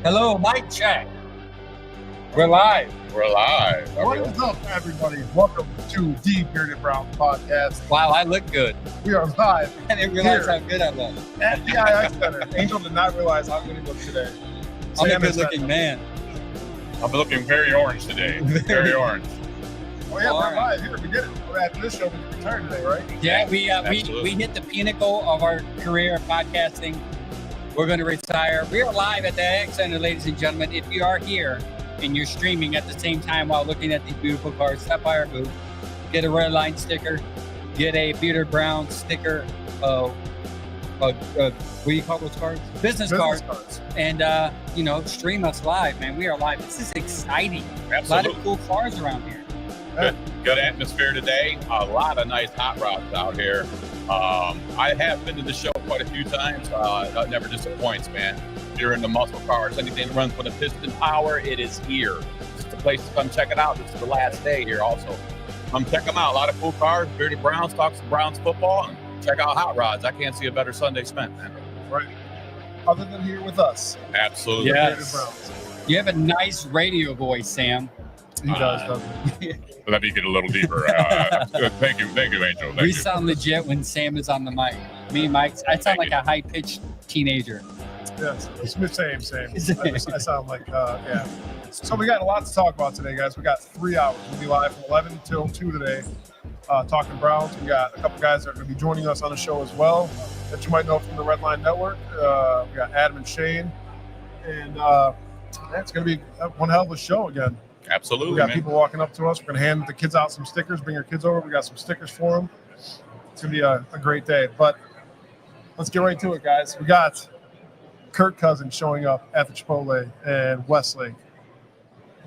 Hello, mic check. We're live. We're live. What is up, everybody? Welcome to the Bearded Brown Podcast. Wow, I look good. We are live I didn't realize how good I look. at the IX Center. Angel did not realize how good he looked today. I'm a Sam good is looking man. I'm looking very orange today. Very orange. Oh yeah, All we're right. live here. We did it. We're at this show. We returned today, right? Yeah, we Absolutely. hit the pinnacle of our career of podcasting. We're going to retire. We are live at the IX Center, ladies and gentlemen. If you are here and you're streaming at the same time while looking at these beautiful cars, stop by our booth, get a red line sticker, get a Bearded Brown sticker. What do you call those cards? Business cards. And stream us live, man. We are live. This is exciting. A lot Absolutely. of cool cars around here. Good atmosphere today. A lot of nice hot rods out here. I have been to the show quite a few times. It never disappoints, man. If you're into muscle cars, anything that runs with a piston power, it is here. It's the place to come check it out. This is the last day here also. Come check them out. A lot of cool cars. Bearded Browns, talk some Browns football, and check out hot rods. I can't see a better Sunday spent, man. Right. Other than here with us, Absolutely. Yeah. Bearded Browns. You have a nice radio voice, Sam. He does, doesn't he? Let me get a little deeper. Thank you, Angel. Thank We you. sound legit when Sam is on the mic. Me and Mike, I sound like a high-pitched teenager. Yes. Same. I sound like, yeah. So we got a lot to talk about today, guys. We got 3 hours. We'll be live from 11 till 2 today, talking Browns. We got a couple guys that are going to be joining us on the show as well that you might know from the Red Line Network. We got Adam and Shane. And it's going to be one hell of a show again. Absolutely, We got man. people walking up to us. We're going to hand the kids out some stickers. Bring your kids over. We got some stickers for them. It's going to be a great day. But let's get right to it, guys. We got Kirk Cousins showing up at the Chipotle in Westlake.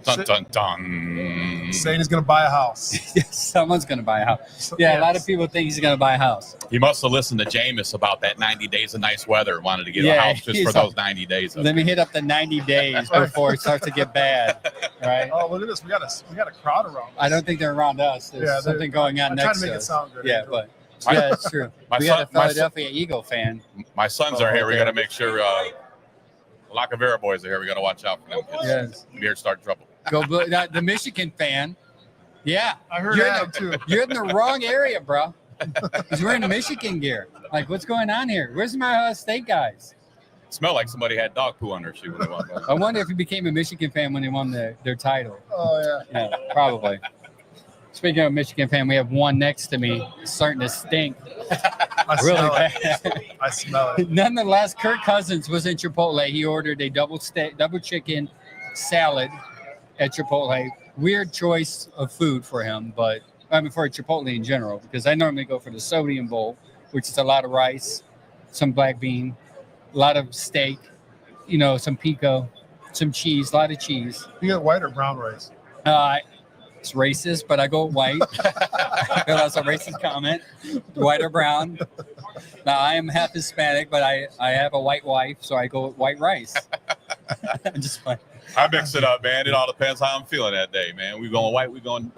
Dun, dun, dun. Saying he's going to buy a house. Someone's going to buy a house. Yeah, a lot of people think he's going to buy a house. He must have listened to Jameis about that 90 days of nice weather and wanted to get Yeah, a house just he's for those 90 days. Let me hit up the 90 days before it starts to get bad, right? Oh, look at this. We got a crowd around us. I don't think they're around us. There's Yeah, something going on I'm trying next to make to it us. sound good. Yeah, Andrew. but yeah, it's true. My We son- had a my son- Philadelphia Eagle fan. My sons are here. We got to make sure Lacavera boys are here. We got to watch out for them. Yes. We're here to start trouble. Go Blue. The Michigan fan. Yeah. I heard You're Adam too. You're in the wrong area, bro. He's wearing Michigan gear. Like, what's going on here? Where's my Ohio State guys? Smell like somebody had dog poo on their shoe when they walked I by. wonder if he became a Michigan fan when they won their title. Oh, yeah. Yeah, probably. Speaking of Michigan fan, we have one next to me starting to stink I really smell it. bad. I smell it. Nonetheless, Kirk Cousins was in Chipotle. He ordered a double chicken salad at Chipotle. Weird choice of food for him, but I mean for Chipotle in general, because I normally go for the sodium bowl, which is a lot of rice, some black bean, a lot of steak, some pico, some cheese, a lot of cheese. You get white or brown rice? It's racist, but I go white. That's a racist comment. White or brown. Now, I am half Hispanic, but I have a white wife, so I go with white rice. I'm just fine. I mix it up, man. It all depends how I'm feeling that day, man. We going white, we going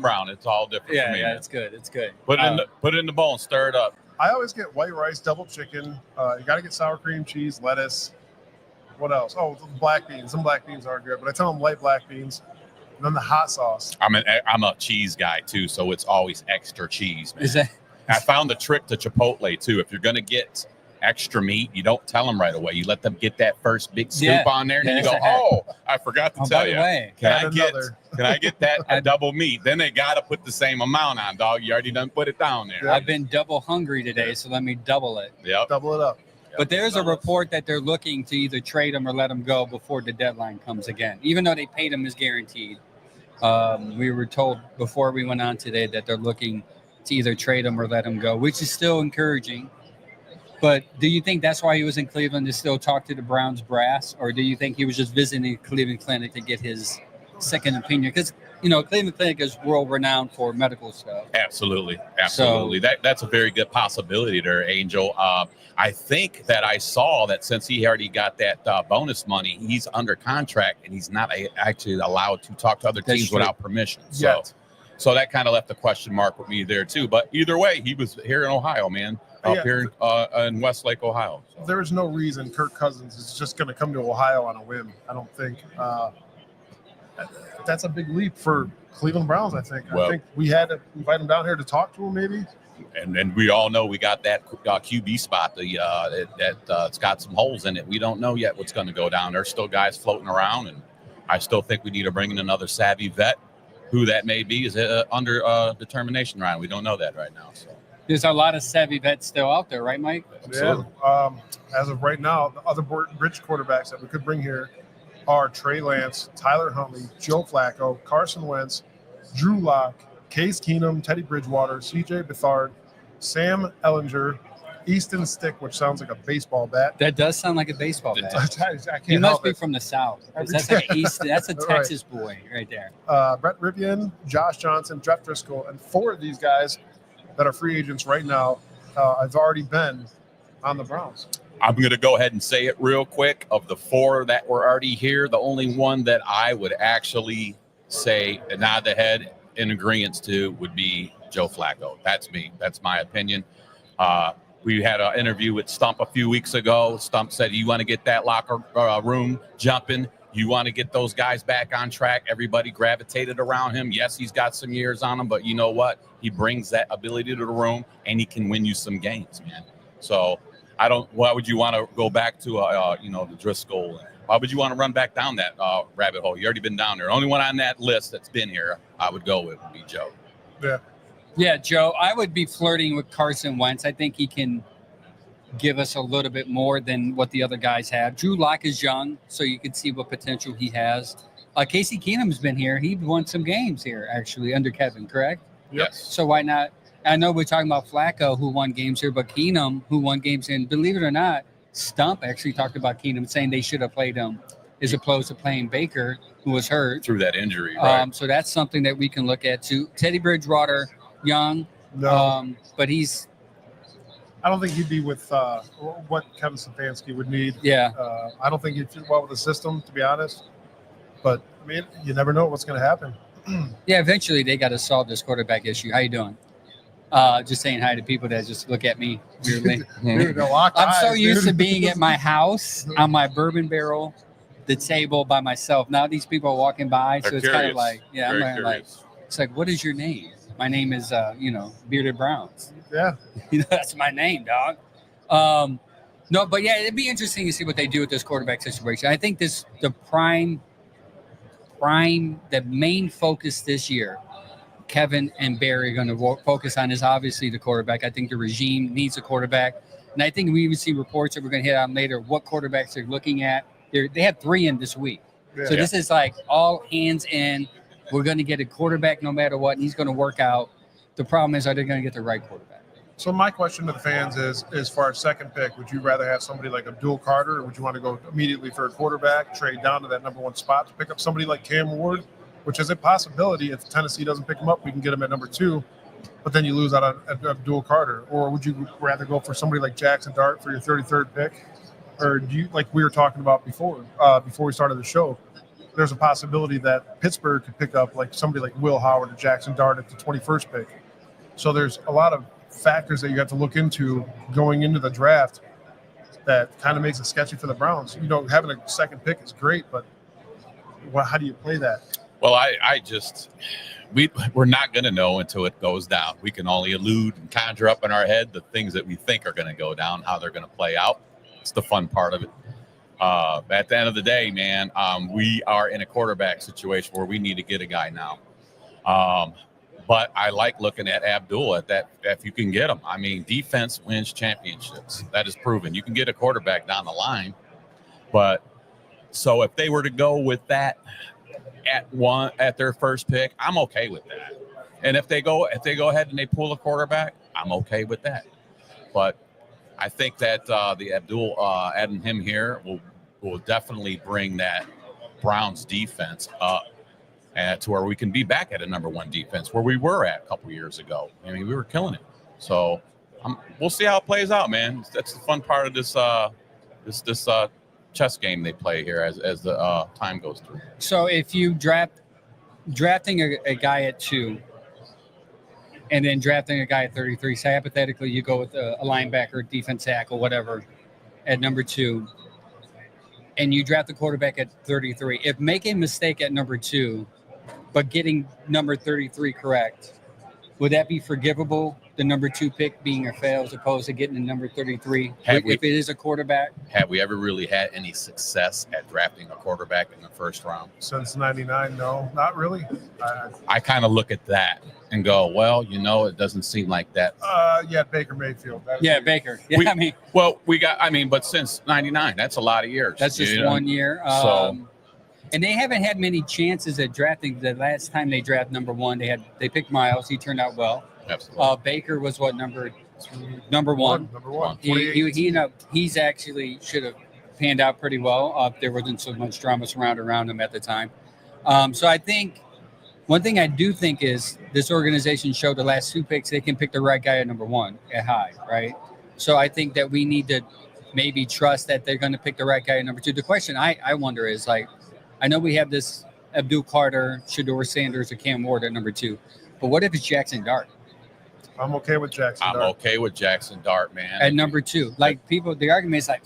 brown. It's all different Yeah, for me. yeah, man. it's good. It's good. Put it in the bowl and stir it up. I always get white rice, double chicken. You got to get sour cream, cheese, lettuce. What else? Oh, black beans. Some black beans are good, but I tell them light black beans. And then the hot sauce. I'm a cheese guy too, so it's always extra cheese, man. Is that I found the trick to Chipotle too. If you're gonna get extra meat, you don't tell them right away. You let them get that first big scoop Yeah. on there, and Yeah, then you go, that's a hack. "Oh, I forgot to by tell the you. way, Can Add I get another. Can I get that double meat? Then they got to put the same amount on, dog. You already done put it down there. I've been double hungry today, so let me double it. Yep. Double it up. But there's a report that they're looking to either trade him or let him go before the deadline comes again, even though they paid him as guaranteed. We were told before we went on today that they're looking to either trade him or let him go, which is still encouraging. But do you think that's why he was in Cleveland, to still talk to the Browns brass? Or do you think he was just visiting Cleveland Clinic to get his second opinion? Because, Cleveland Clinic is world renowned for medical stuff. Absolutely. So, That's a very good possibility there, Angel. I think that I saw that since he already got that bonus money, he's under contract and he's not actually allowed to talk to other teams without permission. So that kind of left a question mark with me there too. But either way, he was here in Ohio, man. Up here in Westlake, Ohio. So. There's no reason Kirk Cousins is just going to come to Ohio on a whim. I don't think that's a big leap for Cleveland Browns. I think we had to invite him down here to talk to him, maybe. And we all know we got that QB spot that's got some holes in it. We don't know yet what's going to go down. There's still guys floating around, and I still think we need to bring in another savvy vet. Who that may be is under determination, Ryan. We don't know that right now. So. There's a lot of savvy vets still out there, right, Mike? Absolutely. As of right now, the other rich quarterbacks that we could bring here are Trey Lance, Tyler Huntley, Joe Flacco, Carson Wentz, Drew Lock, Case Keenum, Teddy Bridgewater, C.J. Beathard, Sam Ellinger, Easton Stick, which sounds like a baseball bat. That does sound like a baseball bat. I can't He must be it. from the South. That's like that's a Texas boy right there. Brett Ripien, Josh Johnson, Jeff Driscoll, and 4 of these guys that are free agents right now have already been on the Browns. I'm going to go ahead and say it real quick. Of the 4 that were already here, the only one that I would actually say nod the head in agreement to would be Joe Flacco. That's me. That's my opinion. We had an interview with Stump a few weeks ago. Stump said, you want to get that locker room jumping. You want to get those guys back on track. Everybody gravitated around him. Yes, he's got some years on him, but you know what? He brings that ability to the room, and he can win you some games, man. So why would you want to go back to, the Driscoll? Why would you want to run back down that rabbit hole? You already been down there. The only one on that list that's been here I would go with would be Joe. Yeah, Joe, I would be flirting with Carson Wentz. I think he can give us a little bit more than what the other guys have. Drew Lock is young, so you can see what potential he has. Casey Keenum's been here. He won some games here, actually, under Kevin, correct? Yes. So why not? I know we're talking about Flacco, who won games here, but Keenum, who won games, and believe it or not, Stump actually talked about Keenum, saying they should have played him as opposed to playing Baker, who was hurt. Through that injury, right? So that's something that we can look at, too. Teddy Bridgewater, young, but he's... I don't think he'd be with what Kevin Stefanski would need. Yeah. I don't think he'd fit well with the system, to be honest. But, I mean, you never know what's going to happen. Yeah, eventually they got to solve this quarterback issue. How you doing? Just saying hi to people that just look at me weirdly. I'm so used to being at my house on my bourbon barrel, the table by myself. Now these people are walking by, so it's kind of like, I'm like, it's like, what is your name? My name is, Bearded Browns. Yeah. That's my name, dog. No, but yeah, it'd be interesting to see what they do with this quarterback situation. I think the main focus this year, Kevin and Barry are going to focus on is obviously the quarterback. I think the regime needs a quarterback. And I think we even see reports that we're going to hit on later what quarterbacks they're looking at. They have 3 in this week. Yeah. So this is like all hands in. We're going to get a quarterback no matter what, and he's going to work out. The problem is, are they going to get the right quarterback? So my question to the fans is, as far as second pick, would you rather have somebody like Abdul Carter, or would you want to go immediately for a quarterback, trade down to that number 1 spot to pick up somebody like Cam Ward, which is a possibility. If Tennessee doesn't pick him up, we can get him at number 2, but then you lose out on Abdul Carter. Or would you rather go for somebody like Jackson Dart for your 33rd pick? Or do you, like we were talking about before we started the show, there's a possibility that Pittsburgh could pick up like somebody like Will Howard or Jackson Dart at the 21st pick. So there's a lot of factors that you have to look into going into the draft that kind of makes it sketchy for the Browns. Having a second pick is great, but how do you play that? Well, we're not going to know until it goes down. We can only allude and conjure up in our head the things that we think are going to go down, how they're going to play out. It's the fun part of it. At the end of the day, man, we are in a quarterback situation where we need to get a guy now. But I like looking at Abdul at that. If you can get him, I mean, defense wins championships. That is proven. You can get a quarterback down the line, but so if they were to go with that at their first pick, I'm okay with that. And if they go ahead and they pull a quarterback, I'm okay with that. But I think that the Abdul adding him here will definitely bring that Browns defense up to where we can be back at a number one defense where we were at a couple years ago. I mean, we were killing it. So we'll see how it plays out, man. That's the fun part of this chess game they play here as the time goes through. So if you drafting a guy at 2 and then drafting a guy at 33, say hypothetically you go with a linebacker, defense tackle, whatever, at number 2, and you draft the quarterback at 33. If make a mistake at number 2, but getting number 33 correct, would that be forgivable? The number 2 pick being a fail as opposed to getting the number 33 if it is a quarterback? Have we ever really had any success at drafting a quarterback in the first round? Since 99, no, not really. I kind of look at that and go, well, it doesn't seem like that. Yeah, Baker Mayfield. Baker. Yeah, but since 99, that's a lot of years. That's just 1 year. And they haven't had many chances at drafting. The last time they drafted number 1, they picked Miles. He turned out well. Absolutely. Baker was number 1. Number one. He's actually should have panned out pretty well. There wasn't so much drama surrounded around him at the time. So I think one thing I do think is this organization showed the last 2 picks they can pick the right guy at number 1 at high, right? So I think that we need to maybe trust that they're going to pick the right guy at number 2. The question I wonder is, like, I know we have this Abdul Carter, Shedeur Sanders, or Cam Ward at number 2, but what if it's Jackson Dart? I'm okay with Jackson Dart. I'm okay with Jackson Dart, man. At number 2. Like, the argument is like,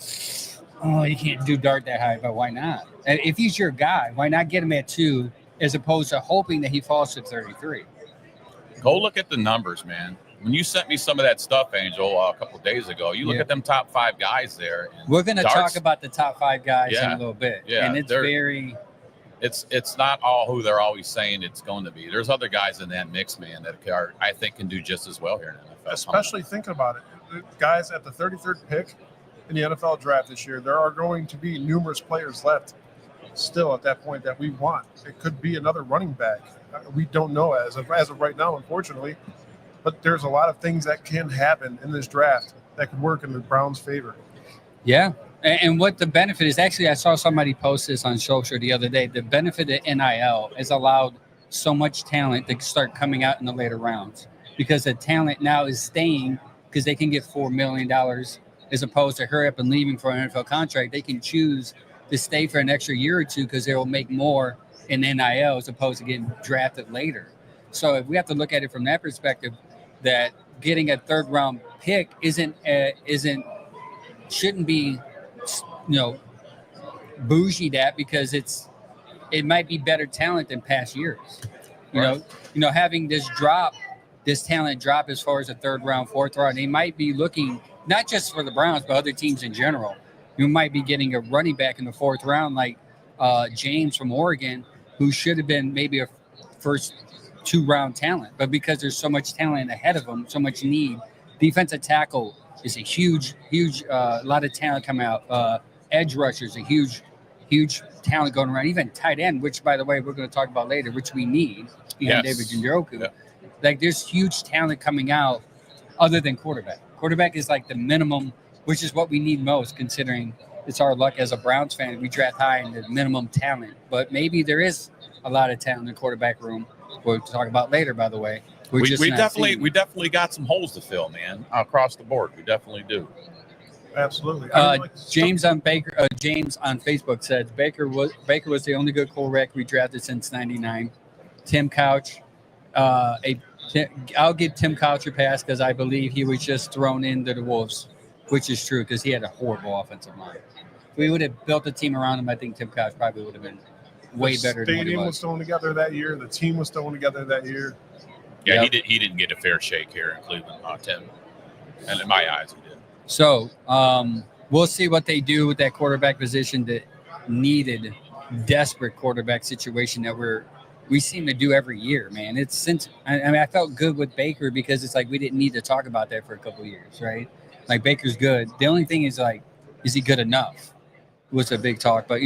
oh, you can't do Dart that high, but why not? And if he's your guy, why not get him at 2 as opposed to hoping that he falls to 33? Go look at the numbers, man. When you sent me some of that stuff, Angel, a couple of days ago, you look at them top 5 guys there. We're going to talk about the top 5 guys in a little bit. Yeah, and it's not all who they're always saying it's going to be. There's other guys in that mix, man, that I think can do just as well here in the NFL. Especially thinking about it, guys at the 33rd pick in the NFL draft this year, there are going to be numerous players left still at that point that we want. It could be another running back. We don't know as of right now, unfortunately. But there's a lot of things that can happen in this draft that could work in the Browns' favor. Yeah. And what the benefit is, actually, I saw somebody post this on social the other day. The benefit of NIL has allowed so much talent to start coming out in the later rounds because the talent now is staying because they can get $4 million as opposed to hurry up and leaving for an NFL contract. They can choose to stay for an extra year or 2 because they will make more in NIL as opposed to getting drafted later. So if we have to look at it from that perspective, that getting a 3rd round pick shouldn't be, bougie that because it might be better talent than past years. Having this talent drop as far as a 3rd round, 4th round, they might be looking not just for the Browns but other teams in general. You might be getting a running back in the 4th round like James from Oregon, who should have been maybe a first 2-round talent, but because there's so much talent ahead of them, so much need, defensive tackle is a huge lot of talent coming out. Edge rushers, a huge talent going around. Even tight end, which by the way we're going to talk about later, which we need behind David Njoku. Yeah. Like there's huge talent coming out, other than quarterback. Quarterback is like the minimum, which is what we need most, considering it's our luck as a Browns fan. We draft high in the minimum talent, but maybe there is a lot of talent in the quarterback room. We'll talk about later, by the way. We definitely got some holes to fill, man, across the board. We definitely do. Absolutely. James on Facebook said Baker was the only good quarterback we drafted since '99. Tim Couch, I'll give Tim Couch a pass because I believe he was just thrown into the Wolves, which is true because he had a horrible offensive line. If we would have built a team around him, I think Tim Couch probably would have been way better than what he was. The stadium was thrown together that year. The team was thrown together that year. Yeah, he didn't get a fair shake here in Cleveland, Tim. And in my eyes, he did. So we'll see what they do with that quarterback position, that needed, desperate quarterback situation that we seem to do every year, man. It's since I felt good with Baker because it's like we didn't need to talk about that for a couple of years, right? Like Baker's good. The only thing is like, is he good enough? Was a big talk, but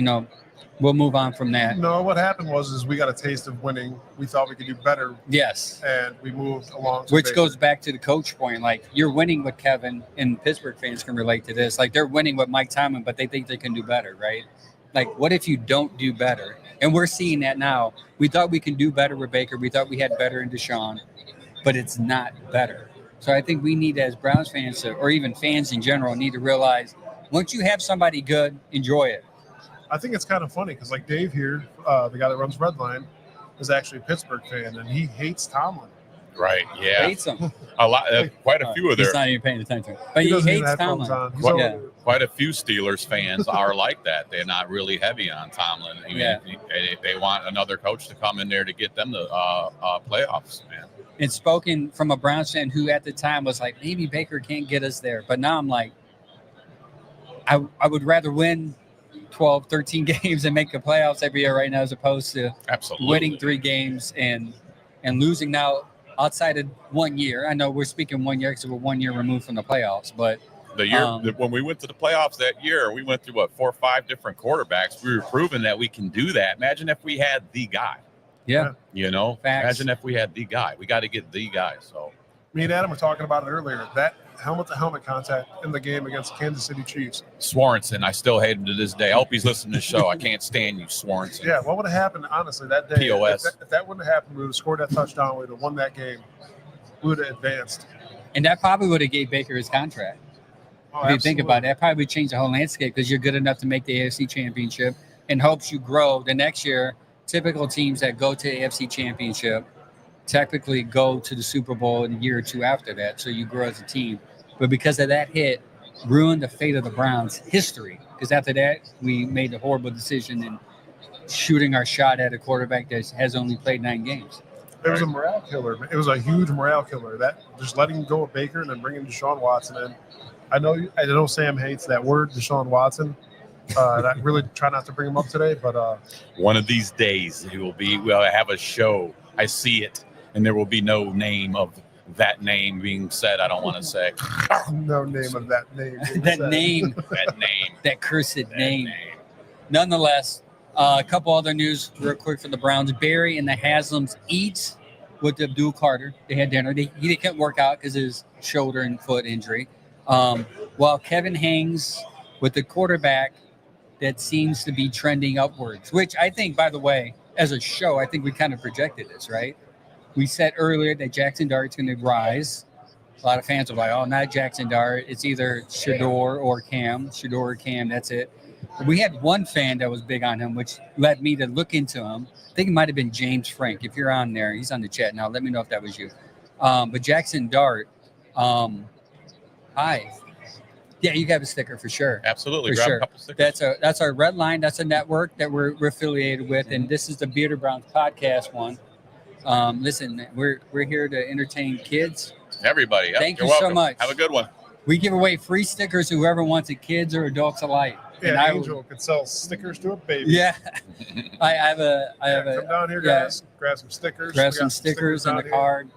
we'll move on from that. No, what happened was we got a taste of winning. We thought we could do better. Yes. And we moved along. Which goes back to the coach point. Like, you're winning with Kevin, and Pittsburgh fans can relate to this. Like, they're winning with Mike Tomlin, but they think they can do better, right? Like, what if you don't do better? And we're seeing that now. We thought we can do better with Baker. We thought we had better in Deshaun, but it's not better. So I think we need, as Browns fans, or even fans in general, need to realize, once you have somebody good, enjoy it. I think it's kind of funny because, like, Dave here, the guy that runs Redline, is actually a Pittsburgh fan, and he hates Tomlin. Right. Yeah. Hates him. A lot. Quite a few of He's their. not even paying attention. But he doesn't even hates have headphones Tomlin. on. Yeah. Quite a few Steelers fans are like that. They're not really heavy on Tomlin. I mean, they want another coach to come in there to get them the playoffs, man. And spoken from a Browns fan who at the time was like, maybe Baker can't get us there. But now I'm like, I would rather win 12, 13 games and make the playoffs every year right now, as opposed to Absolutely winning 3 games and losing now outside of 1 year. I know we're speaking 1 year because we're 1 year removed from the playoffs, but the year when we went to the playoffs that year, we went through 4 or 5 different quarterbacks. We were proving that we can do that. Imagine if we had the guy. Yeah. Facts. Imagine if we had the guy. We got to get the guy. So me and Adam were talking about it earlier. That helmet-to-helmet contact in the game against the Kansas City Chiefs. Swanson, I still hate him to this day. I hope he's listening to the show. I can't stand you, Swanson. Yeah, what would have happened, honestly, that day? POS. If that wouldn't have happened, we would have scored that touchdown. We would have won that game. We would have advanced. And that probably would have gave Baker his contract. If you think about it, that probably would change the whole landscape because you're good enough to make the AFC Championship and helps you grow. The next year, typical teams that go to the AFC Championship technically go to the Super Bowl in a year or two after that, so you grow as a team. But because of that hit, ruined the fate of the Browns' history. Because after that, we made a horrible decision in shooting our shot at a quarterback that has only played 9 games. It was a morale killer. It was a huge morale killer. That just letting go of Baker and then bringing Deshaun Watson in. I know Sam hates that word, Deshaun Watson. And I really try not to bring him up today, but one of these days we'll have a show. I see it, and there will be no name of that name being said. I don't want to say no name of that name. That cursed name. Nonetheless, a couple other news real quick for the Browns. Barry and the Haslams eat with Abdul Carter. They had dinner. He couldn't work out because of his shoulder and foot injury. While Kevin hangs with the quarterback that seems to be trending upwards, which I think, by the way, as a show, I think we kind of projected this, right? We said earlier that Jackson Dart's going to rise. A lot of fans are like, oh, not Jackson Dart. It's either Shador or Cam. Shador or Cam, that's it. But we had one fan that was big on him, which led me to look into him. I think it might have been James Frank. If you're on there, he's on the chat now. Let me know if that was you. But Jackson Dart, hi. Yeah, you have a sticker for sure. Absolutely. For Grab sure. a couple stickers. That's our Red Line. That's a network that we're affiliated with, and this is the Bearded Browns podcast one. Listen, we're here to entertain kids. Everybody. Thank You're you so welcome. much. Have a good one. We give away free stickers to whoever wants it, kids or adults alike. Yeah, Angel could sell stickers to a baby. Yeah, I have come down here, guys. Grab some stickers. Grab some stickers and a card.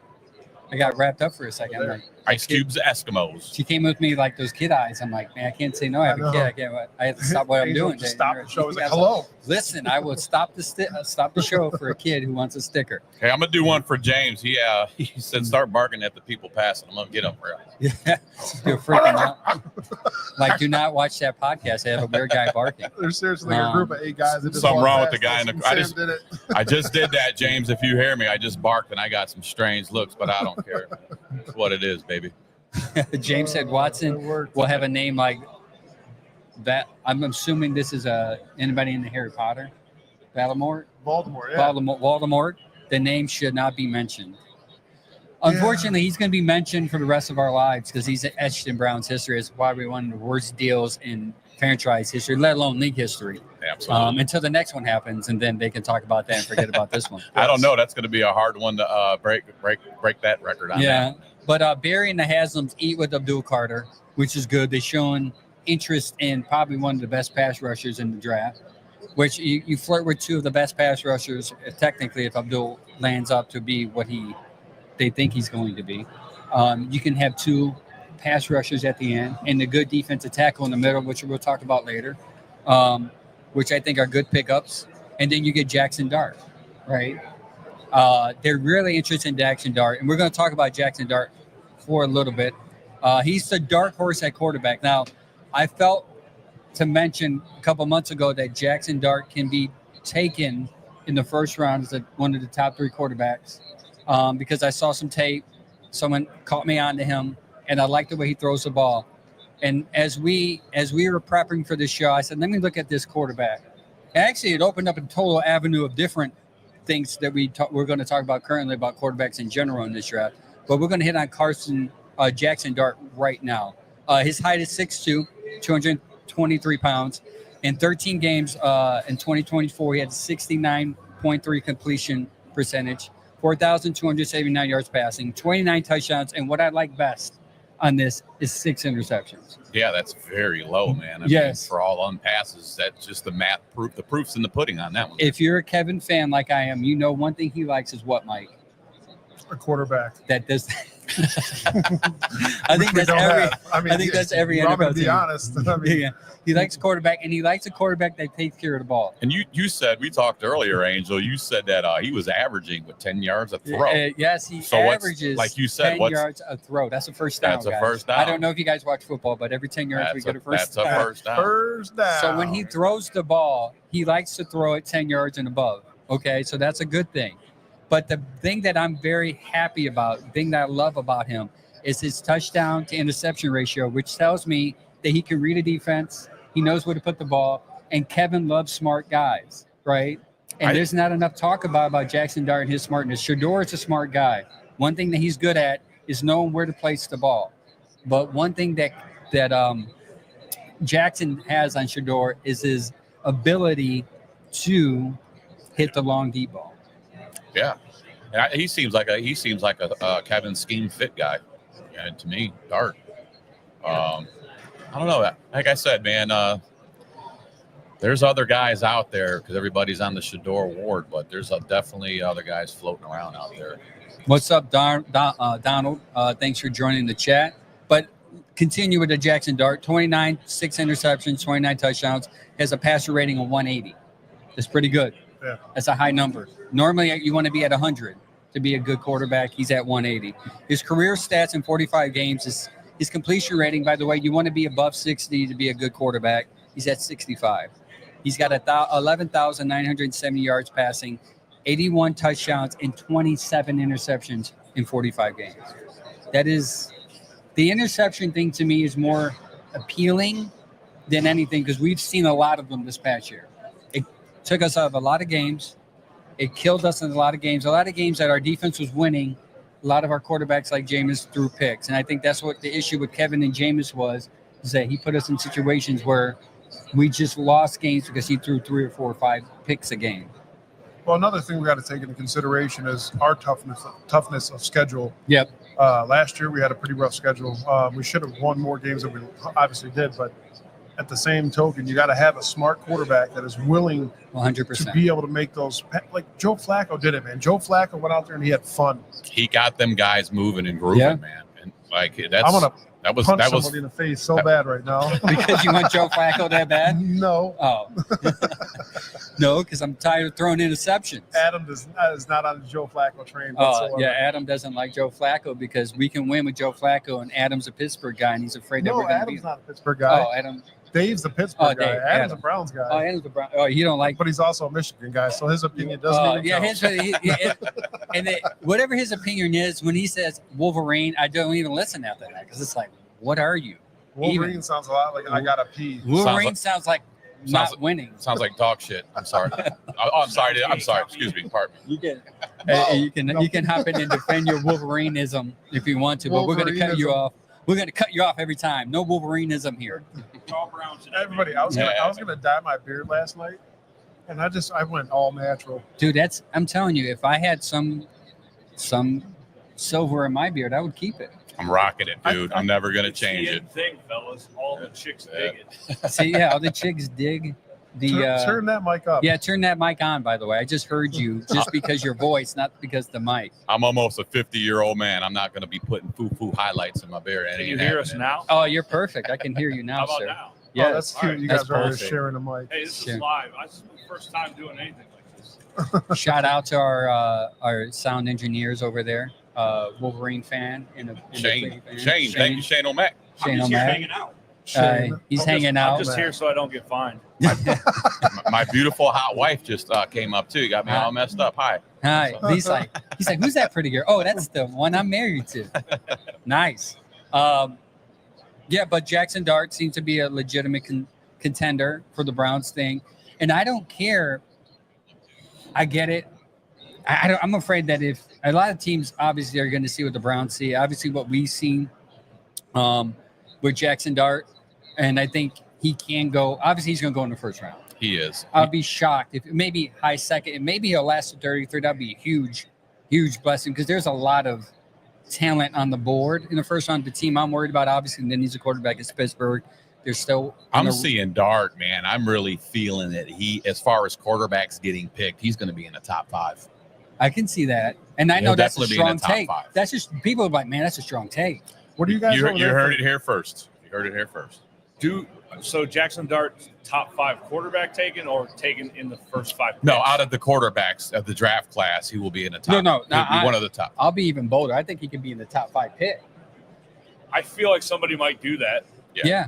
I got wrapped up for a second. I'm like, Ice Cubes Eskimos. She came with me like those kid eyes. I'm like, man, I can't say no. I have a kid. I can't. I have to stop what I'm doing. Just stop the show. He's like, hello. Listen, I will stop the show for a kid who wants a sticker. Okay, I'm gonna do one for James. He said start barking at the people passing. I'm gonna get him for you. Yeah, you're freaking out. Like, do not watch that podcast. They have a weird guy barking. There's seriously a group of 8 guys that just something wrong with past the guy in the. I just did that, James. If you hear me, I just barked and I got some strange looks, but I don't care. It's what it is, baby. James said Watson will have a name like that. I'm assuming this is anybody in the Harry Potter. Voldemort. Yeah. Voldemort. The name should not be mentioned. Unfortunately, he's going to be mentioned for the rest of our lives because he's etched in Browns history as probably one of the worst deals in franchise history, let alone league history. Absolutely. Until the next one happens, and then they can talk about that and forget about this one. I don't know. That's going to be a hard one to break that record on. Yeah. But Barry and the Haslams eat with Abdul Carter, which is good. They're showing interest in probably one of the best pass rushers in the draft, which you flirt with two of the best pass rushers, technically, if Abdul lands up to be what they think he's going to be. You can have two pass rushers at the end and a good defensive tackle in the middle, which we'll talk about later, which I think are good pickups. And then you get Jackson Dart, right? They're really interested in Jackson Dart, and we're going to talk about Jackson Dart for a little bit. He's the dark horse at quarterback. Now, I felt to mention a couple months ago that Jackson Dart can be taken in the first round as one of the top 3 quarterbacks because I saw some tape. Someone caught me onto him, and I like the way he throws the ball. And as we were prepping for this show, I said, let me look at this quarterback. And actually, it opened up a total avenue of different things that we're going to talk about currently about quarterbacks in general in this draft. But we're going to hit on Jackson Dart right now. His height is 6'2", 223 pounds. In 13 games in 2024, he had 69.3 completion percentage, 4,279 yards passing, 29 touchdowns, and what I like best on this is 6 interceptions. Yeah, that's very low, man. I Yes. mean, for all unpasses, that's just the math proof. The proof's in the pudding on that one. If you're a Kevin fan like I am, you know one thing he likes is what, Mike? A quarterback. That does. I think that's every. I think that's every I'm NFL gonna be team. honest. I mean, Yeah, he likes quarterback, and he likes a quarterback that takes care of the ball. And you said, we talked earlier, Angel, you said that he was averaging with 10 yards a throw. Yes, he So what's- averages like you said, 10 what's- yards a throw. That's a first down. That's a guys. first down. I don't know if you guys watch football, but every 10 yards we get a first That's down. a first down. first down. So when he throws the ball, he likes to throw it 10 yards and above. Okay, so that's a good thing. But the thing that I'm very happy about, the thing that I love about him, is his touchdown to interception ratio, which tells me that he can read a defense, he knows where to put the ball, and Kevin loves smart guys, right? And there's not enough talk about Jackson Dart and his smartness. Shedeur is a smart guy. One thing that he's good at is knowing where to place the ball. But one thing that Jackson has on Shedeur is his ability to hit the long deep ball. Yeah, and he seems like a Kevin scheme fit guy. And to me, Dart. I don't know. Like I said, man, there's other guys out there because everybody's on the Shedeur ward, but there's definitely other guys floating around out there. What's up, Donald? Thanks for joining the chat. But continue with the Jackson Dart. 29, 6 interceptions, 29 touchdowns. Has a passer rating of 180. That's pretty good. Yeah. That's a high number. Normally, you want to be at 100 to be a good quarterback. He's at 180. His career stats in 45 games is his completion rating. By the way, you want to be above 60 to be a good quarterback. He's at 65. He's got 11,970 yards passing, 81 touchdowns, and 27 interceptions in 45 games. That is, the interception thing to me is more appealing than anything because we've seen a lot of them this past year. It took us out of a lot of games. It killed us in a lot of games that our defense was winning. A lot of our quarterbacks like Jameis threw picks. And I think that's what the issue with Kevin and Jameis was, is that he put us in situations where we just lost games because he threw 3 or 4 or 5 picks a game. Well, another thing we got to take into consideration is our toughness of schedule. Yep. Last year we had a pretty rough schedule. We should have won more games than we obviously did, but at the same token, you got to have a smart quarterback that is willing 100%. to be able to make those. Like Joe Flacco did it, man. Joe Flacco went out there and he had fun. He got them guys moving and grooving, Yeah. man. And like that's I want to that was punch that was somebody in the face so bad right now. Because you want Joe Flacco that bad? No, Oh. No, because I'm tired of throwing interceptions. Adam is not on the Joe Flacco train Oh, whatsoever. yeah, Adam doesn't like Joe Flacco because we can win with Joe Flacco, and Adam's a Pittsburgh guy, and he's afraid that No, we're going to Adam's beat. not a Pittsburgh guy. Oh, Adam. Dave's a Pittsburgh guy. Dave, Adam's Adam. a Browns guy. Oh, Adam's a Brown. Oh, you don't like. But he's also a Michigan guy, so his opinion doesn't even count. Whatever his opinion is, when he says Wolverine, I don't even listen after that because it's like, what are you? Wolverine even. sounds a lot like I gotta pee. Wolverine sounds like not like- winning. sounds like dog shit. I'm sorry. I'm sorry. I'm sorry. Excuse me. Pardon me. You can hop in and defend your Wolverineism if you want to, but we're going to cut you Wolverineism. off. We're going to cut you off every time. No Wolverineism here. Everybody, I was gonna dye my beard last night, and I went all natural. Dude, I'm telling you, if I had some silver in my beard, I would keep it. I'm rocking it, dude. I'm never gonna It's change the it. end thing, fellas. All the chicks dig it. See, yeah, all the chicks dig the. Turn that mic up. Yeah, turn that mic on. By the way, I just heard you just because your voice, not because the mic. I'm almost a 50-year-old man. I'm not gonna be putting foo highlights in my beard. Can you hear us now? Oh, you're perfect. I can hear you now, How about sir. now? Yeah, Oh, that's cute. right. You That's guys are perfect. sharing the mic. Hey, this Sure. is live. This is my first time doing anything like this. Shout out to our sound engineers over there, Wolverine fan and a Shane. Thank you, Shane O'Mac. Shane I'm just here O'Mac. hanging out. He's I'm hanging I'm out. just here so I don't get fined. My beautiful hot wife just came up too. Got me all messed up. Hi. Hi. He's like, who's that pretty girl? Oh, that's the one I'm married to. Nice. Yeah, but Jackson Dart seems to be a legitimate contender for the Browns thing, and I don't care. I get it. I'm afraid that if a lot of teams obviously are going to see what the Browns see, obviously what we've seen with Jackson Dart, and I think he can go. Obviously, he's going to go in the first round. He is. I'll be shocked if maybe high second, and maybe he'll last to 33rd. That'd be a huge blessing because there's a lot of talent on the board in the first round. The team I'm worried about, obviously, and then he's a quarterback is Pittsburgh. They're still. I'm seeing Dart, man. I'm really feeling that he, as far as quarterbacks getting picked, he's going to be in the top 5. I can see that, and I know He'll that's a definitely be in the strong top take. 5. That's just people are like, man, that's a strong take. What do you guys? You over there heard think? it here first. You heard it here first. So Jackson Dart, top 5 quarterback taken or taken in the first 5? No, picks? out of the quarterbacks of the draft class, he will be in the top. No, He'll be one of the top. I'll be even bolder. I think he could be in the top 5 pick. I feel like somebody might do that. Yeah.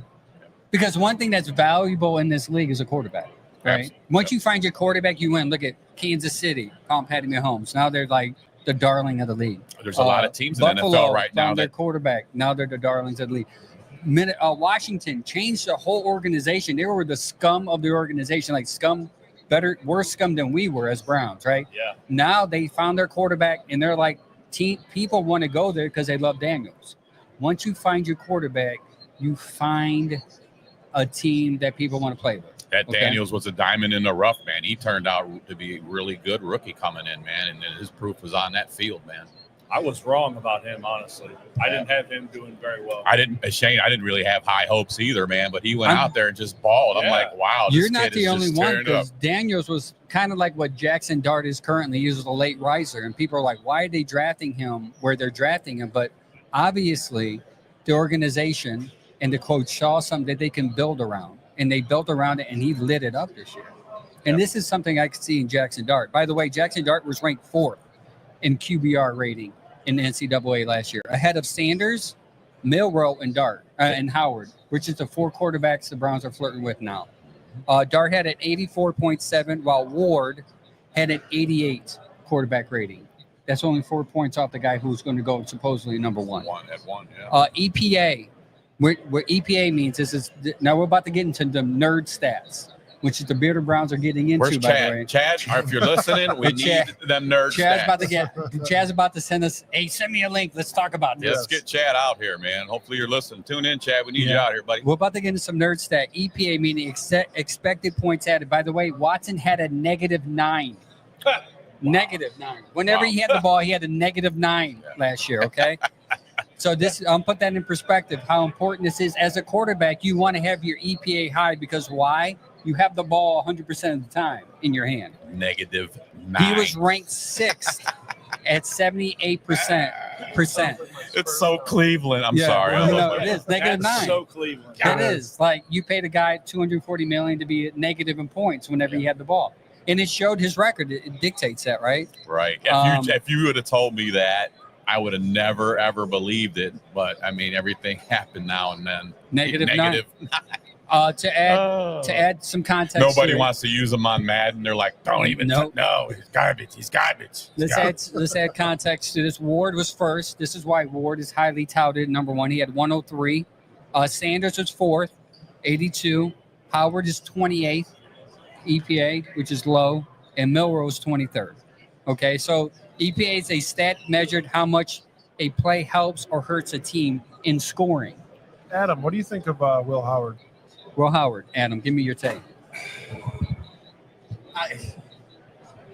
Because one thing that's valuable in this league is a quarterback, right? Absolutely. Once you find your quarterback, you win. Look at Kansas City, calling Patty Mahomes. Now they're like the darling of the league. There's a lot of teams in Buffalo NFL right now found their that quarterback. Now they're the darlings of the league. Washington changed the whole organization. They were the scum of the organization, like worse scum than we were as Browns, right? Yeah. Now they found their quarterback, and they're like, people want to go there because they love Daniels. Once you find your quarterback, you find a team that people want to play with. That Okay. Daniels was a diamond in the rough, man. He turned out to be a really good rookie coming in, man, and his proof was on that field, man. I was wrong about him, honestly. I didn't have him doing very well. I didn't really have high hopes either, man, but he went out there and just balled. I'm Yeah. like, wow, this You're not kid the is only just one tearing it up. because Daniels was kind of like what Jackson Dart is currently. He was a late riser, and people are like, why are they drafting him where they're drafting him? But obviously, the organization and the coach saw something that they can build around, and they built around it, and he lit it up this year. And this is something I could see in Jackson Dart. By the way, Jackson Dart was ranked 4th in QBR rating in the NCAA last year, ahead of Sanders, Milroe, and Dart and Howard, which is the 4 quarterbacks the Browns are flirting with now. Dart had an 84.7, while Ward had an 88 quarterback rating. That's only 4 points off the guy who's going to go supposedly number 1. At one, yeah. EPA, what EPA means is now we're about to get into the nerd stats, which is the Bearded Browns are getting into. Where's by the way. Chad? Or if you're listening, we Chad- need them nerds. Chad's about to send us. Hey, send me a link. Let's talk about this. Let's get Chad out here, man. Hopefully you're listening. Tune in, Chad. We need you Yeah. out here, buddy. We're about to get into some nerd stat. EPA meaning expected points added. By the way, Watson had a -9. -9. Whenever he had the ball, he had a -9 last year. Okay. So this, put that in perspective, how important this is. As a quarterback, you want to have your EPA high because why? You have the ball 100% of the time in your hand. -9. He was ranked 6th at 78%. It's so Cleveland. I'm Yeah, sorry. well, I you love know, that. it is negative That's 9. so Cleveland. It is like you paid a guy $240 million to be negative in points whenever he had the ball, and it showed his record. It dictates that, right? Right. If you would have told me that, I would have never ever believed it. But I mean, everything happened now and then. Negative 9. Negative. To add some context. Nobody here, wants to use them on Madden. They're like, don't even. Nope. No, he's garbage. He's garbage. Let's add context to this. Ward was first. This is why Ward is highly touted. Number 1, he had 103. Sanders was 4th, 82. Howard is 28th, EPA, which is low, and Milrose 23rd. Okay, so EPA is a stat measured how much a play helps or hurts a team in scoring. Adam, what do you think of Will Howard? Will Howard, Adam, give me your take.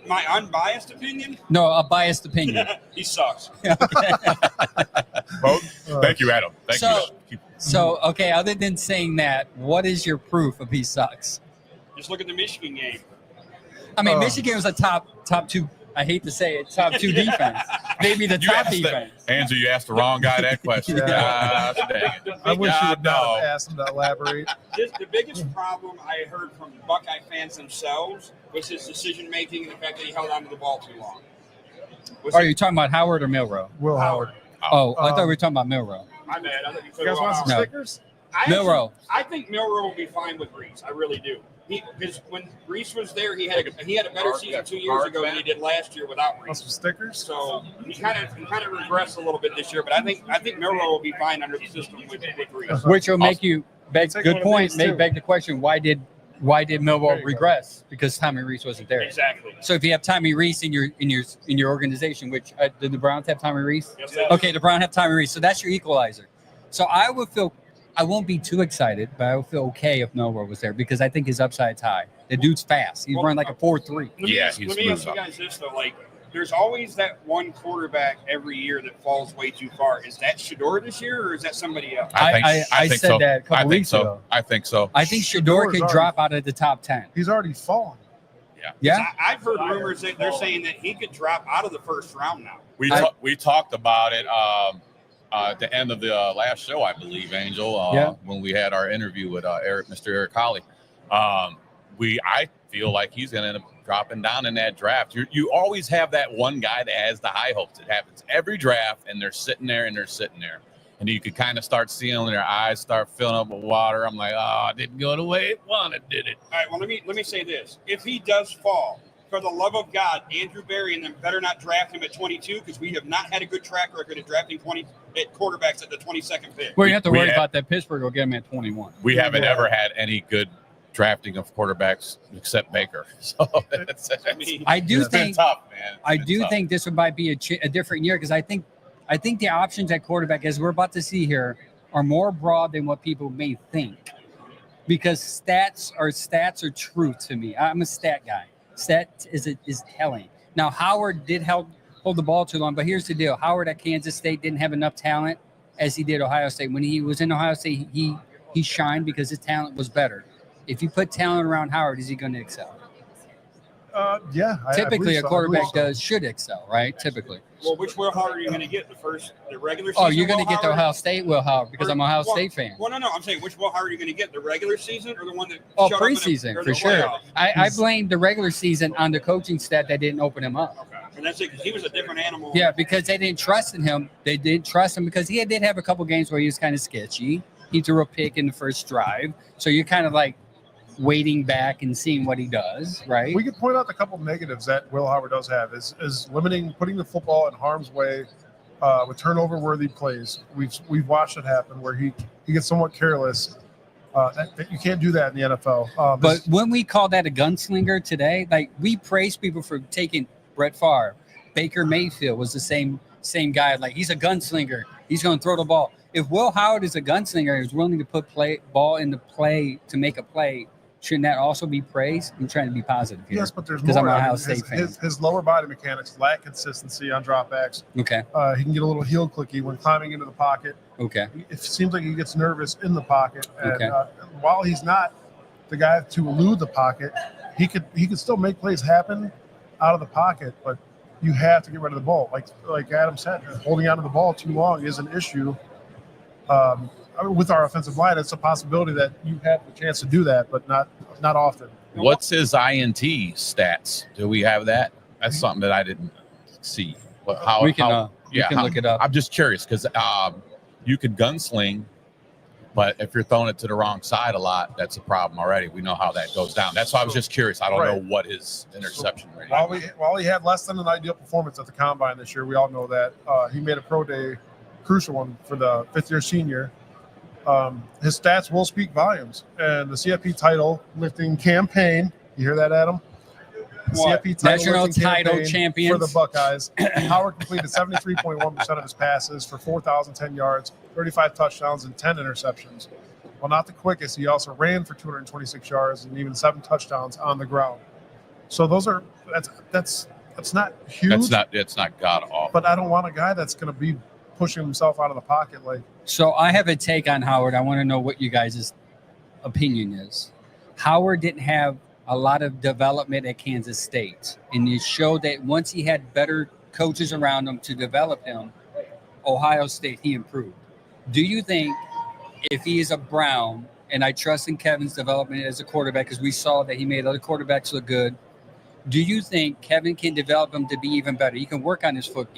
My unbiased opinion, No, a biased opinion. he sucks. Thank you, Adam. Thank you. So, okay, other than saying that, what is your proof of he sucks? Just look at the Michigan game. I mean, Michigan was a top two. I hate to say it, top two defense. Maybe the top defense. Andrew, you asked the wrong guy that question. Yeah. I wish you would not No. have asked him to elaborate. The biggest problem I heard from Buckeye fans themselves was his decision making and the fact that he held onto the ball too long. Are you talking about Howard or Milroe? Will Howard. Oh, I thought we were talking about Milroe. My bad. I thought you said You guys want some No. stickers? Milroe. I think Milroe will be fine with Reese. I really do. Because when Reese was there, he had a better season 2 years ago than he did last year without Want Reese. some stickers? So he kind of regressed a little bit this year, but I think Milroe will be fine under the system with Reese. Which will make you beg. Take Good one of point. these, May too. beg the question: Why did Milroe There you go. regress? Because Tommy Reese wasn't there. Exactly. So if you have Tommy Reese in your organization, which did the Browns have Tommy Reese? Yes, sir. Okay, the Browns have Tommy Reese, so that's your equalizer. So I won't be too excited, but I would feel okay if Milroe was there because I think his upside's high. The dude's fast. He's running like a 4.3. Let me Yeah, ask he's you smooth. guys this though, like there's always that one quarterback every year that falls way too far. Is that Shador this year, or is that somebody else? I think said so. that a couple I think weeks so. ago. I think so. I think Shador Shador's could already- drop out of the top 10. He's already fallen. Yeah. I've heard rumors that they're saying that he could drop out of the first round now. We talked about it at the end of the last show, I believe, Angel. Yeah. When we had our interview with Mr. Eric Colley. I feel like he's going to end up dropping down in that draft. You always have that one guy that has the high hopes. It happens every draft, and they're sitting there. And you could kind of start seeing their eyes start filling up with water. I'm like, oh, it didn't go the way it wanted, did it? All right, well let me say this: if he does fall, for the love of God, Andrew Berry and them better not draft him at 22 because we have not had a good track record at drafting quarterbacks at the 22nd pick. Well, you have to We worry have- about that Pittsburgh will get him at 21. We haven't Yeah. ever had any good drafting of quarterbacks except Baker. So it's I do been think tough, man. I do think this might be a different year because I think the options at quarterback, as we're about to see here, are more broad than what people may think. Because stats are truth to me. I'm a stat guy. Stat is telling. Now Howard did hold the ball too long, but here's the deal: Howard at Kansas State didn't have enough talent as he did Ohio State. When he was in Ohio State, he shined because his talent was better. If you put talent around Howard, is he going to excel? Yeah. Typically, believe a so. I quarterback believe so. should excel, right? Typically. Well, which Will Howard are you going to get? The regular season? Oh, you're going to Will get the Howard? Ohio State Will Howard because I'm an Ohio State fan. Well, no. I'm saying which Will Howard are you going to get? The regular season or the one that? Oh, showed up in the- preseason or for the sure. playoffs? I blame the regular season on the coaching staff that didn't open him up. Okay, and that's it because he was a different animal. Yeah, because they didn't trust in him. They didn't trust him because he did have a couple games where he was kind of sketchy. He threw a pick in the first drive, so you're kind of like waiting back and seeing what he does, right? We could point out the couple negatives that Will Howard does have is putting the football in harm's way with turnover-worthy plays. We've watched it happen where he gets somewhat careless. That you can't do that in the NFL. But when we call that a gunslinger today, like we praise people for taking Brett Favre, Baker Mayfield was the same guy. Like he's a gunslinger. He's going to throw the ball. If Will Howard is a gunslinger, is willing to put ball into play to make a play, shouldn't that also be praised? I'm trying to be positive here. yes, but there's because more. I'm an I mean, Ohio State fan. his lower body mechanics lack consistency on dropbacks. Okay. He can get a little heel clicky when climbing into the pocket. Okay. It seems like he gets nervous in the pocket, and Okay. While he's not the guy to elude the pocket, he could still make plays happen out of the pocket. But you have to get rid of the ball, like Adam said. Holding on to the ball too long is an issue. With our offensive line, it's a possibility that you have the chance to do that, but not often. What's his INT stats? Do we have that? That's something that I didn't see. We can look it up. I'm just curious because you could gunsling, but if you're throwing it to the wrong side a lot, that's a problem already. We know how that goes down. That's why I was just curious. I don't Right. know what his interception rate is. While he had less than an ideal performance at the combine this year, we all know that he made a pro day, crucial one for the fifth-year senior. His stats will speak volumes, and the CFP title lifting campaign. You hear that, Adam? The What? CFP title National lifting title campaign champions. for the Buckeyes. Howard completed 73.1% of his passes for 4,010 yards, 35 touchdowns, and 10 interceptions. While not the quickest, he also ran for 226 yards and even 7 touchdowns on the ground. So that's not huge. It's not god awful. But I don't want a guy that's going to be pushing himself out of the pocket. Like, So I have a take on Howard. I want to know what you guys' opinion is. Howard didn't have a lot of development at Kansas State, and it showed that once he had better coaches around him to develop him, Ohio State, he improved. Do you think if he is a Brown, and I trust in Kevin's development as a quarterback because we saw that he made other quarterbacks look good, do you think Kevin can develop him to be even better? He can work on his foot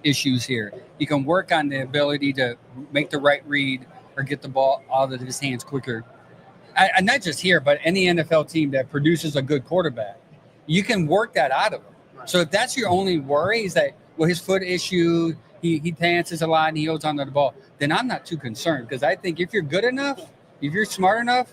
issues here. He can work on the ability to make the right read or get the ball out of his hands quicker. And not just here, but any NFL team that produces a good quarterback, you can work that out of him. Right. So if that's your only worry is that, well, his foot issue, he dances a lot and he holds onto the ball, then I'm not too concerned because I think if you're good enough, if you're smart enough,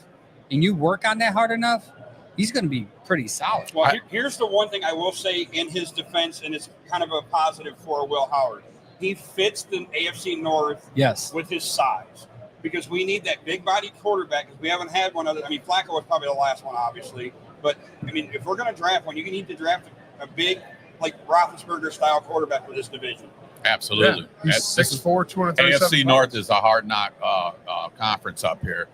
and you work on that hard enough, he's going to be pretty solid. Well, here's the one thing I will say in his defense, and it's kind of a positive for Will Howard. He fits the AFC North Yes. with his size because we need that big body quarterback because we haven't had one other. I mean, Flacco was probably the last one, obviously. But, I mean, if we're going to draft one, you need to draft a big, like Roethlisberger-style quarterback for this division. Absolutely. Yeah, he's 6'4", 237 AFC North is a hard knock conference up here.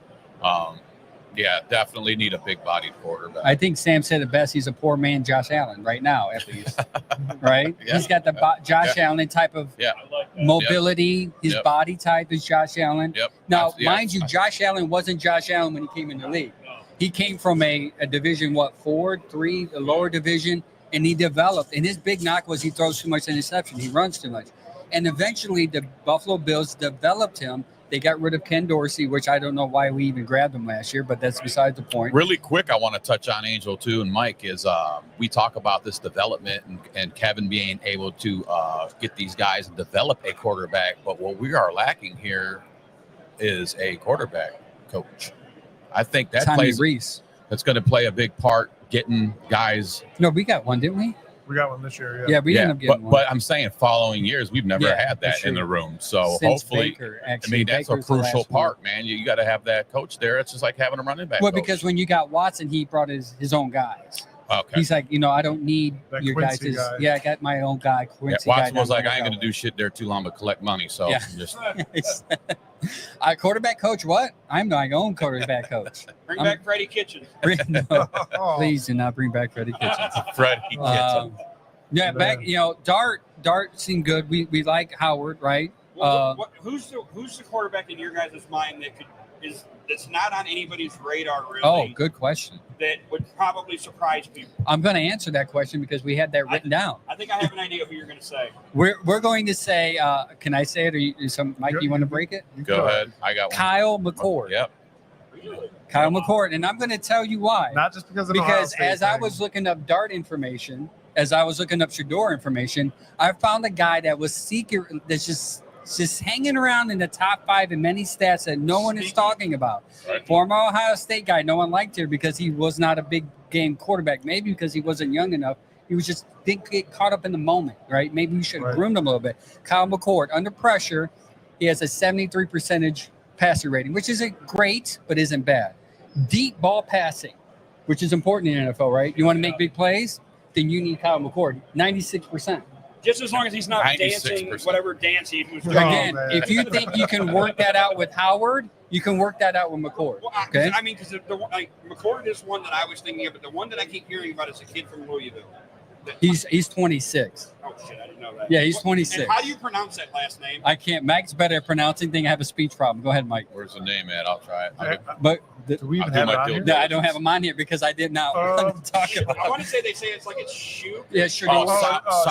Yeah, definitely need a big-bodied quarterback. I think Sam said it best. He's a poor man, Josh Allen, right now, at least. Right? Yeah. He's got the Josh Allen type of Yeah. I like that. mobility. His Yep. body type is Josh Allen. Yep. Now, Yeah. mind you, Josh Allen wasn't Josh Allen when he came in the league. No. He came from a division, 4, 3, a lower division, and he developed. And his big knock was he throws too much interception. He runs too much. And eventually the Buffalo Bills developed him. They got rid of Ken Dorsey, which I don't know why we even grabbed him last year, but that's besides the point. Really quick, I want to touch on Angel too, and Mike is we talk about this development and Kevin being able to get these guys and develop a quarterback. But what we are lacking here is a quarterback coach. I think that Tommy plays. Reese. That's going to play a big part getting guys. No, we got one, didn't we? We got one this year. Yeah, we ended up getting but, one. but I'm saying following years, we've never Yeah, had that for in the sure. room. So Since hopefully, Baker, I actually. mean, that's Baker's a the crucial last one. part, man. You got to have that coach there. It's just like having a running back. Well, coach. because when you got Watson, he brought his own guys. okay. He's like, I don't need That your guys. Quincy guy. Yeah, I got my own guy. Yeah, Quincy Watson guy, was like, not I ain't my going to do shit there too long but collect money. So Yeah. just Quarterback coach, what? I'm my own quarterback coach. Bring I'm- back Freddie Kitchens. No, Oh, please do not bring back Freddie Kitchens. Freddie gets him. Yeah, back, Dart seemed good. We like Howard, right? Who's the quarterback in your guys' mind that's not on anybody's radar really? Oh, good question. That would probably surprise people. I'm going to answer that question because we had that written down. I think I have an idea who you're going to say. We're going to say, can I say it, or Mike? You want to break it? you Go could. ahead. I got one. Kyle McCord. Yep. Really? Kyle McCord, and I'm going to tell you why. Not just because of the Ohio Because State as I thing. was looking up Dart information, as I was looking up Shador information, I found a guy that was that's just hanging around in the top 5 in many stats that no one is talking about. Right. Former Ohio State guy, no one liked here because he was not a big game quarterback. Maybe because he wasn't young enough. He was just didn't get caught up in the moment, right? Maybe we should have Right. groomed him a little bit. Kyle McCord, under pressure, he has a 73% passer rating, which isn't great, but isn't bad. Deep ball passing, which is important in the NFL, right? You want to make big plays? Then you need Kyle McCord, 96%. Just as long as he's not 96%. dancing, whatever dance he was Oh, doing. Again, man. if you think you can work that out with Howard, you can work that out with McCord. Well, Okay. I mean, because McCord is one that I was thinking of, but the one that I keep hearing about is a kid from Louisville. He's 26. Oh shit, I didn't know that. Yeah, he's What- 26. And how do you pronounce that last name? I can't. Mike's better at pronouncing things. I have a speech problem. Go ahead, Mike. Where's the name at? I'll try it. Yeah, But do we even I'll do have my it on deal. here? no, I don't have him on here because I did not want to talk I about. want to say they say it's like it's shoe. Yeah, sure. Oh, do.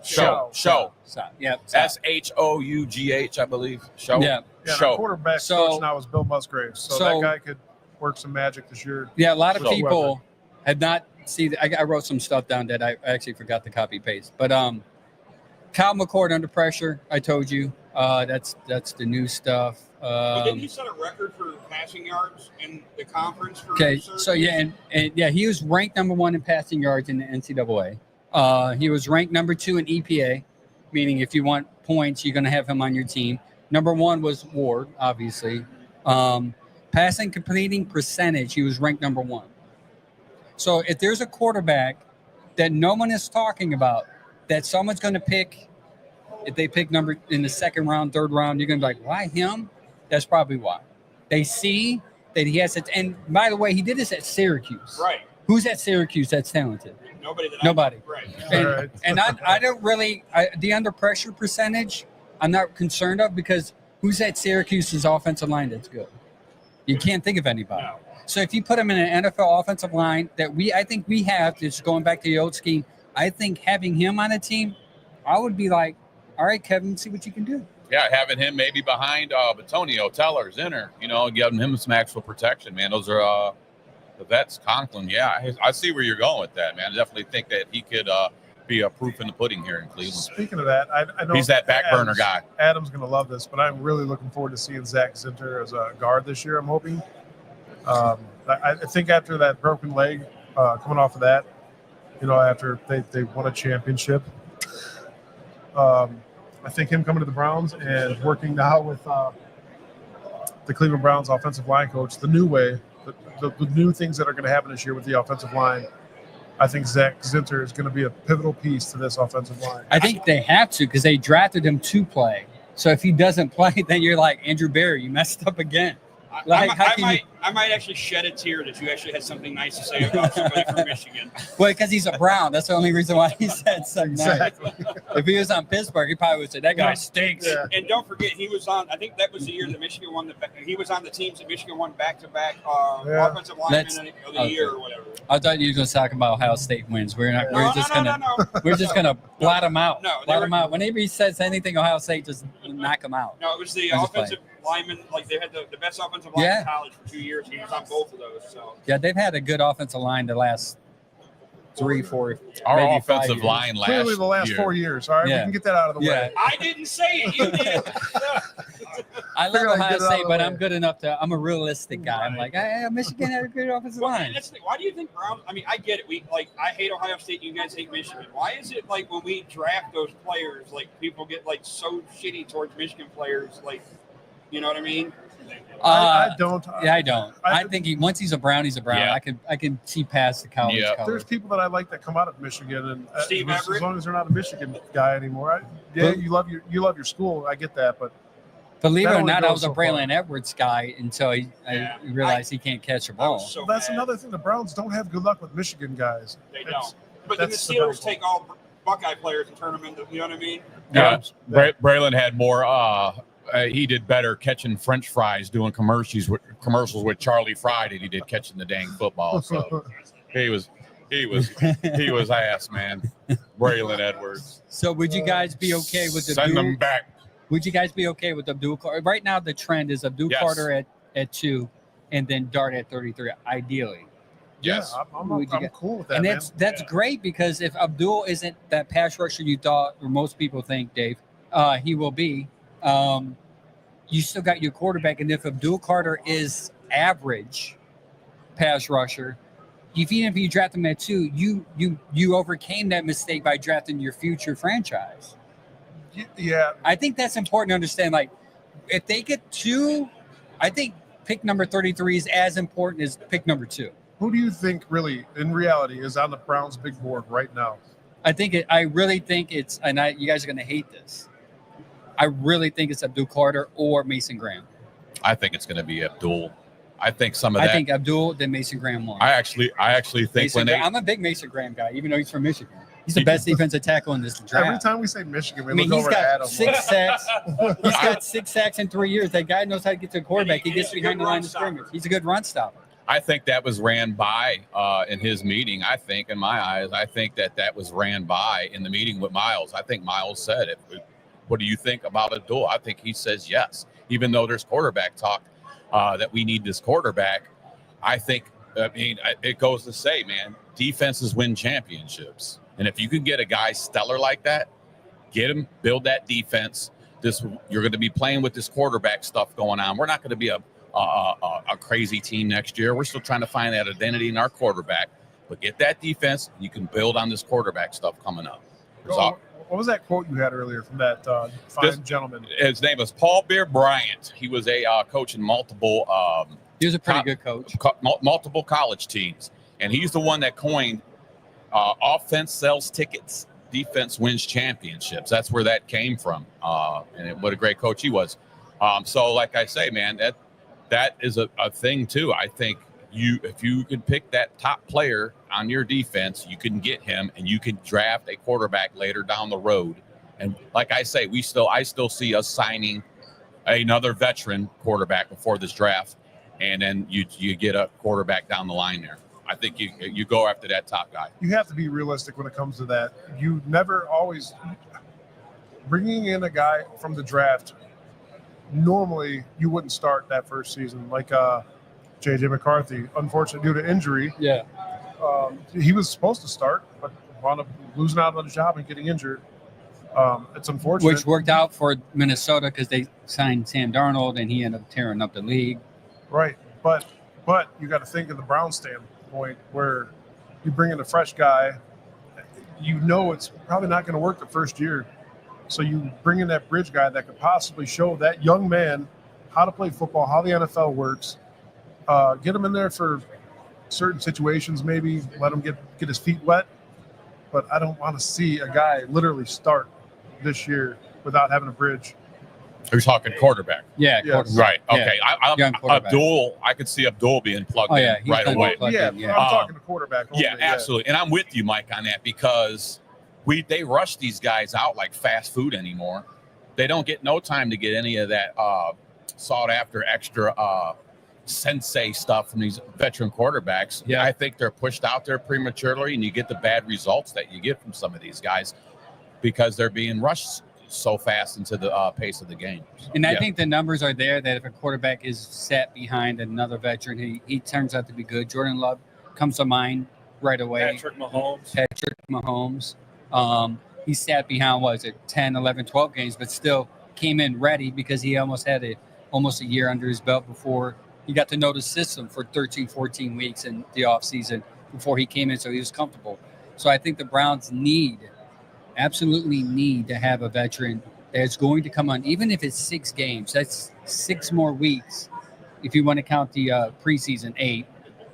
Show. So, yeah. SHOUGH, I believe. Show. Yeah. Yeah, Show. our quarterback So- coach now is Bill Musgrave, so, So- that guy could work some magic this year. Yeah, a lot of So people had not seen. I wrote some stuff down that I actually forgot to copy paste. But Kyle McCord under pressure. I told you that's the new stuff. But didn't he set a record for passing yards in the conference? For Okay, research? so yeah, and yeah, he was ranked number 1 in passing yards in the NCAA. He was ranked number 2 in EPA, meaning if you want points, you're going to have him on your team. Number 1 was Ward, obviously. Passing completing percentage, he was ranked number 1. So if there's a quarterback that no one is talking about, that someone's going to pick if they pick number in the second round, third round, you're gonna be like, why him? That's probably why. They see that he has it. And by the way, he did this at Syracuse. Right. Who's at Syracuse that's talented? Nobody. Right. Right. And I don't really the under pressure percentage I'm not concerned of, because who's at Syracuse's offensive line that's good? You can't think of anybody. No. So if you put him in an NFL offensive line that I think we have, just going back to the old scheme, I think having him on a team, I would be like, all right, Kevin, see what you can do. Yeah, having him maybe behind Batonio, Teller, Zinner, giving him some actual protection, man. Those are the vets. Conklin, yeah, I see where you're going with that, man. I definitely think that he could be a proof in the pudding here in Cleveland. Speaking of that, I know He's that back burner guy. Adam's going to love this, but I'm really looking forward to seeing Zach Zinter as a guard this year, I'm hoping. I think after that broken leg, coming off of that, after they won a championship, I think him coming to the Browns and working now with the Cleveland Browns offensive line coach, the new way, the new things that are going to happen this year with the offensive line, I think Zach Zinter is going to be a pivotal piece to this offensive line. I think they have to, because they drafted him to play. So if he doesn't play, then you're like, Andrew Berry, you messed up again. I might actually shed a tear that you actually had something nice to say about somebody from Michigan. Well, because he's a Brown. That's the only reason why he said something Exactly. nice. If he was on Pittsburgh, he probably would say, that guy stinks. Yeah. And don't forget, he was on, I think that was the year that Michigan won he was on the teams that Michigan won back-to-back offensive lineman of the year or whatever. I thought you were going to talk about Ohio State wins. We're not. No, We're just gonna blot him out. No, blot him out. Whenever he says anything Ohio State, just knock him out. No, it was the I'm just offensive lineman. Like, they had the best offensive line in college for 2 years. He was on both of those. So Yeah, they've had a good offensive line the last 3, 4, Our maybe 5 offensive years. line Clearly the last 4 years. All right, Yeah. we can get that out of the Yeah. way. I didn't say it. You did. I love Figure I'd Ohio get it out State, of but the I'm way. good enough to. I'm a realistic guy. I'm like, Michigan had a good offensive Well, line. that's the thing. Why do you think Brown? I mean, I get it. I hate Ohio State. You guys hate Michigan. Why is it like when we draft those players, like people get like so shitty towards Michigan players? Like, you know what I mean? I don't. Yeah, I don't. I- I think once he's a Brown, he's a Brown. Yeah. I can see past the college Yeah. color. There's people that I like that come out of Michigan, and Steve as Everett? long as they're not a Michigan guy anymore. You love your school. I get that, but Believe that it or only not, I goes was a so far. Braylon Edwards guy until I Yeah. realized he can't catch a I ball. was so that's mad. another thing. The Browns don't have good luck with Michigan guys. They It's- don't. But then the that's the Steelers downfall. take all Buckeye players and turn them into, you know what I mean? Yeah, Braylon had more. He did better catching French fries, doing commercials with Charlie Fry than he did catching the dang football. So he was ass, man. Braylon Edwards. So would you guys be okay with the Send them back. Would you guys be okay with Abdul Carter? Right now, the trend is Abdul Yes. Carter at 2, and then Dart at 33. Ideally, Yes. Yeah, I'm Would you I'm get- cool with that, and man. that's great, because if Abdul isn't that pass rusher you thought, or most people think, Dave, he will be, you still got your quarterback. And if Abdul Carter is average pass rusher, even if you draft him at 2, you overcame that mistake by drafting your future franchise. Yeah, I think that's important to understand. Like, if they get 2, I think pick number 33 is as important as pick number 2. who do you think really, in reality, is on the Browns' big board right now? I really think it's, and you guys are going to hate this, I really think it's Abdul Carter or Mason Graham. I think it's going to be Abdul. I think some of that. I think Abdul, then Mason Graham won. I actually think Mason when Graham, they. I'm a big Mason Graham guy, even though he's from Michigan. He's the best defensive tackle in this draft. Every time we say Michigan, we I mean, look he's over at got Adam. 6 sacks. He's got 6 sacks in 3 years. That guy knows how to get to the quarterback. He And gets he's a behind good the line run of scrimmage. stopper. He's a good run stopper. I think that was ran by in his meeting. I think, in my eyes, I think that was ran by in the meeting with Miles. I think Miles said it. What do you think about Abdul? I think he says yes, even though there's quarterback talk that we need this quarterback. I think, it goes to say, man, defenses win championships. And if you can get a guy stellar like that, get him, build that defense. You're going to be playing with this quarterback stuff going on. We're not going to be a crazy team next year. We're still trying to find that identity in our quarterback. But get that defense, and you can build on this quarterback stuff coming up. What was that quote you had earlier from that fine gentleman? His name is Paul Bear Bryant. He was a coach in multiple He was a pretty good coach. multiple college teams, and he's the one that coined offense sells tickets, defense wins championships. That's where that came from. What a great coach he was. So like I say, man, that is a thing too. I think if you can pick that top player on your defense, you can get him and you can draft a quarterback later down the road. And like I say, I still see us signing another veteran quarterback before this draft. And then you get a quarterback down the line there. I think you go after that top guy. You have to be realistic when it comes to that. You never always bringing in a guy from the draft. Normally, you wouldn't start that first season like J.J. McCarthy. Unfortunately, due to injury, he was supposed to start, but wound up losing out on the job and getting injured. It's unfortunate. Which worked out for Minnesota because they signed Sam Darnold and he ended up tearing up the league. Right, but you got to think of the Browns standpoint where you bring in a fresh guy, it's probably not going to work the first year. So you bring in that bridge guy that could possibly show that young man how to play football, how the NFL works. Get him in there for certain situations, maybe let him get his feet wet. But I don't want to see a guy literally start this year without having a bridge. You're talking quarterback. Yeah, Yes. quarterback. Right. Okay. Young quarterback. Abdul, I could see Abdul being plugged in he's right been away. plugged in, I'm talking to quarterback. Only, Yeah, absolutely. And I'm with you, Mike, on that because they rush these guys out like fast food anymore. They don't get no time to get any of that sought after extra sensei stuff from these veteran quarterbacks. Yeah. I think they're pushed out there prematurely, and you get the bad results that you get from some of these guys because they're being rushed so fast into the pace of the game. And I think the numbers are there that if a quarterback is set behind another veteran, he turns out to be good. Jordan Love comes to mind right away. Patrick Mahomes. He sat behind, 10, 11, 12 games, but still came in ready because he almost had almost a year under his belt before he got to know the system for 13, 14 weeks in the offseason before he came in, so he was comfortable. So I think the Browns absolutely need to have a veteran that's going to come on, even if it's 6 games. That's 6 more weeks if you want to count the preseason, 8,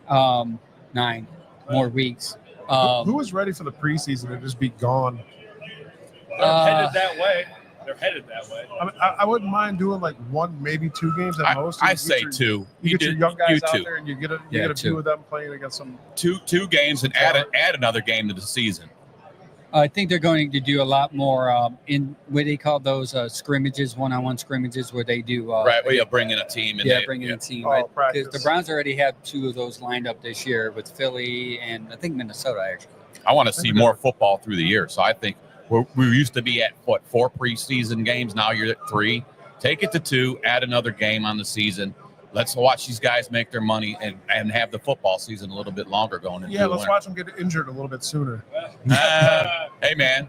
9 more weeks. Who is ready for the preseason to just be gone? They're headed that way. I mean, I wouldn't mind doing like 1, maybe 2 games at most. I say 2. You get your young guys out two. there and you get a few of them playing against some. Two games and add another game to the season. I think they're going to do a lot more in what they call those scrimmages, one-on-one scrimmages, where they do Right, where you bring in a team. And bring in a team. Oh, Right? practice. Because the Browns already have 2 of those lined up this year with Philly and I think Minnesota, actually. I want to see more football through the year. So I think we used to be at, 4 preseason games. Now you're at 3. Take it to 2, add another game on the season. Let's watch these guys make their money and have the football season a little bit longer going into the Let's winter. watch them get injured a little bit sooner. Hey, man,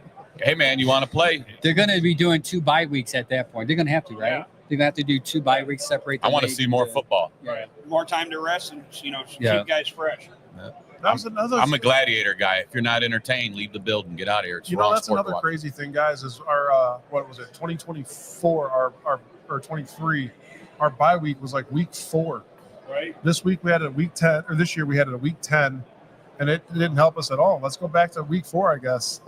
you want to play? They're going to be doing 2 bye weeks at that point. They're going to have to, right? Yeah. They're going to have to do 2 bye weeks, separate the I want to league. see more football. Yeah. More time to rest and keep guys fresh. That was another. I'm a gladiator guy. If you're not entertained, leave the building. Get out of here. It's the wrong That's sport to another watch. crazy thing, guys. Is our 2024, or 23, our bye week was like week 4. Right. This week we had it at week 10, or this year we had it at week 10, and it didn't help us at all. Let's go back to week 4, I guess.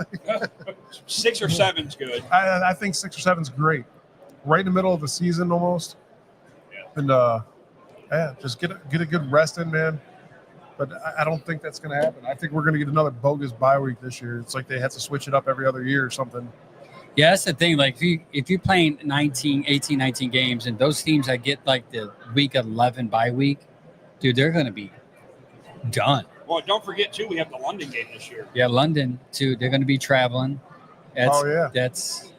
6 or 7's good. I think 6 or 7's great, right in the middle of the season almost. Yeah. And just get a good rest in, man. But I don't think that's going to happen. I think we're going to get another bogus bye week this year. It's like they had to switch it up every other year or something. Yeah, that's the thing. Like, if you're playing 19 games, and those teams that get like the week 11 bye week, dude, they're going to be done. Well, don't forget, too, we have the London game this year. Yeah, London, too. They're going to be traveling. That's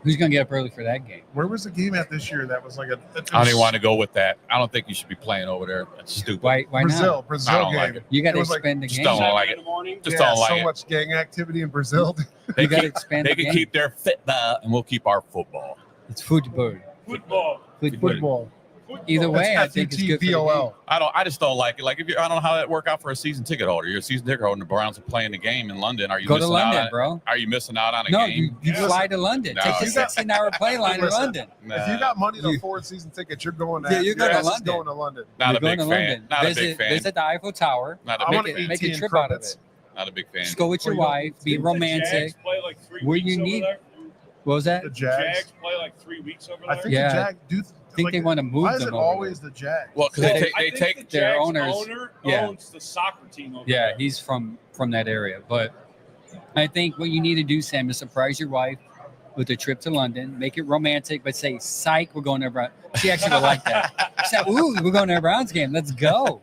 who's going to get up early for that game? Where was the game at this year that was like I don't even want to go with that. I don't think you should be playing over there. That's stupid. Why not? Brazil I don't game. like it. You got to It was like- expand the Just game. don't like 7 it. in the morning. Just don't like so it. much gang activity in Brazil. They You got to can, expand they the can game. keep their football, and we'll keep our football. It's football. Football. Football. Either way, I It's think it's good for the FUTBOL. game. I just don't like it. Like, I don't know how that work out for a season ticket holder. You're a season ticket holder, and the Browns are playing the game in London. Are you Go to missing London, out on, bro. Are you missing out on a No, game? you fly to London. No. Take the You 16-hour plane line to Listen. London. If you got money to afford season tickets, you're going to. Yeah, you're going to your ass is London. going to London. Not You're a big going to fan. London. Not a big fan. Visit the Eiffel Tower. Not a I big want fan. to Make a eat trip out of it. Not a big fan. Just go with your Well, you wife. Be Didn't the romantic. Jags play like 3 Where weeks you over need- there? What was that? The The Jags. Jags play like 3 weeks over I there. think Yeah. the Jag do. I think they want to move Why is them it over always the Jags? Well, because They- they I take think the their Jags owners- owner yeah. owns the soccer team over Yeah, there. he's from that area. But I think what you need to do, Sam, is surprise your wife with a trip to London. Make it romantic, but say, "Psych, we're going to Brown." She actually would like that. She said, "Ooh, we're going to a Browns game. Let's go."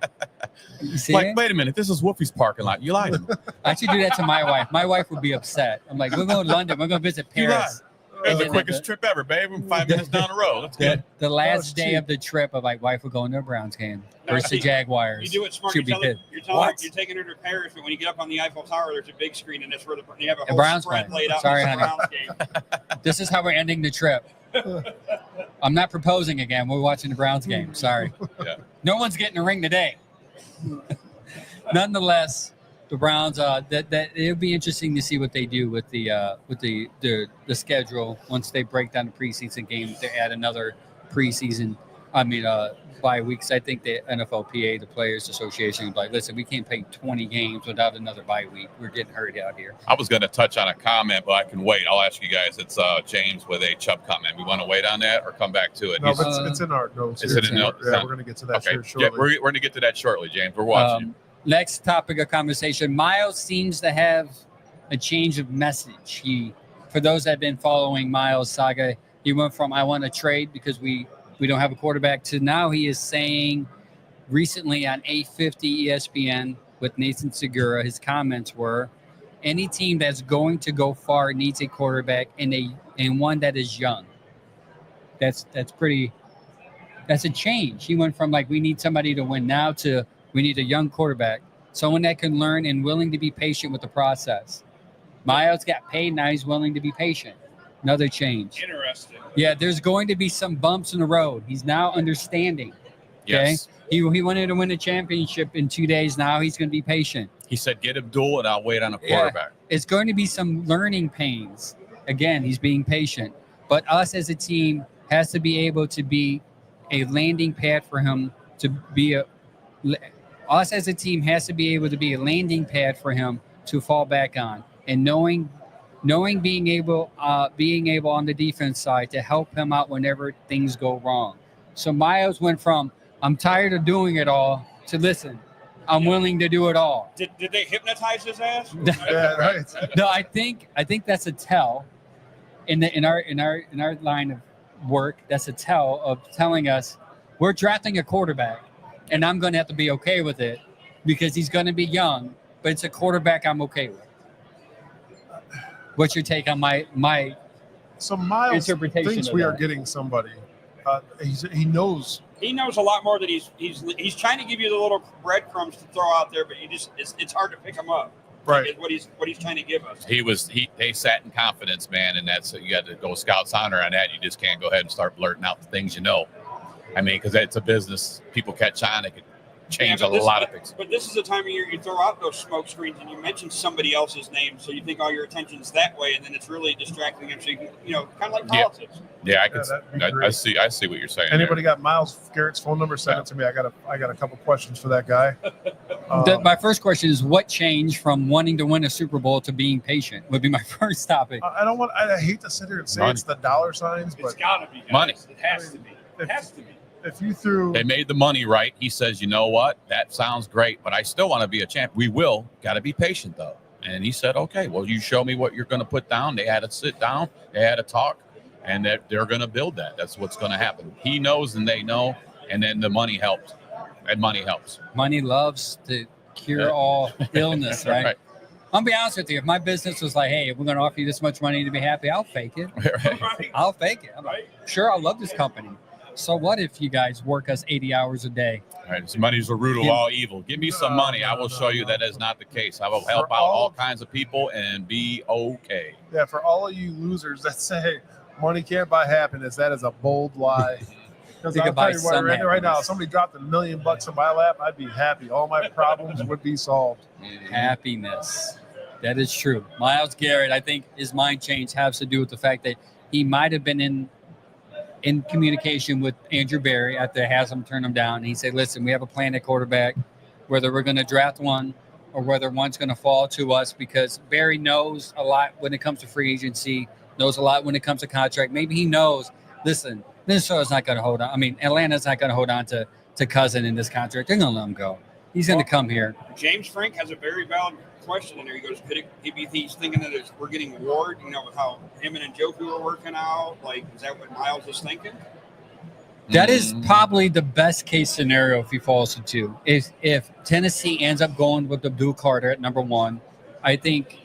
You see? like, wait a minute, this is Wolfie's parking lot. You lied to me. I should do that to my wife. My wife would be upset. I'm like, "We're going to London. We're going to visit You Paris." That's the then quickest trip ever, babe. We're 5 minutes down the road. Let's get The last day cheap. of the trip, I'm like, "Wife, we're going to a Browns game No, versus the see, Jaguars." You do it smart. She'll be You're telling, pissed. you're, telling her, What? you're taking her to Paris, but when you get up on the Eiffel Tower, there's a big screen, and that's where you have a The whole Browns spread playing. laid out. Sorry, for the honey. Browns game. This is how we're ending the trip. I'm not proposing again. We're watching the Browns game. Sorry. Yeah. No one's getting a ring today. Nonetheless, the Browns. That it'll be interesting to see what they do with the schedule once they break down the preseason games. They add another preseason. Bye weeks. I think the NFLPA, the Players Association, will be like, listen, we can't play 20 games without another bye week. We're getting hurt out here. I was going to touch on a comment, but I can wait. I'll ask you guys. It's James with a Chubb comment. We want to wait on that or come back to it? No, He's- but it's in our notes. Is here. it in notes? Yeah, we're gonna get to that okay. here shortly. Yeah, we're going to get to that shortly, James. We're watching you. Next topic of conversation. Miles seems to have a change of message. For those that have been following Miles' saga, he went from "I want to trade because we don't have a quarterback" to now he is saying recently on 850 ESPN with Nathan Segura, his comments were, any team that's going to go far needs a quarterback and one that is young. That's a change. He went from like, we need somebody to win now to we need a young quarterback, someone that can learn and willing to be patient with the process. Miles got paid, now he's willing to be patient. Another change. Interesting. Yeah, there's going to be some bumps in the road. He's now understanding. Okay? Yes. He wanted to win a championship in 2 days. Now he's going to be patient. He said, get Abdul and I'll wait on a Yeah. quarterback. It's going to be some learning pains. Again, he's being patient. But us as a team has to be able to be a landing pad for him to be us as a team has to be able to be a landing pad for him to fall back on. And knowing being able on the defense side to help him out whenever things go wrong. So Miles went from I'm tired of doing it all to listen, I'm willing to do it all. Did they hypnotize his ass? Yeah, right. No, I think that's a tell in our line of work. That's a tell of telling us we're drafting a quarterback, and I'm going to have to be okay with it because he's going to be young, but it's a quarterback I'm okay with. What's your take on my So Miles interpretation thinks of we are that? getting somebody. He knows. He knows a lot more that he's trying to give you the little breadcrumbs to throw out there, but it's hard to pick them up. Right. Is what he's trying to give us. They sat in confidence, man, and that's you got to go Scout's honor on that. You just can't go ahead and start blurting out the things you know. I mean, because it's a business. People catch on. It could change Yeah, a but lot of things. But this is the time of year you throw out those smoke screens and you mention somebody else's name, so you think all your attention's that way, and then it's really distracting them. So you can, kind of like Yeah. politics. Yeah, I Yeah, can. that'd be I great. see what you're saying. Anybody got Miles Garrett's phone number? Send it to me. I got a couple questions for that guy. my first question is what changed from wanting to win a Super Bowl to being patient would be my first topic. I don't want. I hate to sit here and say Money. it's the dollar signs, It's but got to be. Guys. Money. It has to be. It has to be. if you threw, They made the money right. He says, you know what? That sounds great, but I still want to be a champ. We will. Got to be patient, though. And he said, okay, well, you show me what you're going to put down. They had to sit down. They had to talk, and they're going to build that. That's what's going to happen. He knows and they know, and then the money helped. And money helps. Money loves to cure all illness, right? I'll be honest with you. If my business was like, hey, we're going to offer you this much money to be happy, I'll fake it. Right. Right. I'll fake it. I'm like, sure, I love this company. So what if you guys work us 80 hours a day? All right. So money's the root of all evil. Give me some money. I will show you that is not the case. I will help out all kinds of people and be okay. yeah, for all of you losers that say money can't buy happiness, that is a bold lie. Because They I'll could buy tell you what, some right now, happiness. if somebody dropped $1 million in my lap, I'd be happy. All my problems would be solved. Happiness. That is true. Myles Garrett, I think his mind change has to do with the fact that he might have been in communication with Andrew Berry after Haslam turned him down. He said, listen, we have a plan at quarterback, whether we're going to draft one or whether one's going to fall to us, because Barry knows a lot when it comes to free agency, knows a lot when it comes to contract. Maybe he knows, listen, Minnesota's not going to hold on. I mean, Atlanta's not going to hold on to Cousin in this contract. They're going to let him go. He's going to come here. James Frank has a very valid question in there. He goes, could it be he's thinking that we're getting Ward, with how him and Njoku are working out? Like, is that what Miles is thinking? That is probably the best case scenario if he falls to 2. If Tennessee ends up going with Abdul Carter at number 1, I think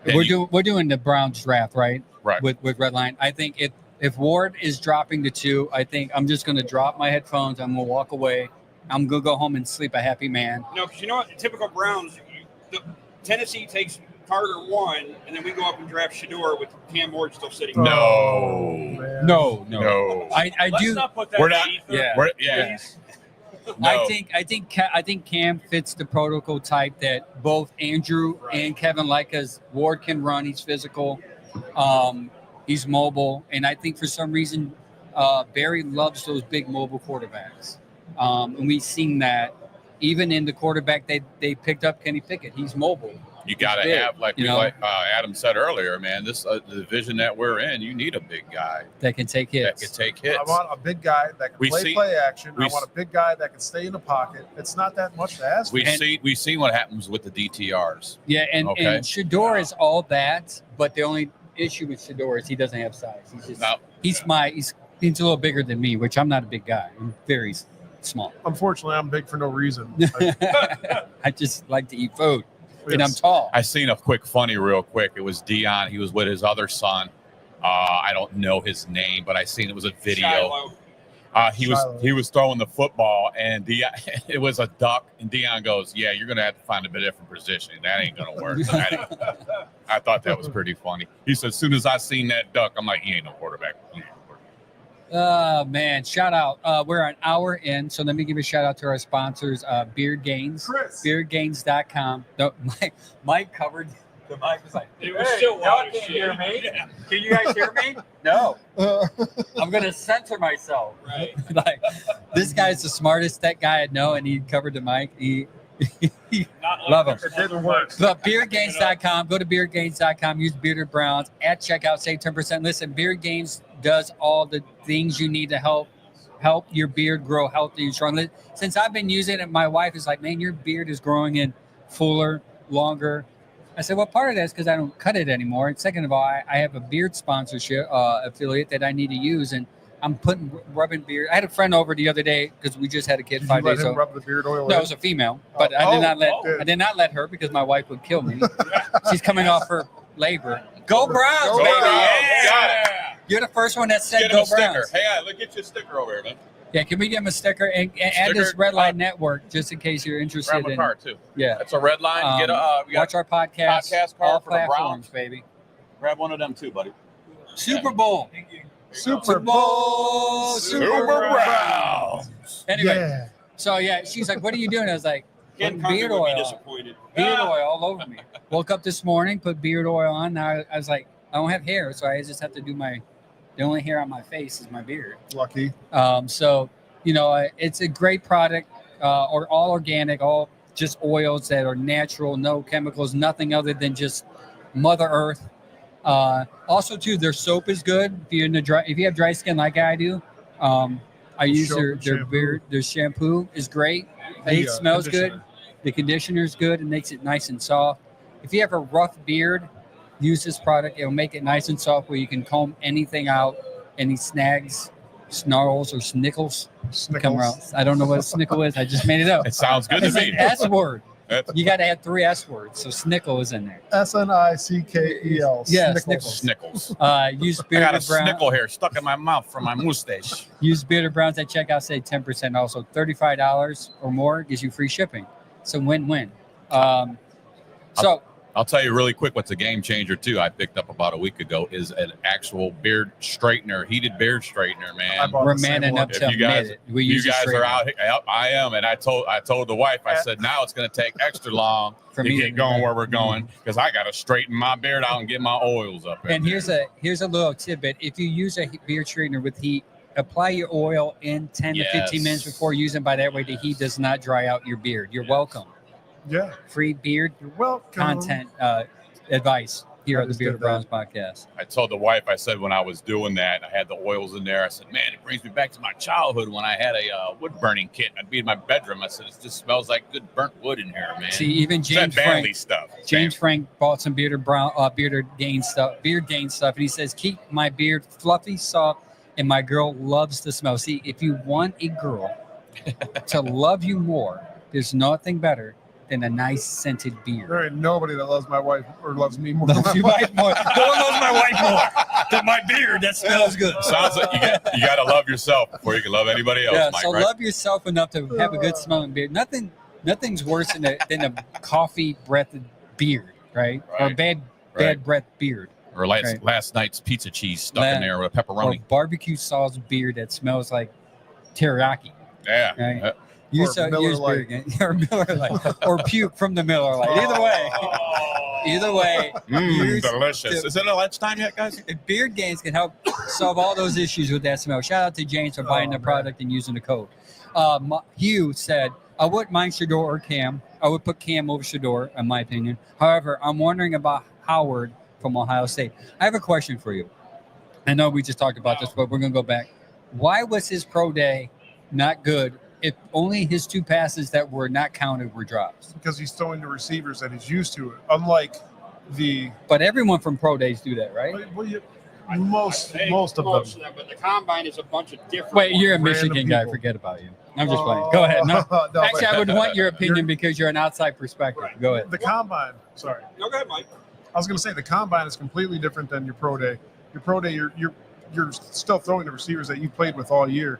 we're doing the Browns draft, right? Right. With Redline. I think if Ward is dropping to 2, I think I'm just going to drop my headphones. I'm going to walk away. I'm going to go home and sleep a happy man. No, because you know what? Typical Browns, Tennessee takes Carter 1, and then we go up and draft Shador with Cam Ward still sitting there. No. I Let's do. not put that We're in not- the ether. Yeah. Yeah. I think Cam fits the protocol type that both Andrew and Kevin like, because Ward can run. He's physical. He's mobile. And I think for some reason, Barry loves those big mobile quarterbacks. And we've seen that even in the quarterback they picked up, Kenny Pickett. He's mobile. You got to big, have, like Adam said earlier, man, this the division that we're in, you need a big guy That can take that hits. can take hits. I want a big guy that can play action. I want a big guy that can stay in the pocket. It's not that much to ask for. We've seen what happens with the DTRs. Yeah, and Okay. Shador is all that, but the only issue with Shador is he doesn't have size. He's just he's a little bigger than me, which I'm not a big guy. I'm very small. Unfortunately, I'm big for no reason. I just like to eat food, and I'm tall. I seen a quick funny real quick. It was Dion. He was with his other son. I don't know his name, but I seen it was a video. He was throwing the football, and Dion, it was a duck, and Dion goes, "Yeah, you're gonna have to find a bit different position. That ain't gonna work." I thought that was pretty funny. He said, "As soon as I seen that duck, I'm like, he ain't no quarterback." Man, shout out. We're an hour in, so let me give a shout out to our sponsors, Beard Gains, Chris. beardgains.com. No, Mike covered the mic. Was like, It was still y'all loud can't as hear shit. me? Yeah. Can you guys hear me? No. I'm going to censor myself. Right. Like, this guy's the smartest tech guy I know, and he covered the mic. Not like Love 'em. It didn't work. But beardgains.com, go to beardgains.com, use Bearded Browns at checkout, save 10%. Listen, Beard Gains does all the things you need to help your beard grow healthy and strong. Since I've been using it, my wife is like, man, your beard is growing in fuller, longer. I said, well, part of that is because I don't cut it anymore. And second of all, I have a beard sponsorship affiliate that I need to use, and I'm rubbing beard. I had a friend over the other day because we just had a kid Did 5 you let days him old. rub the beard oil No, it in? was a female, but Oh, I did not let her because my wife would kill me. She's coming off her labor. Go Browns, Go baby! Browns. Yeah. You're the first one that said Get him go a sticker. Browns. Hey, look, get your sticker over here, man. Yeah, can we get him a sticker and add this Red Line Network just in case you're interested Grab a in? card too. Yeah, That's a red line. Get we got watch our podcast. podcast card All for the platforms, Browns. baby. grab one of them too, buddy. Super Bowl. Super Bowl. Super Browns. Anyway, Yeah. so yeah, she's like, "What are you doing?" I was like, Ken "Putting Conley beard would be oil on. disappointed. Beard oil all over me." Woke up this morning, put beard oil on. Now I was like, I don't have hair, so I just have to do the only hair on my face is my beard. Lucky. So, it's a great product, or all organic, all just oils that are natural, no chemicals, nothing other than just Mother Earth. Also, too, their soap is good. If you have dry skin like I do, I use their shampoo. Their shampoo is great. It smells good. The conditioner is good. It makes it nice and soft. If you have a rough beard, use this product. It'll make it nice and soft where you can comb anything out, any snags, snarls, or snickles. Come around. I don't know what a snickle is. I just made it up. It sounds good to It's me. an S word. That's- You got to add 3 S words. So snickle is in there. SNICKEL. Yeah, Snickles. Snickles. Use I got a Bearded Brown. snickle hair stuck in my mouth from my mustache. Use Bearded Browns at checkout. Save 10%. Also, $35 or more gives you free shipping. It's a win-win. So I'll tell you really quick what's a game changer too. I picked up about a week ago is an actual beard straightener, heated beard straightener, I man. bought we're the same manning one. up If to you guys- admit it. We You use a guys straightener are out here. Yep, I am, and I told the wife. I said now it's going to take extra long For to me get going where we're going because I got to straighten my beard out and get my oils up. in And there. here's a little tidbit. If you use a beard straightener with heat, apply your oil in 10 to 15 minutes Yes. before using. By that way, the heat does not dry out your beard. You're welcome. Yeah. free beard You're welcome. content advice here I at the just Bearded did Browns podcast. I told the wife, I said when I was doing that, I had the oils in there. I said, man, it brings me back to my childhood when I had a wood burning kit. I'd be in my bedroom. I said, it just smells like good burnt wood in here, man. See, even It's that James Bailey Frank, stuff. James Frank bought some beard gain stuff, and he says, keep my beard fluffy, soft, and my girl loves the smell. See, if you want a girl to love you more, there's nothing better than a nice scented beard. There ain't nobody that loves my wife or loves me more. Loves you wife more. No one loves my wife more than my beard. That smells good. Sounds like you got to love yourself before you can love anybody else, Yeah, Mike, so right? love yourself enough to have a good smelling beard. Nothing's worse than a coffee breathed beard, right? Or Right. bad Right. breath beard. Or last night's pizza cheese stuck in there with a Or pepperoni. barbecue sauce beard that smells like teriyaki. Yeah. Right. You Or saw Miller yours Lite. beard again. Or Miller Lite. Or puke from the Miller Lite. Either way, Yours- Delicious. Is it lunchtime yet, guys? Beard Gains can help solve all those issues with that smell. Shout out to James for buying the man. product and using the code. Hugh said, I wouldn't mind Shador or Cam. I would put Cam over Shador, in my opinion. However, I'm wondering about Howard from Ohio State. I have a question for you. I know we just talked about this, but we're going to go back. Why was his pro day not good if only his 2 passes that were not counted were drops? Because he's throwing to receivers that he's used to. Unlike the But everyone from pro days do that, right? most of them. Most of them, but the combine is a bunch of different. Wait, you're a Random Michigan guy. people. Forget about you. I'm just playing. Go ahead. No. No, Actually, but I would want your opinion because you're an outside perspective. Right. Go ahead. the combine. Sorry, No, go ahead, Mike. I was going to say the combine is completely different than your pro day. Your pro day, you're still throwing the receivers that you played with all year.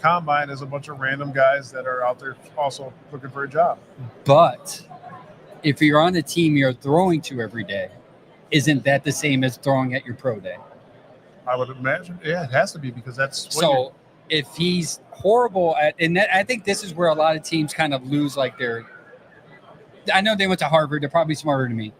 Combine is a bunch of random guys that are out there also looking for a job. But if you're on the team you're throwing to every day, isn't that the same as throwing at your pro day? I would imagine. Yeah, it has to be because that's what So if he's horrible at, and that, I think this is where a lot of teams kind of lose like their, I know they went to Harvard, they're probably smarter than me,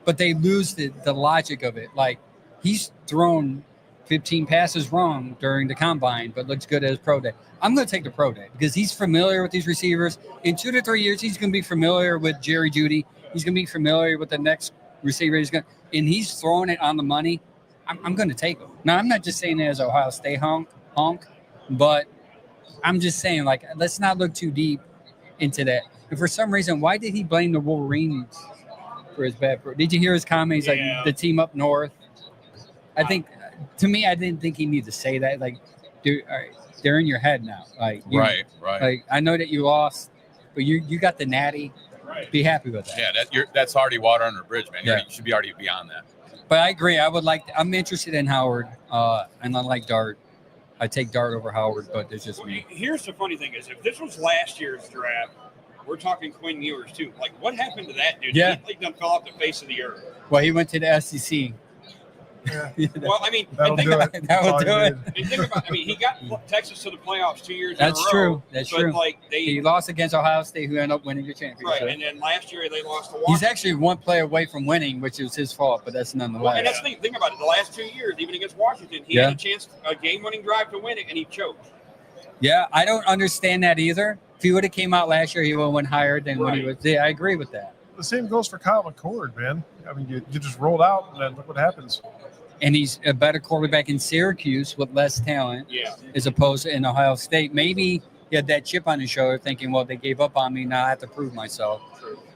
but they lose the logic of it. Like he's thrown 15 passes wrong during the combine, but looks good at his pro day. I'm going to take the pro day because he's familiar with these receivers. In 2 to 3 years, he's going to be familiar with Jerry Jeudy. He's going to be familiar with the next receiver. And he's throwing it on the money. I'm going to take him. Now, I'm not just saying that as Ohio State honk, but I'm just saying, like, let's not look too deep into that. And for some reason, why did he blame the Wolverines for his bad pro? Did you hear his comments? Yeah. Like, the team up north? I think, to me, I didn't think he needed to say that. Like, dude, all right, they're in your head now. Like, Right. Like, I know that you lost, but you got the natty. Right. Be happy with that. Yeah, that's already water under a bridge, man. Yeah. You should be already beyond that. But I agree. I'm interested in Howard, and I like Dart. I take Dart over Howard, but it's just me. Here's the funny thing is, if this was last year's draft, we're talking Quinn Ewers too. Like, what happened to that dude? Yeah. He like done fell off the face of the earth. Well, he went to the SEC. Yeah. Well, I mean, That'll and think do about, it. That will That's do all he it. did. and think about. I mean, he got Texas to the playoffs 2 years That's in a true. row. That's but true. Like He they lost against Ohio State, who ended up winning the championship. right, and then last year they lost to He's Washington. actually one play away from winning, which is his fault, but that's Well, nonetheless. and that's the thing. Think about it. The last 2 years, even against Washington, he Yeah. had a chance, a game-winning drive to win it, and he choked. Yeah, I don't understand that either. If he would have came out last year, he would have went higher than when he Right. was. Yeah, I agree with that. The same goes for Kyle McCord, man. I mean, you just rolled out, and then look what happens. And he's a better quarterback in Syracuse with less talent. Yeah. As opposed to in Ohio State. Maybe he had that chip on his shoulder thinking, well, they gave up on me. Now I have to prove myself,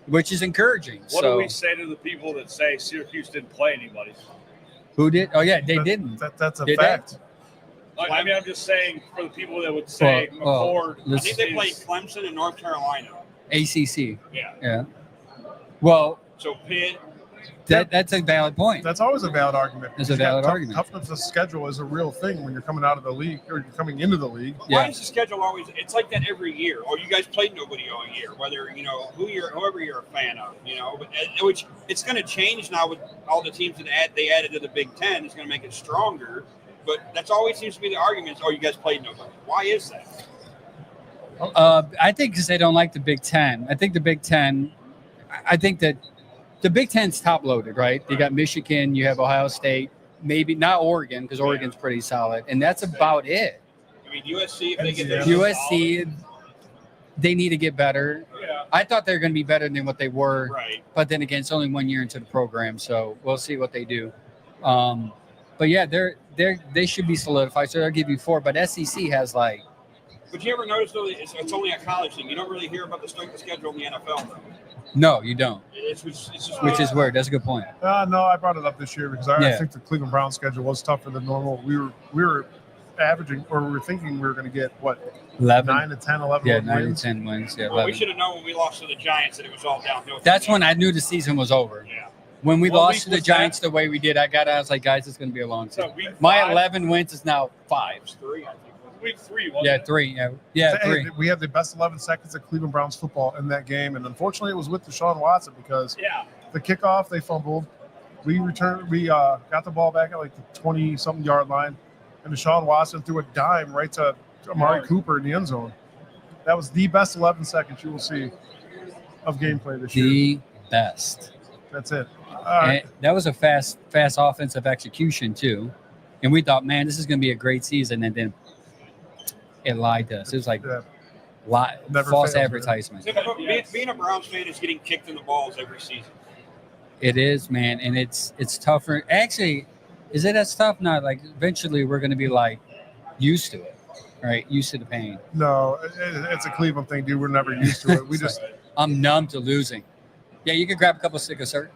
which is encouraging. What so do we say to the people that say Syracuse didn't play anybody? who did? Oh, yeah, they That- didn't. That's a Did they? fact. I mean, I'm just saying for the people that would say Well, McCord. I think they is- played Clemson and North Carolina. ACC. Yeah. Yeah. Well, So Pitt. that's a valid point. That's always a valid argument. It's a You got valid argument. Toughness of schedule is a real thing when you're coming out of the league or you're coming into the league. Yeah. Why is the schedule always? It's like that every year. Or you guys played nobody all year, whether whoever you're a fan of, But which it's going to change now with all the teams that they added to the Big Ten. It's going to make it stronger. But that's always seems to be the argument. Oh, you guys played nobody. Why is that? I think because they don't like the Big Ten. I think the Big Ten. I think that the Big Ten's top loaded, right? You got Michigan, you have Ohio State, maybe not Oregon because Oregon's pretty solid, and that's about it. I mean, USC if they get their Yeah. USC, they need to get better. Yeah. I thought they were going to be better than what they were. Right. But then again, it's only 1 year into the program, so we'll see what they do. But yeah, they should be solidified. So they'll give you 4. But SEC has like. But you ever notice though, it's only a college thing. You don't really hear about the strength of schedule in the NFL though. No, you don't. It's just Which is weird. That's a good point. No, I brought it up this year because I Yeah. think the Cleveland Browns schedule was tougher than normal. We were averaging, or we were thinking we were going to get what 11. 9 to 10, 11 Yeah, 9 wins. to 10 wins. Yeah, Well, we 11. should have known when we lost to the Giants that it was all downhill. from That's there. when I knew the season was over. Yeah. When we What lost week to the was Giants the way we did, I was like, guys, it's going to be a long So season. week My 5, 11 wins is now 5. It was 3, I think. week 3, wasn't Yeah, it? 3. Yeah, Hey, 3. we had the best 11 seconds of Cleveland Browns football in that game, and unfortunately, it was with Deshaun Watson because Yeah. the kickoff they fumbled. We got the ball back at like the 20-something yard line, and Deshaun Watson threw a dime right to Amari Cooper in the end zone. That was the best 11 seconds you will see of gameplay this year. The best. That's it. All right. And that was a fast offensive execution, too. And we thought, man, this is going to be a great season. And then it lied to us. It was like Yeah. false Never fails, man. advertisement. Being a Browns fan is getting kicked in the balls every season. It is, man. And it's tougher. Actually, is it as tough? Not like eventually we're going to be like used to it, right? Used to the pain. No, it's a Cleveland thing, dude. We're never used to it. We just I'm numb to losing. Yeah, you can grab a couple of stickers, sir.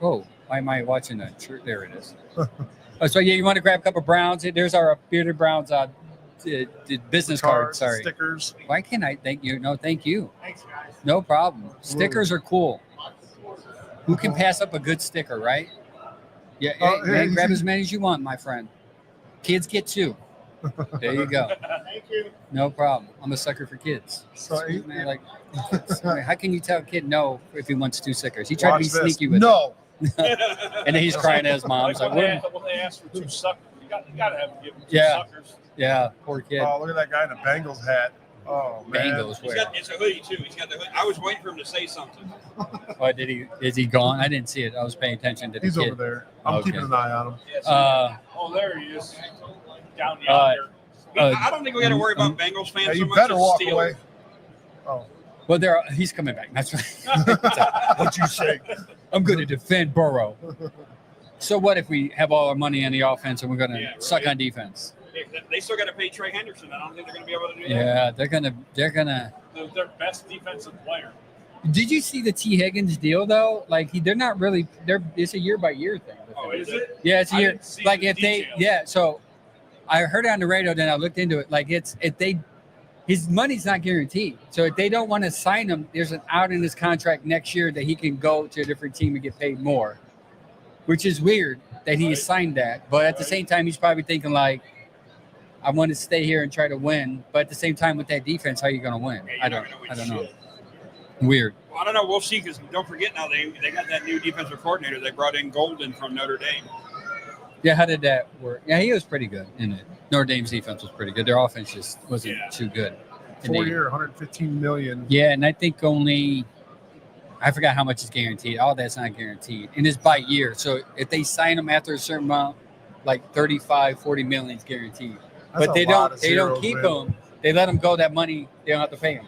Oh, why am I watching that? Sure, there it is. So yeah, you want to grab a couple of Browns? There's our Bearded Browns the business card. cards, Sorry. stickers. Why can't I thank you? No, thank you. Thanks, guys. No problem. Stickers are cool. Who can pass up a good sticker, right? Yeah, Oh, hey, man, yeah, grab you- as many as you want, my friend. Kids get 2. There you go. Thank you. No problem. I'm a sucker for kids. So he- Man, like, how can you tell a kid no if he wants 2 stickers? He tried to be Watch this. sneaky with No. it, and then he's crying at his mom. Like He's like, when "What?" they ask for 2 suckers, you got to have them give them 2 Yeah. suckers. Yeah, poor kid. Oh, look at that guy in a Bengals hat. Oh man. Bengals. He's got, it's a hoodie too. He's got the hoodie. I was waiting for him to say something. What did he? Is he gone? I didn't see it. I was paying attention to the He's kid. over there. I'm Okay. keeping an eye on him. Yeah, so- Uh, there he is. Down yonder. I don't think we got to worry about Bengals fans Hey, so you much. better as walk Steelers. away. Oh, well, he's coming back. That's right. what you say? I'm going to defend Burrow. So what if we have all our money on the offense and we're going to Yeah, suck right. on defense? They still got to pay Trey Henderson. I don't think they're going to be able to do that. Yeah, they're gonna. Their best defensive player. Did you see the T. Higgins deal though? Like they're not really. It's a year by year thing. Oh, is it? Yeah, it's a I year. didn't see Like the if they, details. yeah. So I heard it on the radio, then I looked into it. Like his money's not guaranteed. So if they don't want to sign him, there's an out in his contract next year that he can go to a different team and get paid more, which is weird that he signed that. But at the same time, he's probably thinking like, I want to stay here and try to win. But at the same time, with that defense, how are you going to win? Yeah, you're I not don't gonna win know. shit. Weird. Well, I don't know. We'll see. Because don't forget now they got that new defensive coordinator. They brought in Golden from Notre Dame. Yeah, how did that work? Yeah, he was pretty good in it. Notre Dame's defense was pretty good. Their offense just wasn't too good. And 4 they- year, 115 million. Yeah, and I think I forgot how much is guaranteed. All that's not guaranteed. And it's by year. So if they sign them after a certain amount, like 35, 40 million is guaranteed. That's But they a lot of don't zeros, keep man. them. They let them go that money. They don't have to pay them.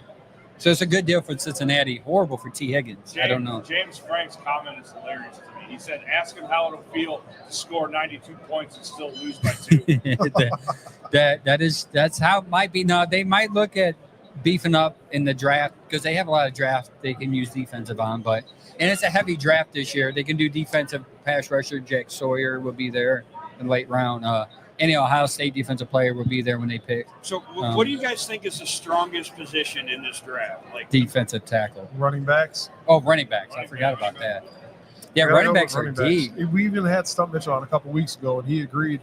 So it's a good deal for Cincinnati. Horrible for T. Higgins. I don't know. James Frank's comment is hilarious to me. He said, "Ask him how it'll feel to score 92 points and still lose by 2." that's how it might be. No, they might look at beefing up in the draft because they have a lot of draft they can use defensive on, and it's a heavy draft this year. They can do defensive pass rusher. Jack Sawyer will be there in late round. Any Ohio State defensive player will be there when they pick So what do you guys think is the strongest position in this draft? Like defensive tackle. Running backs. Oh, running backs. I forgot about that. Yeah, running backs are deep. We even had Stump Mitchell on a couple weeks ago, and he agreed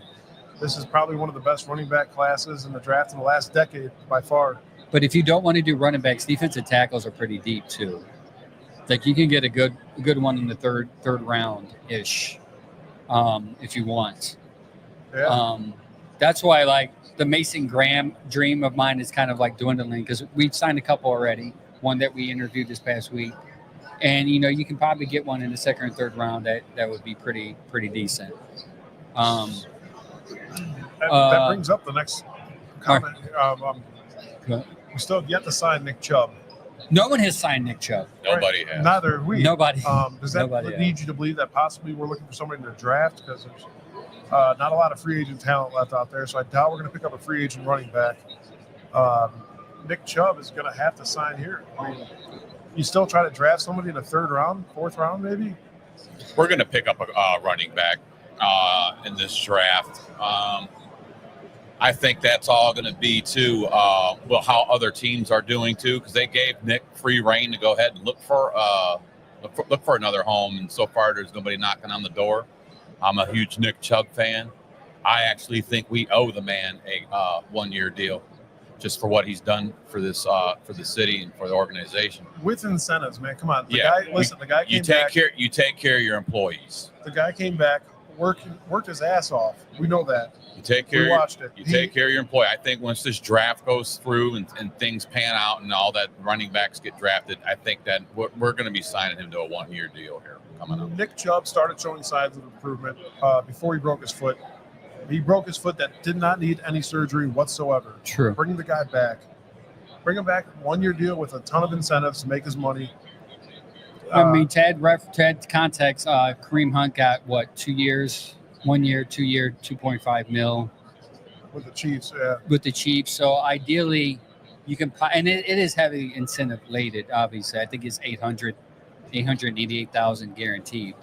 this is probably one of the best running back classes in the draft in the last decade by far. But if you don't want to do running backs, defensive tackles are pretty deep too. Like you can get a good one in the third round ish, if you want. Yeah. That's why like the Mason Graham dream of mine is kind of like dwindling because we've signed a couple already. One that we interviewed this past week, and you can probably get one in the second or third round that would be pretty decent. That brings up the next comment. Go ahead. We still have yet to sign Nick Chubb. No one has signed Nick Chubb. Nobody has. Neither have we. Nobody. Does that Nobody lead you to believe that possibly we're looking for somebody to draft? Because there's not a lot of free agent talent left out there, so I doubt we're going to pick up a free agent running back. Nick Chubb is going to have to sign here. I mean, you still try to draft somebody in the 3rd round, 4th round, maybe? We're going to pick up a running back in this draft. I think that's all going to be too, how other teams are doing too, because they gave Nick free reign to go ahead and look for another home. And so far, there's nobody knocking on the door. I'm a huge Nick Chubb fan. I actually think we owe the man a 1-year deal, just for what he's done for this for the city and for the organization. With incentives, man. Come on. The Yeah. guy came back. You take care of your employees. The guy came back, worked his ass off. We know that. You take care. We watched it. You take care of your employee. I think once this draft goes through and things pan out and all that running backs get drafted, I think that we're going to be signing him to a 1-year deal here coming up. Nick Chubb started showing signs of improvement before he broke his foot. He broke his foot that did not need any surgery whatsoever. True. Bring the guy back. Bring him back, 1-year deal with a ton of incentives to make his money. I mean, Ted context, Kareem Hunt got, 2 years? 1 year, 2 year, 2.5 mil. With the Chiefs, yeah. With the Chiefs. So ideally, you can, and it is heavily incentive laden, obviously. I think it's 888,000 guaranteed.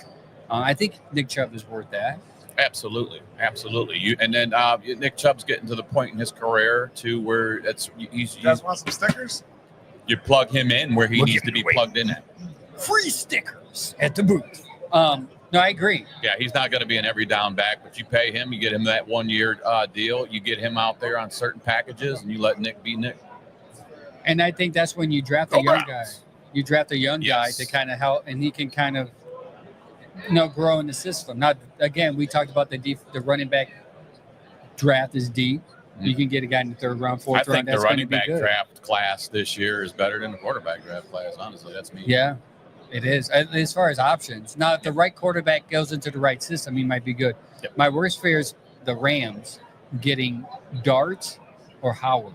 I think Nick Chubb is worth that. Absolutely. Nick Chubb's getting to the point in his career too where You guys want some stickers? you plug him in where he needs to be plugged in at. Free stickers at the booth. No, I agree. Yeah, he's not going to be an every down back, but you pay him, you get him that 1-year deal, you get him out there on certain packages, and you let Nick be Nick. And I think that's when you draft a young guy. Browns. You draft a young guy Yes. to kind of help, and he can kind of, grow in the system. Not again, we talked about the running back draft is deep. You can get a guy in the 3rd round, 4th I round. think the That's running gonna be back good. draft class this year is better than the quarterback draft class. Honestly, that's me. Yeah, it is. As far as options, now if the right quarterback goes into the right system, he might be good. Yep. My worst fear is the Rams getting Darts or Howard,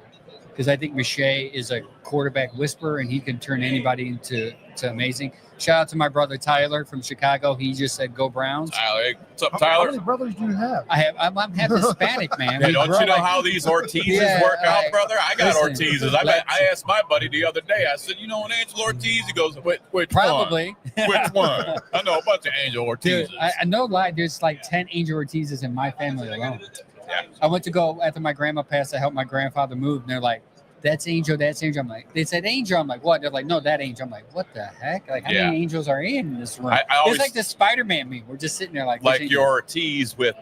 because I think Miche is a quarterback whisperer and he can turn anybody into amazing. Shout out to my brother Tyler from Chicago. He just said go Browns. Tyler, hey, what's up, How Tyler? many brothers do you have? I'm half Hispanic, man. Hey, We don't grow you know like- how these Ortizes Yeah, work out, like, brother? I got listen, Ortizes. I asked my buddy the other day. I said, "You know an Angel Ortiz?" He goes, "Which Probably. one? Which one?" I know a bunch of Angel Dude, Ortizes. I no lie, there's like 10 Angel Ortizes in my family alone. Yeah. I went to go after my grandma passed. I helped my grandfather move, and they're like, "That's Angel, that's Angel." I'm like, they said Angel. I'm like, what? They're like, no, that Angel. I'm like, what the heck? Like, how many angels are in this room? I always, It's like the Spider-Man meme. We're just sitting there like, like which your angel? Ortiz with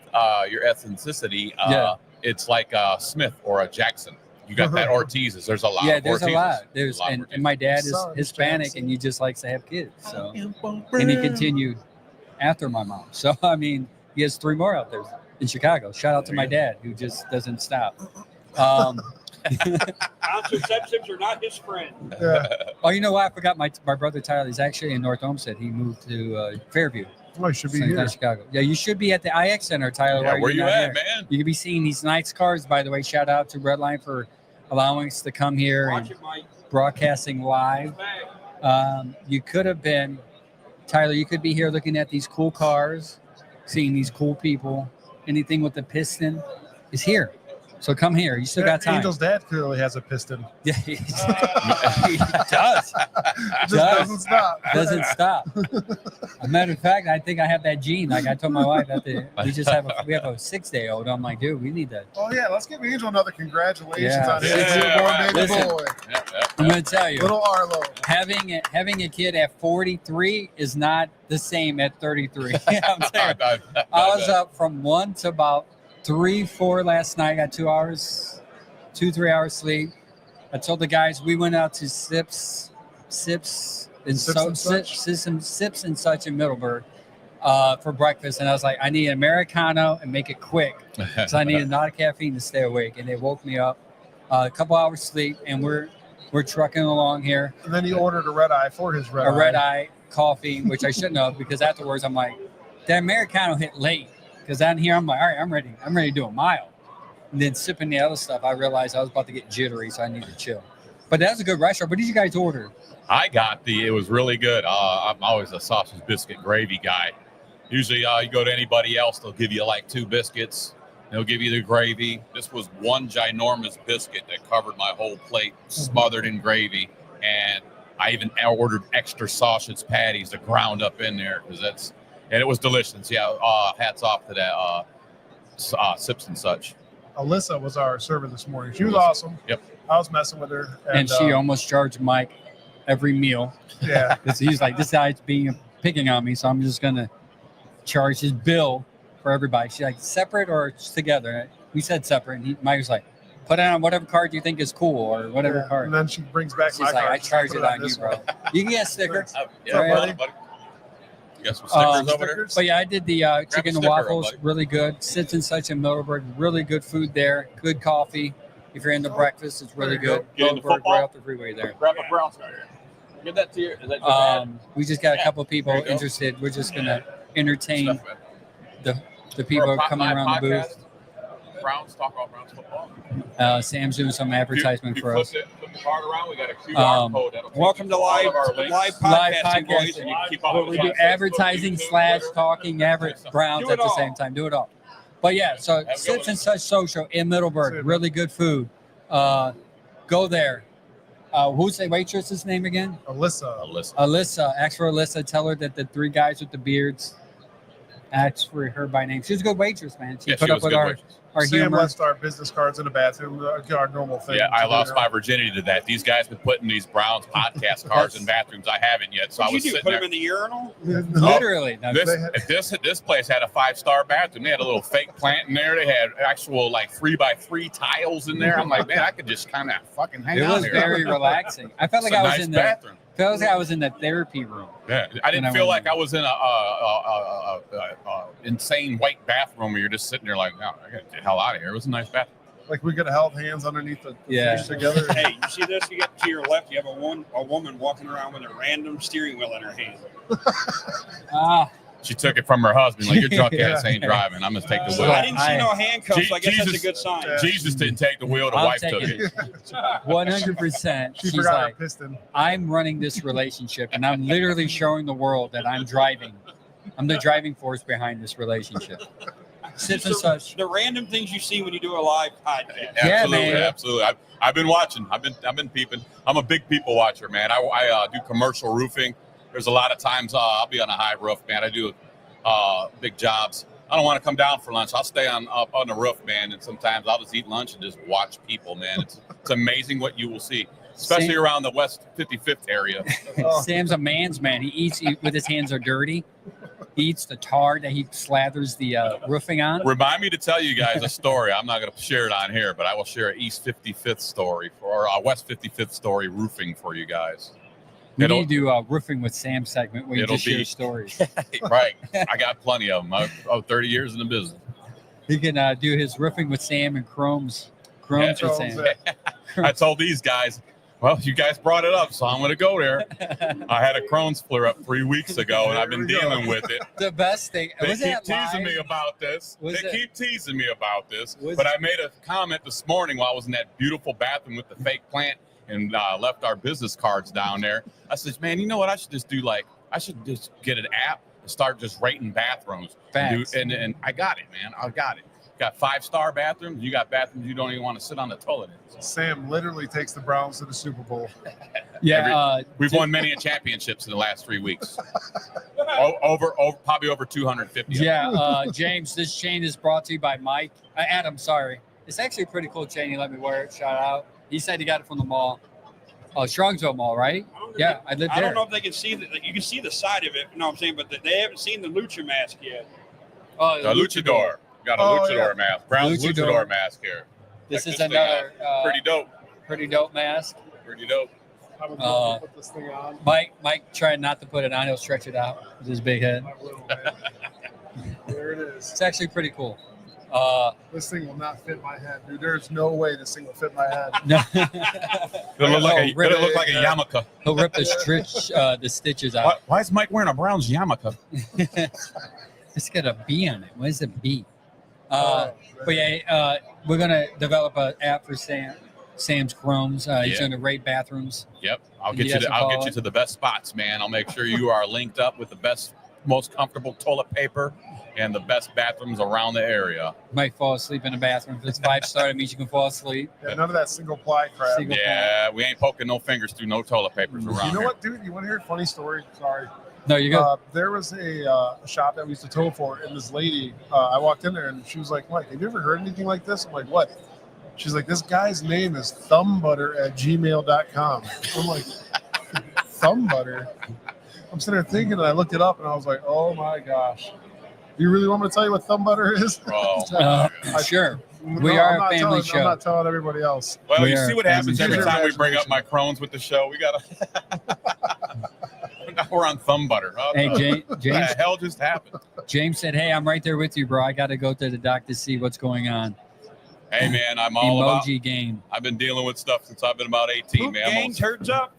your ethnicity. Yeah. It's like a Smith or a Jackson. You got that Ortizes. There's a lot. Yeah, of there's Ortizes. a lot. There's A lot of and my dad is Son, Hispanic, Jackson. and he just likes to have kids. So, and he continued after my mom. So, I mean, he has 3 more out there in Chicago. Shout out to my dad who just doesn't stop. Contraceptives are not his friend. Yeah. Oh, you know what? I forgot my brother Tyler. He's actually in North Olmsted. He moved to Fairview, Oh, he should be so he's not here. in Chicago. Yeah, you should be at the IX Center, Tyler. Yeah, where you not at, here? man? You can be seeing these nice cars, by the way. Shout out to Redline for allowing us to come here Watch and it, Mike. broadcasting live. You could have been, Tyler, you could be here looking at these cool cars, seeing these cool people. Anything with the piston is here. So come here. You still got time. Angel's dad clearly has a piston. Yeah, he does. It just doesn't stop. Doesn't stop. A matter of fact, I think I have that gene. Like I told my wife, we have a 6-day-old. I'm like, dude, we need that. Oh yeah, let's give Angel another congratulations Yeah. on his Yeah, newborn right. baby Listen. boy, I'm gonna tell you, little Arlo. having a kid at 43 is not the same at 33. I'm saying. I was up from 1 to about 3, 4 last night. Got 2 hours, 2-3 hours sleep. I told the guys we went out to Sips and such in Middleburg for breakfast, and I was like, I need an Americano and make it quick. So I needed not caffeine to stay awake, and they woke me up. A couple hours sleep, and we're trucking along here. And then he ordered a red eye for his red A eye. red eye coffee, which I shouldn't have, because afterwards I'm like, that Americano hit late. Because down here I'm like, all right, I'm ready to do a mile. And then sipping the other stuff, I realized I was about to get jittery, so I need to chill. But that's a good restaurant. What did you guys order? It was really good. I'm always a sausage biscuit gravy guy. Usually you go to anybody else, they'll give you like 2 biscuits. They'll give you the gravy. This was one ginormous biscuit that covered my whole plate, smothered in gravy. And I even ordered extra sausage patties to ground up in there and it was delicious. Yeah, hats off to that Sips and Such. Alyssa was our server this morning. She was awesome. Yep. I was messing with her. And she almost charged Mike every meal. Yeah. Because he's like, this guy's picking on me, so I'm just going to charge his bill for everybody. She's like, separate or together? We said separate. And Mike was like, put it on whatever card you think is cool or whatever card. And then she brings back She's my like, card. I charge it on you, bro. You can get a sticker. Yeah, Right. buddy. You got some stickers over there? But yeah, I did the chicken and sticker, waffles, buddy. really good. Sips and Such in Middleburg, really good food there. Good coffee. If you're into breakfast, it's really There you good. Get into Middleburg, football. right off the freeway there. Grab a Browns card here. Give that to your. Is that your dad? We just got a couple people There you go. interested. We're just gonna entertain Stuff, man. the people For a coming my around the booth. podcast, Browns, talk about Browns football. Sam's doing some advertisement You for us. flip the card around. We got a QR code. That'll take Welcome you to all live of our links. live Live podcasting, boys. podcasting. You can keep up But with we us do on Facebook, advertising YouTube, / Twitter. talking Browns Do at it the all. same time. Do it all. But yeah, so a good Sips one. and Such Social in Middleburg, That's it. really good food. Go there. Who's the waitress's name again? Alyssa. Alyssa. Ask for Alyssa. Tell her that the 3 guys with the beards ask for her by name. She's a good waitress, man. She Yeah, put she up was with good our waitress. Sam humor. left our business cards in the bathroom, our normal thing. Yeah, I to do lost now. my virginity to that. These guys been putting these Browns podcast cards in bathrooms. I haven't yet, so I What'd was you do? sitting Put there. them in the urinal? Literally. No, This place had a 5-star bathroom. They had a little fake plant in there. They had actual like 3x3 tiles in there. I'm like, man, I could just kind of fucking hang it out was here. very relaxing. I felt It's like a I was nice in the bathroom. felt like I was in the therapy room. Yeah, I didn't And I feel went- like I was in a insane white bathroom where you're just sitting there like, no, I got to get the hell out of here. It was a nice bathroom. Like we could have held hands underneath the Yeah. fish together. Hey, you see this? You got to your left. You have a woman walking around with a random steering wheel in her hand. Ah, She took it from her husband. Like, your drunk ass Yeah. ain't driving. I'm going to take the I wheel. didn't see no handcuffs. So I guess that's a Jesus- good sign. Yeah. Jesus didn't take the wheel. The I'm wife took taking it. 100%. She She's forgot like, her piston. I'm running this relationship, and I'm literally showing the world that I'm driving. I'm the driving force behind this relationship. Sips and Such. The random things you see when you do a live podcast. Yeah, Absolutely, man. absolutely. I've been watching. I've been peeping. I'm a big people watcher, man. I do commercial roofing. There's a lot of times I'll be on a high roof, man. I do big jobs. I don't want to come down for lunch. I'll stay up on the roof, man. And sometimes I'll just eat lunch and just watch people, man. It's amazing what you will see, especially Same. around the West 55th area. Oh. Sam's a man's man. He eats with his hands are dirty. He eats the tar that he slathers the roofing on. Remind me to tell you guys a story. I'm not going to share it on here, but I will share an East 55th story or a West 55th story roofing for you guys. We It'll- need to do a roofing with Sam segment where you It'll just share be- stories. Right. I got plenty of them. I'm 30 years in the business. He can do his roofing with Sam and Chromes with Chromes, Sam. I told these guys, well, you guys brought it up, so I'm going to go there. I had a Crohn's flare up 3 weeks ago, and I've been There we go. dealing with it. The best thing They was keep that teasing live? me about this. Was They it- keep teasing me about this. Was- But I made a comment this morning while I was in that beautiful bathroom with the fake plant and left our business cards down there. I said, man, you know what? I should just get an app and start just rating bathrooms. Facts. And I got it, man. I got it. Got 5-star bathrooms. You got bathrooms you don't even want to sit on the toilet in. Sam literally takes the Browns to the Super Bowl. Yeah, We've won many championships in the last 3 weeks. Probably over 250. yeah. James, this chain is brought to you by Mike. Adam, sorry. It's actually a pretty cool chain. He let me wear it. Shout out. He said he got it from the mall. Oh, Strongsville Mall, right? Yeah, I lived I there. don't know if they can see that. You can see the side of it. You know what I'm saying? But they haven't seen the lucha mask yet. Oh, A luchador. Got a Oh, luchador yeah. mask. Brown's Luchador. luchador mask here. This Check is this thing another Pretty dope. dope mask. Pretty dope. I would Uh, love to put this thing on. Mike tried not to put it on. He'll stretch it out with his big head. I will, man. There it is. It's actually pretty cool. This thing will not fit my head, dude. There's no way this thing will fit my head. No. It'll look like a Yeah. yarmulke. He'll rip the stitches out. Why is Mike wearing a Browns yarmulke? It's got a B on it. What is a B? Oh, But yeah, we're gonna develop an app for Sam Sam's Chromes. He's Yeah. going to rate bathrooms. Yep, I'll You get you. guys will I'll call get you it? to the best spots, man. I'll make sure you are linked up with the best, most comfortable toilet paper and the best bathrooms around the area. Might fall asleep in the bathroom. If it's 5-star, it means you can fall asleep. Yeah, none of that single ply crap. Single- Yeah, we ain't poking no fingers through no toilet papers around You know here. what, dude? You want to hear a funny story? Sorry. No, you go. There was a shop that we used to tow for, and this lady, I walked in there, and she was like, Mike, have you ever heard anything like this? I'm like, what? She's like, this guy's name is thumbbutter@gmail.com. I'm like, thumbbutter? I'm sitting there thinking, and I looked it up, and I was like, oh my gosh. You really want me to tell you what thumbbutter is? Bro. Sure. No, We are I'm a not family telling- show. I'm not telling everybody else. Well, We you are see what family happens every show. time we bring up my Crohn's with the show. We gotta. Now we're on thumb butter. Hey, What the James. hell just happened? James said, "Hey, I'm right there with you, bro. I got to go to the doc to see what's going on." Hey, man, I'm all about. Emoji game. I've been dealing with stuff since I've been about 18, Poop man. gang turns up.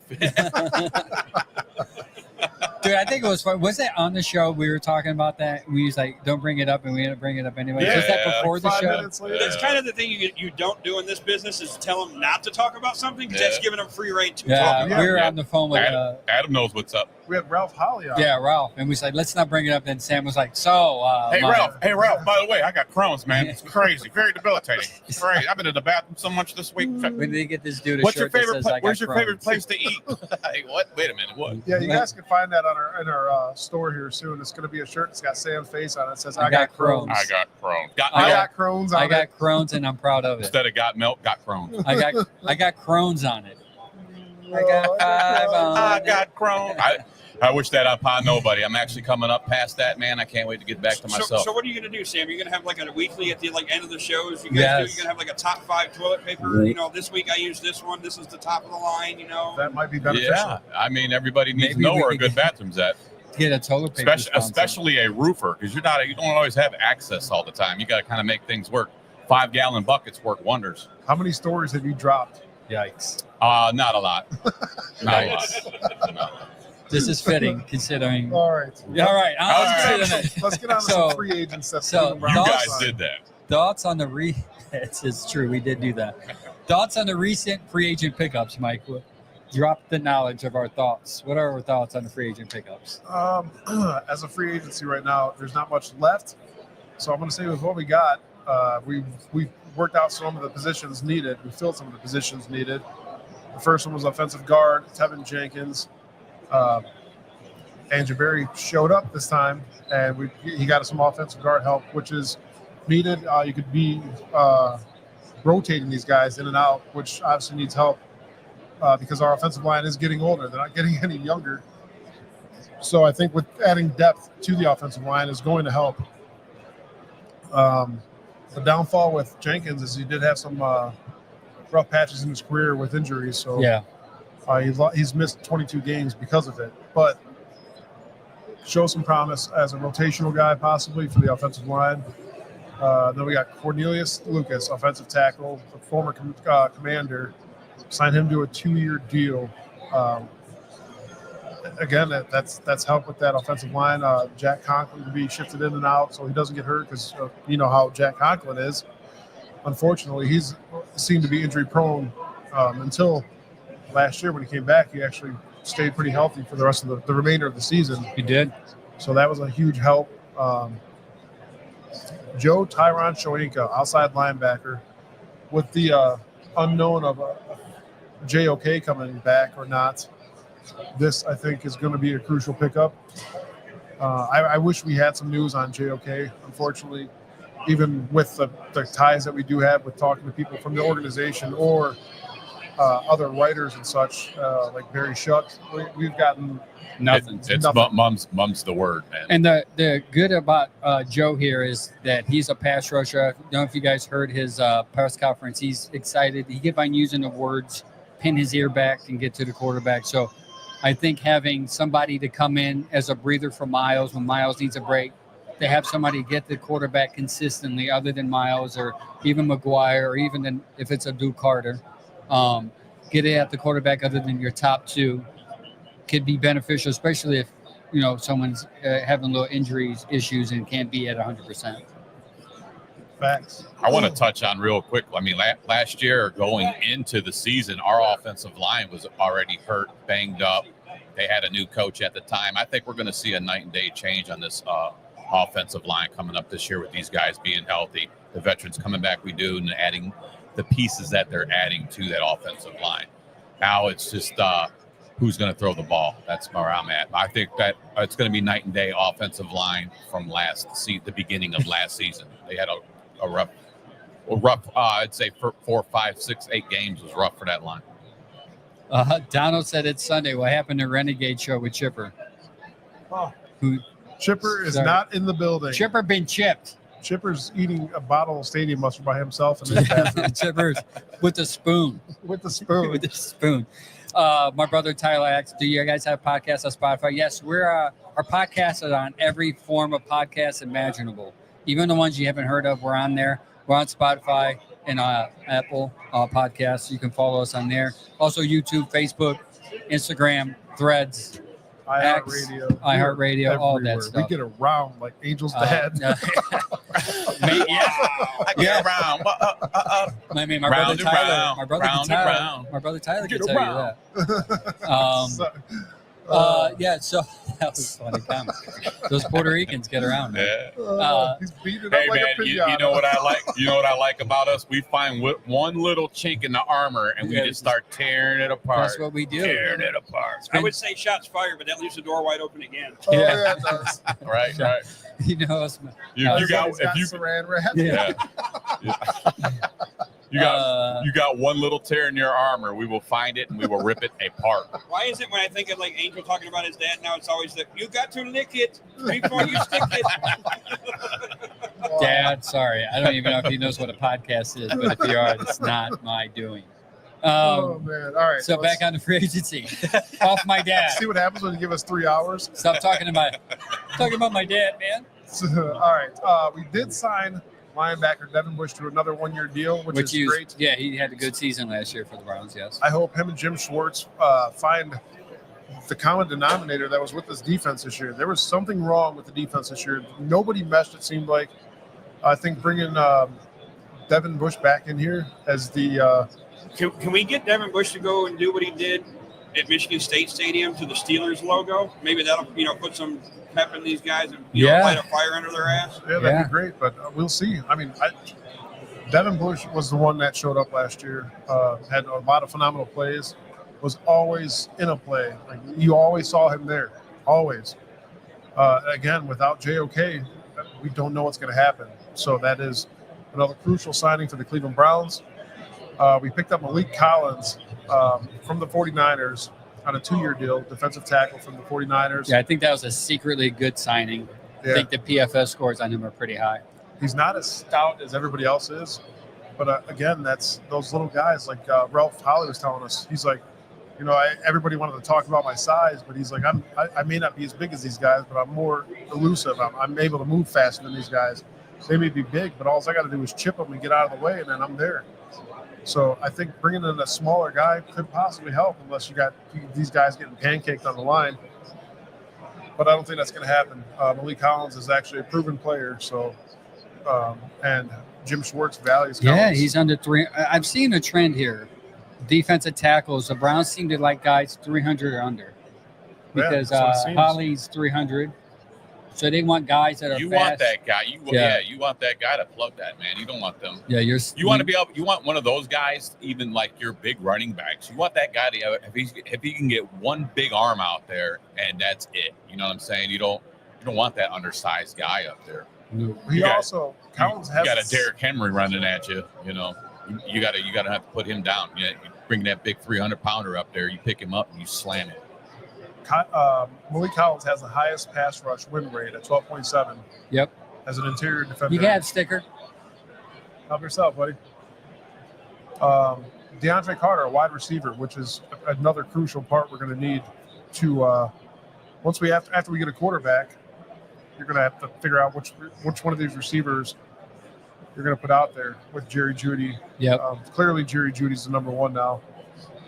Dude, I think it was fun. Was that on the show? We were talking about that. We was like, "Don't bring it up," and we ended up bringing it up anyway. Was that Yeah, before the 5 show? minutes later. That's kind of the thing you don't do in this business is tell them not to talk about something because Yeah. that's giving them free reign to Yeah, talk we about. were Yeah. on the phone with Adam knows what's up. We had Ralph Holly on. yeah, Ralph, and we said, "Let's not bring it up." Then Sam was like, "So, Hey, Mike, Ralph. By the way, I got Crohn's, man. It's crazy, very debilitating. It's crazy. I've been to the bathroom so much this week. when did they get this dude a What's your shirt that favorite? says, "I got Where's your favorite Crohn's"? place to eat? Hey, what? Wait a minute. What? Yeah, you guys can find that on our store here soon. It's going to be a shirt that's got Sam's face on it. It says, I I got got Crohn's. Crohn's. I got Crohn's. Got I milk got Crohn's on I got it. Crohn's, and I'm proud of it. instead of got milk. Got Crohn's. I got Crohn's on it. I got Oh, five on I it. got Crohn's. I wish that upon nobody. I'm actually coming up past that, man. I can't wait to get back to myself. So what are you going to do, Sam? You're going to have like a weekly at the end of the shows. You guys Yes. do. You're going to have like a top 5 toilet paper. You know, this week I used this one. This is the top of the line. You know. That might be beneficial. Yeah, I mean, everybody needs Maybe to know we where a could good bathroom's at, Get a toilet paper sponsor. especially a roofer, because you don't always have access all the time. You got to kind of make things work. 5-gallon buckets work wonders. How many stories have you dropped? Yikes. Not a lot. Not a lot. No. This is fitting considering. All right. All right. All Let's right. get to Let's get on to So- some free agent stuff. so Moving around You the guys side. did that. Thoughts on the it's true. We did do that. Thoughts on the recent free agent pickups, Mike. Drop the knowledge of our thoughts. What are our thoughts on the free agent pickups? As a free agency right now, there's not much left. So I'm going to say with what we got, we've worked out some of the positions needed. We filled some of the positions needed. The first one was offensive guard, Tevin Jenkins. Andrew Berry showed up this time, and he got us some offensive guard help, which is needed. You could be rotating these guys in and out, which obviously needs help because our offensive line is getting older. They're not getting any younger. So I think with adding depth to the offensive line is going to help. The downfall with Jenkins is he did have some rough patches in his career with injuries. So Yeah. he's missed 22 games because of it. But show some promise as a rotational guy possibly for the offensive line. Then we got Cornelius Lucas, offensive tackle, the former commander. Signed him to a 2-year deal. Again, that's help with that offensive line. Jack Conklin to be shifted in and out so he doesn't get hurt because you know how Jack Conklin is. Unfortunately, he's seemed to be injury prone until last year when he came back. He actually stayed pretty healthy for the rest of the remainder of the season. You did? So that was a huge help. Joe Tyron Shoinka, outside linebacker, with the unknown of JOK coming back or not. This, I think, is going to be a crucial pickup. I wish we had some news on JOK. Unfortunately, even with the ties that we do have with talking to people from the organization or other writers and such, like Barry Shuck, we've gotten Nothing. It's Nothing. mum's the word, man. And the good about Joe here is that he's a pass rusher. I don't know if you guys heard his press conference. He's excited. He kept on using the words, pin his ear back and get to the quarterback. So I think having somebody to come in as a breather for Miles when Miles needs a break, to have somebody get the quarterback consistently other than Miles or even McGuire or even if it's a Duke Carter, get it at the quarterback other than your top two could be beneficial, especially if, someone's having little injuries issues and can't be at 100%. Facts. I want to touch on real quick. I mean, last year going into the season, our offensive line was already hurt, banged up. They had a new coach at the time. I think we're going to see a night and day change on this offensive line coming up this year with these guys being healthy, the veterans coming back we do, and adding the pieces that they're adding to that offensive line. Now it's just who's going to throw the ball. That's where I'm at. I think that it's going to be night and day offensive line from the beginning of last season. They had a rough. I'd say 4, 5, 6, 8 games was rough for that line. Donald said it's Sunday. What happened to Renegade Show with Chipper? Oh. Who? Chipper is Sorry. not in the building. Chipper been chipped. Chipper's eating a bottle of stadium mustard by himself in his bathroom. Chipper's with a spoon. With the spoon. With a spoon. My brother Tyler asks, do you guys have podcasts on Spotify? Yes, our podcast is on every form of podcast imaginable. Even the ones you haven't heard of, we're on there. We're on Spotify and Apple Podcasts. You can follow us on there. Also YouTube, Facebook, Instagram, Threads, iHeartRadio, all that stuff. We get around like Angel's dad. I get around. I mean, my brother Tyler. My brother Tyler can tell you that. Yeah, so that was a funny comment. Those Puerto Ricans get around, man. He's beating up Hey like man, a you pinata. know what I like? You know what I like about us? We find one little chink in the armor and we just start tearing it apart. That's what we do. Tearing it apart. I would say shots fired, but that leaves the door wide open again. Oh, Yeah. yeah, it does. Right. You know, us, You got He's if you saran wrap. Yeah. You got one little tear in your armor, we will find it and we will rip it apart. Why is it when I think of like Angel talking about his dad now, it's always that you got to lick it before you stick it. Dad, sorry. I don't even know if he knows what a podcast is, but if you are, it's not my doing. Oh man! All right. So let's back on the free agency. Off my dad. see what happens when you give us 3 hours. Stop talking about my dad, man. So, all right. We did sign linebacker Devin Bush to another 1-year deal, which is great. Yeah, he had a good season last year for the Browns. Yes. I hope him and Jim Schwartz find the common denominator that was with this defense this year. There was something wrong with the defense this year. Nobody meshed, it seemed like. I think bringing Devin Bush back in here as the Can we get Devin Bush to go and do what he did at Michigan State Stadium to the Steelers logo? Maybe that'll put some pep in these guys and light a fire under their ass. yeah, that'd be great. But we'll see. I mean, Devin Bush was the one that showed up last year. Had a lot of phenomenal plays. Was always in a play. Like you always saw him there. Always. Again, without JOK, we don't know what's going to happen. So that is another crucial signing for the Cleveland Browns. We picked up Malik Collins from the 49ers on a 2-year deal, defensive tackle from the 49ers. Yeah, I think that was a secretly good signing. Yeah. I think the PFS scores on him are pretty high. He's not as stout as everybody else is. But again, that's those little guys like Ralph Holley was telling us. He's like, everybody wanted to talk about my size, but he's like, I may not be as big as these guys, but I'm more elusive. I'm able to move faster than these guys. They may be big, but all I got to do is chip them and get out of the way, and then I'm there. So I think bringing in a smaller guy could possibly help unless you got these guys getting pancaked on the line. But I don't think that's going to happen. Malik Collins is actually a proven player. So, and Jim Schwartz values Collins. Yeah, he's under 3. I've seen a trend here. Defensive tackles, the Browns seem to like guys 300 or under. Because that's what it seems. Holly's 300. So they want guys that are You fast. want that guy. You want that guy to plug that, man. You don't want them. Yeah, You want to be able. You want one of those guys, even like your big running backs. You want that guy to if he can get one big arm out there, and that's it. You know what I'm saying? You don't want that undersized guy up there. Collins has You got a Derrick Henry running at you. You got to have to put him down. You bring that big 300-pounder up there. You pick him up and you slam it. Malik Collins has the highest pass rush win rate at 12.7. Yep. As an interior defender. You can have sticker. Help yourself, buddy. DeAndre Carter, a wide receiver, which is another crucial part we're going to need to after we get a quarterback, you're going to have to figure out which one of these receivers you're going to put out there with Jerry Jeudy. Yep. Clearly, Jerry Judy's the number one now.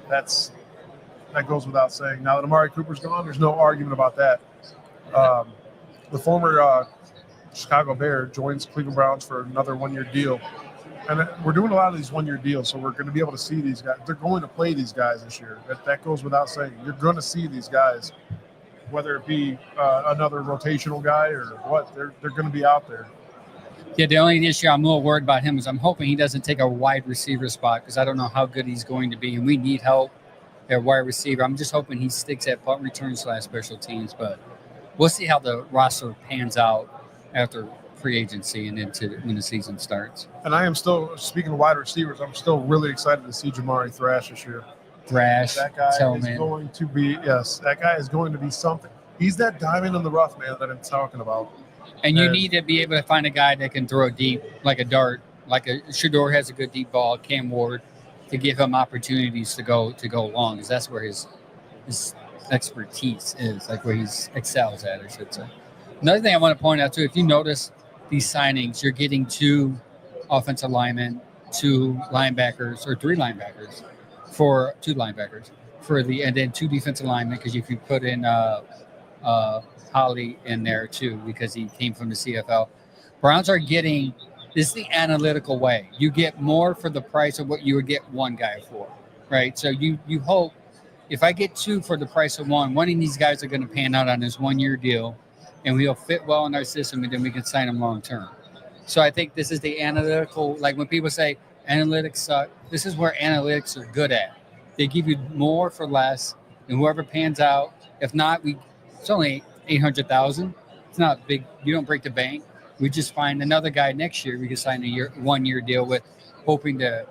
That goes without saying. Now that Amari Cooper's gone, there's no argument about that. The former Chicago Bear, joins Cleveland Browns for another 1-year deal. And we're doing a lot of these 1-year deals, so we're going to be able to see these guys. They're going to play these guys this year. That goes without saying. You're going to see these guys, whether it be another rotational guy or what. They're going to be out there. Yeah, the only issue I'm a little worried about him is I'm hoping he doesn't take a wide receiver spot because I don't know how good he's going to be, and we need help at wide receiver. I'm just hoping he sticks at punt return / special teams, but we'll see how the roster pans out after free agency and into when the season starts. And I am still, speaking of wide receivers, I'm still really excited to see Jamari Thrash this year. Thrash, That guy is Tillman. going to be, that guy is going to be something. He's that diamond in the rough, man, that I'm talking about. And you need to be able to find a guy that can throw deep like a dart, like Shador has a good deep ball, Cam Ward, to give him opportunities to go long, because that's where his expertise is, like where he excels at, I should say. Another thing I want to point out too, if you notice these signings, you're getting 2 offensive linemen, 2 linebackers, or 3 linebackers for 2 linebackers for and then 2 defensive linemen, because if you put in Holly in there too, because he came from the CFL. Browns are getting, this is the analytical way. You get more for the price of what you would get 1 guy for, right? So you hope if I get 2 for the price of 1 of these guys are going to pan out on this 1-year deal, and he'll fit well in our system, and then we can sign him long term. So I think this is the analytical, like when people say analytics suck, this is where analytics are good at. They give you more for less, and whoever pans out, if not, it's only $800,000. It's not big. You don't break the bank. We just find another guy next year. We can sign a 1-year deal with, hoping to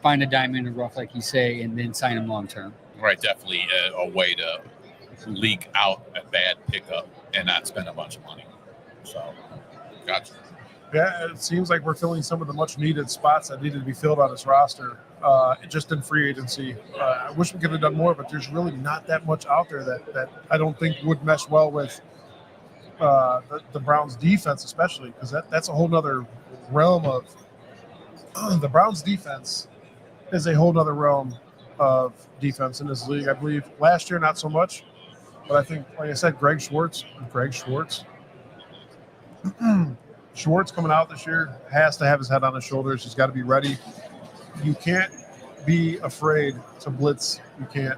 find a diamond in the rough, like you say, and then sign him long term. Right, definitely a way to leak out a bad pickup and not spend a bunch of money. So, gotcha. Yeah, it seems like we're filling some of the much needed spots that needed to be filled on this roster, just in free agency. I wish we could have done more, but there's really not that much out there that I don't think would mesh well with the Browns defense, especially because that's a whole nother realm of the Browns defense is a whole nother realm of defense in this league. I believe last year, not so much, but I think, like I said, Greg Schwartz coming out this year has to have his head on his shoulders. He's got to be ready. You can't be afraid to blitz. You can't,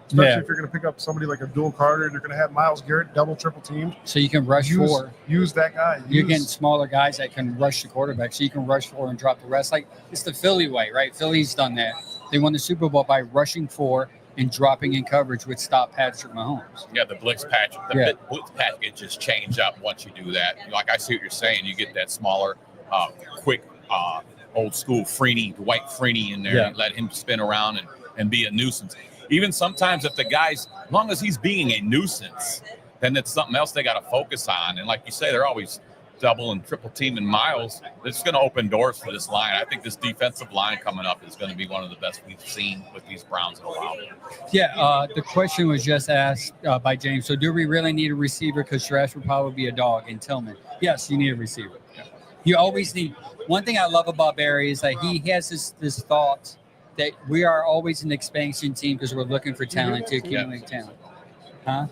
especially if you're going to pick up somebody like Abdul Carter and you're going to have Myles Garrett double, triple teamed. So you can rush for. Use that guy. You're getting smaller guys that can rush the quarterback, so you can rush for and drop the rest. Like it's the Philly way, right? Philly's done that. They won the Super Bowl by rushing for and dropping in coverage, which stopped Patrick Mahomes. Yeah, the blitz package just change up once you do that. Like I see what you're saying. You get that smaller, quick, old school Dwight Freeney in there, and let him spin around and be a nuisance. Even sometimes if the guy's, as long as he's being a nuisance, then it's something else they got to focus on. And like you say, they're always double and triple teaming Myles. It's going to open doors for this line. I think this defensive line coming up is going to be one of the best we've seen with these Browns in a while. Yeah, the question was just asked by James. So do we really need a receiver? Because Thrash would probably be a dog. And Tillman, yes, you need a receiver. Yeah. You always need. One thing I love about Barry is that he has this thought that we are always an expansion team because we're looking for talent to accumulate talent. Huh?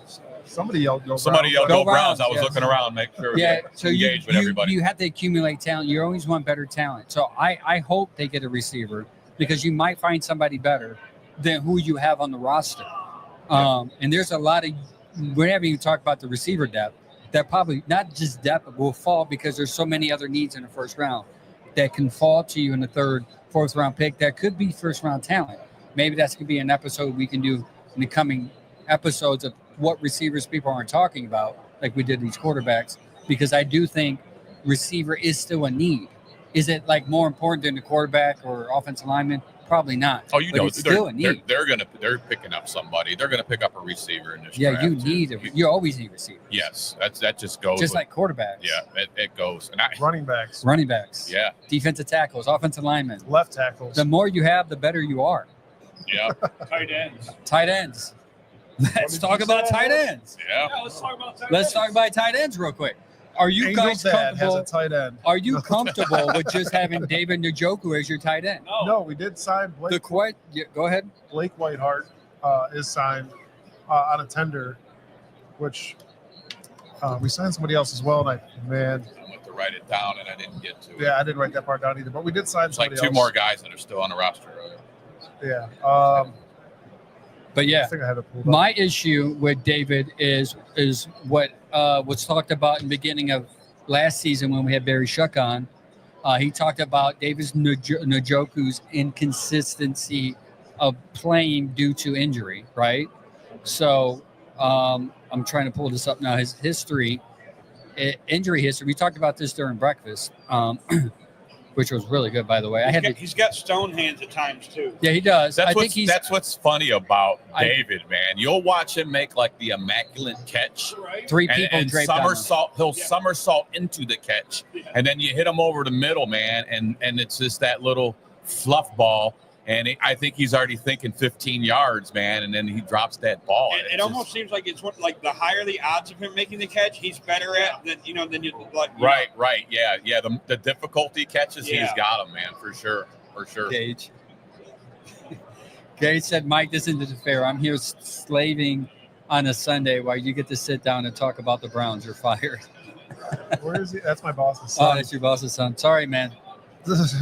Somebody yelled "Go Browns." I was looking around, make sure we engage with everybody. You have to accumulate talent. You always want better talent. So I hope they get a receiver because you might find somebody better than who you have on the roster. And there's a lot of, whenever you talk about the receiver depth, that probably not just depth will fall because there's so many other needs in the first round that can fall to you in the 3rd, 4th round pick that could be first round talent. Maybe that's going to be an episode we can do in the coming episodes of what receivers people aren't talking about, like we did these quarterbacks, because I do think receiver is still a need. Is it like more important than the quarterback or offensive lineman? Probably not. Oh, you but know, it's still a need. They're picking up somebody. They're going to pick up a receiver in this draft. You always need receivers. Yes, that just goes. Just like quarterbacks. Yeah, it goes. And running backs. Yeah. Defensive tackles, offensive linemen. Left tackles. The more you have, the better you are. Yeah. Tight ends. Let's talk about tight ends. Yeah. Let's talk about tight ends real quick. Are you Angel's guys dad comfortable? has a tight end. Are you comfortable with just having David Njoku as your tight end? No, we did sign Blake. Go ahead. Blake Whiteheart is signed on a tender, which we signed somebody else as well. And write it down, and I didn't get to it. Yeah, I didn't write that part down either, but we did sign It's like somebody two else. more guys that are still on the roster. Yeah. But I yeah, think I had it pulled up. my issue with David is what was talked about in the beginning of last season when we had Barry Shuck on. He talked about Davis Njoku's inconsistency of playing due to injury, right? So I'm trying to pull this up now. His history, injury history. We talked about this during breakfast, which was really good, by the way. He's got stone hands at times too. Yeah, he does. That's what's funny about David, man. You'll watch him make like the immaculate catch. three And, people and draped on him. somersault, he'll somersault into the catch, and then you hit him over the middle, man, and it's just that little fluff ball. And I think he's already thinking 15 yards, man, and then he drops that ball. It almost seems like it's like the higher the odds of him making the catch, he's better at than you like. Right, yeah. The difficulty catches, he's got him, man, for sure. Gage. Gage said, Mike, this isn't fair. I'm here slaving on a Sunday while you get to sit down and talk about the Browns. You're fired. Where is he? That's my boss's Oh, son. that's your boss's son. Sorry, man.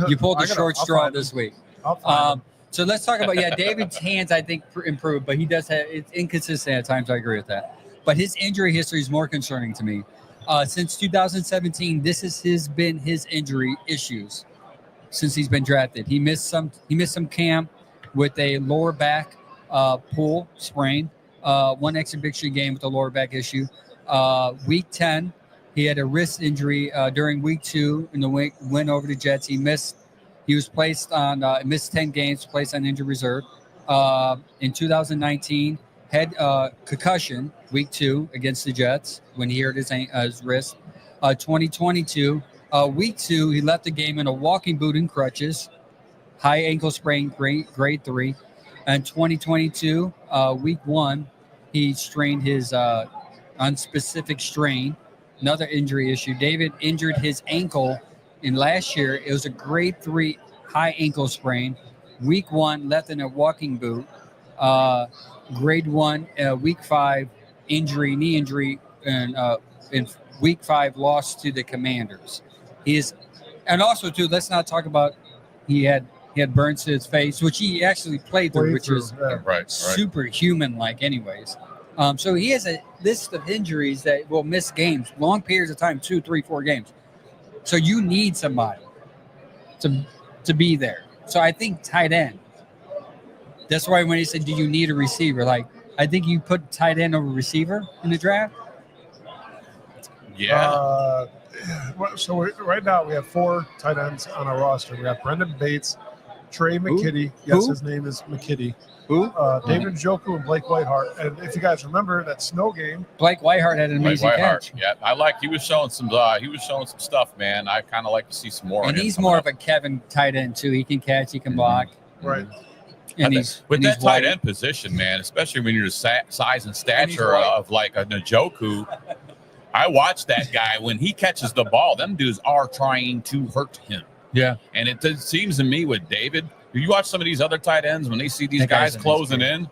You pulled the short straw this week. I'll find him. So let's talk about, David's hands, I think, improved, but he does have, it's inconsistent at times. I agree with that. But his injury history is more concerning to me. Since 2017, this has been his injury issues since he's been drafted. He missed some camp with a lower back pull sprain, one exhibition game with a lower back issue. Week 10, he had a wrist injury during week 2 in the win over the Jets. He was placed on missed 10 games, placed on injured reserve. In 2019, had concussion week 2 against the Jets when he hurt his wrist. 2022, week 2, he left the game in a walking boot and crutches, high ankle sprain, grade 3. And 2022, week 1, he strained his unspecific strain, another injury issue. David injured his ankle in last year. It was a grade 3 high ankle sprain. Week 1, left in a walking boot. Grade 1, week 5, knee injury, and in week 5, lost to the Commanders. And also too, let's not talk about he had burns to his face, which he actually played through, which is superhuman like anyways. So he has a list of injuries that will miss games, long periods of time, 2, 3, 4 games. So you need somebody to be there. So I think tight end. That's why when he said, do you need a receiver? Like, I think you put tight end over receiver in the draft. Yeah. So right now we have 4 tight ends on our roster. We have Brendan Bates, Trey McKitty. Yes, Who? his name is McKitty. Who? David Njoku and Blake Whiteheart. And if you guys remember that snow game, Blake Whiteheart had an amazing catch. Yeah, he was showing some stuff, man. I kind of like to see some more. And he's more of a Kevin tight end too. He can catch, he can block. right? And with that tight end position, man, especially when you're the size and stature of like a Njoku. I watch that guy when he catches the ball. Them dudes are trying to hurt him. Yeah. And it seems to me with David, you watch some of these other tight ends, when they see these That guy's guys closing in,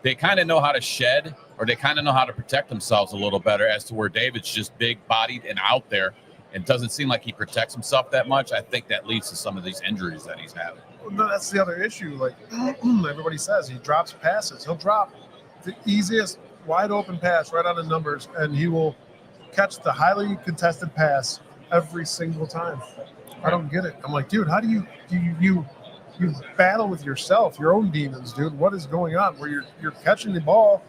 they kind of know how to shed, or they kind of know how to protect themselves a little better, as to where David's just big-bodied and out there and doesn't seem like he protects himself that much. I think that leads to some of these injuries that he's having. No, that's the other issue. Like everybody says, he drops passes. He'll drop the easiest wide open pass right out of numbers, and he will catch the highly contested pass every single time. I don't get it. I'm like, dude, how do you battle with yourself, your own demons, dude? What is going on where you're catching the ball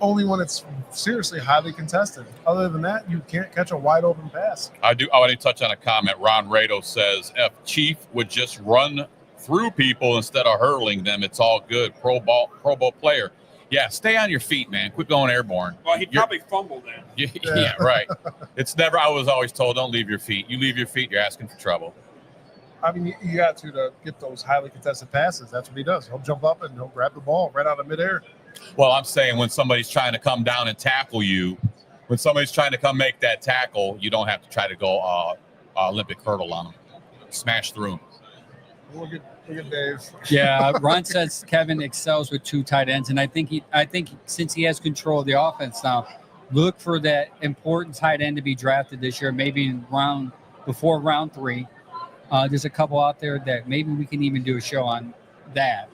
only when it's seriously highly contested? Other than that, you can't catch a wide open pass. I want to touch on a comment. Ron Rado says, if Chief would just run through people instead of hurling them, it's all good. Pro Bowl player. Yeah, stay on your feet, man. Quit going airborne. Well, he'd probably fumble then. Yeah, right. It's never, I was always told, don't leave your feet. You leave your feet, you're asking for trouble. I mean, you got to get those highly contested passes. That's what he does. He'll jump up and he'll grab the ball right out of midair. Well, I'm saying when somebody's trying to come down and tackle you, when somebody's trying to come make that tackle, you don't have to try to go Olympic hurdle on them. Smash through them. Look at Dave. Yeah, Ron says Kevin excels with 2 tight ends, and I think since he has control of the offense now, look for that important tight end to be drafted this year, maybe before round 3. There's a couple out there that maybe we can even do a show on that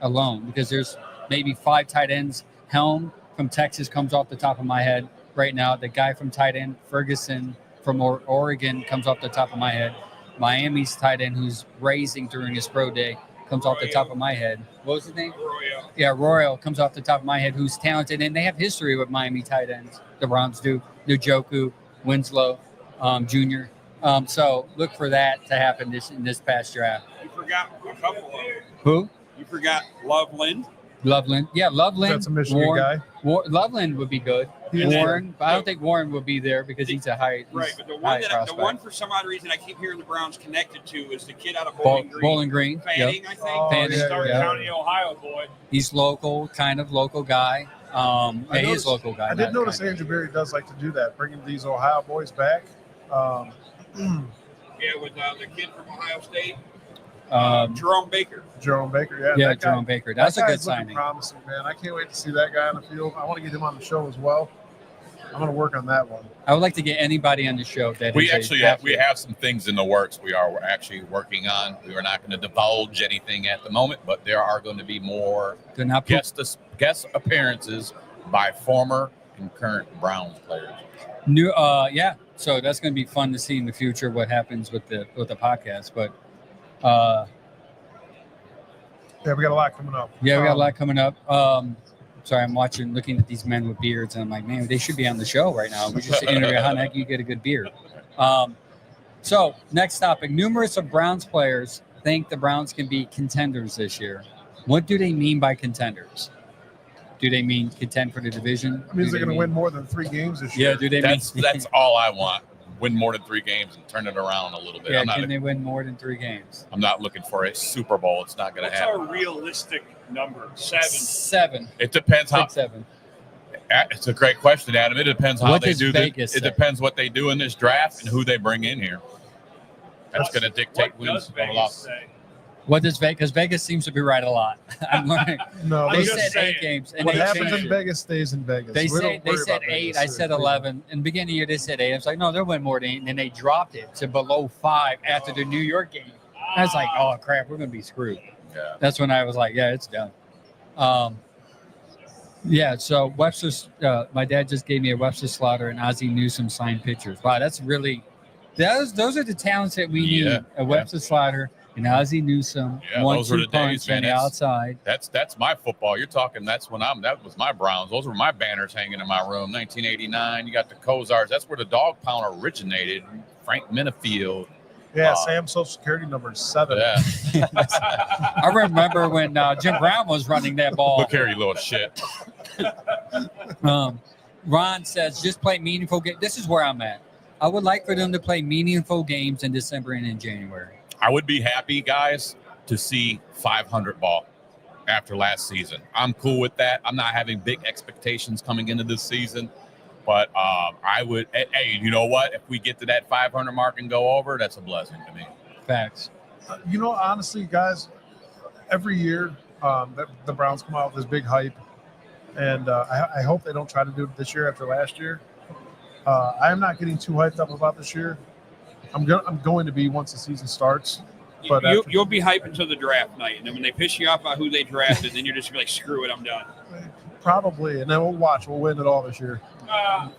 alone, because there's maybe 5 tight ends. Helm from Texas comes off the top of my head right now. The guy from tight end, Ferguson from Oregon, comes off the top of my head. Miami's tight end, who's raising during his pro day, comes off the top of my head. What was his name? Royal. Yeah, Royal comes off the top of my head, who's talented, and they have history with Miami tight ends. The Browns do. Njoku, Winslow, Jr. So look for that to happen in this past draft. You forgot a couple of them. Who? You forgot Loveland. Loveland. Yeah, Loveland. That's a Michigan Warren, guy. Loveland would be good. And Warren, but I don't think Warren would be there because he's a high. Right, but the prospect. one for some odd reason I keep hearing the Browns connected to is the kid out of Bowling Green. Bowling Green. Yep. Fanning, I think. Oh, Fanning, yeah, Stark yeah. County, Ohio boy. He's local, kind of local guy. He is local guy. I did not notice kind of. Andrew Berry does like to do that, bringing these Ohio boys back. Yeah, with the kid from Ohio State, Um, Jerome Baker. Jerome Baker, yeah, that guy- Jerome Baker. That's a that good guy's looking signing. promising, man. I can't wait to see that guy on the field. I want to get him on the show as well. I'm going to work on that one. I would like to get anybody on the show that We is a actually have some things in the works we're actually working on. We are not going to divulge anything at the moment, but there are going to be more They're not guest appearances by former and current Browns players. new. Yeah. So that's going to be fun to see in the future what happens with the podcast. But Yeah, we got a lot coming up. yeah, we got a lot coming up. Sorry, I'm looking at these men with beards, and I'm like, man, they should be on the show right now. We just interview how the heck you get a good beard. So next topic: numerous of Browns players think the Browns can be contenders this year. What do they mean by contenders? Do they mean contend for the division? It means Do they're they going to mean- win more than 3 games this year. Yeah, do they That's mean that's all I want. Win more than 3 games and turn it around a little bit. Yeah, I'm can they win more than 3 games? not looking for a Super Bowl. It's not going to What's happen. our realistic number? 7. 7. It depends how. 6, 7. It's a great question, Adam. It depends how What they does do Vegas this. It say? depends what they do in this draft and who they bring in here. That's going to dictate What does wins or Vegas loss. say? What does Vegas? Because Vegas seems to be right a lot. I'm learning. No, I'm They listen, just said saying, 8 games, and what they happens changed in it. Vegas stays in Vegas. They We don't said they worry said about 8. Vegas I here. said 11. In the beginning of the year, they said 8. I was like, no, they'll win more than 8. And then they dropped it to below 5 after the New York game. I was like, oh crap, we're gonna be screwed. Yeah. That's when I was like, yeah, it's done. Yeah. So Webster's. My dad just gave me a Webster Slaughter and Ozzie Newsome signed pictures. Wow, that's really. Those are the talents that we need. Yeah, A Webster Slaughter and Ozzie Newsome. Yeah, 1-2 those were the days, punch man. on the That's- outside. That's my football. You're talking. That was my Browns. Those were my banners hanging in my room. 1989. You got the Cozars. That's where the dog pound originated. Frank Minifield. Yeah, Sam's social security number is 7. Yeah. I remember when Jim Brown was running that ball. Look here, you little shit. Ron says, just play meaningful games. This is where I'm at. I would like for them to play meaningful games in December and in January. I would be happy, guys, to see 500 ball after last season. I'm cool with that. I'm not having big expectations coming into this season, but I would. Hey, you know what? If we get to that 500 mark and go over, that's a blessing to me. Facts. You know, honestly, guys, every year the Browns come out with this big hype, and I hope they don't try to do it this year after last year. I am not getting too hyped up about this year. I'm going to be once the season starts. But You'll be hyped until the draft night, and then when they piss you off about who they drafted, then you're just gonna be like, screw it, I'm done. probably, and then we'll watch. We'll win it all this year.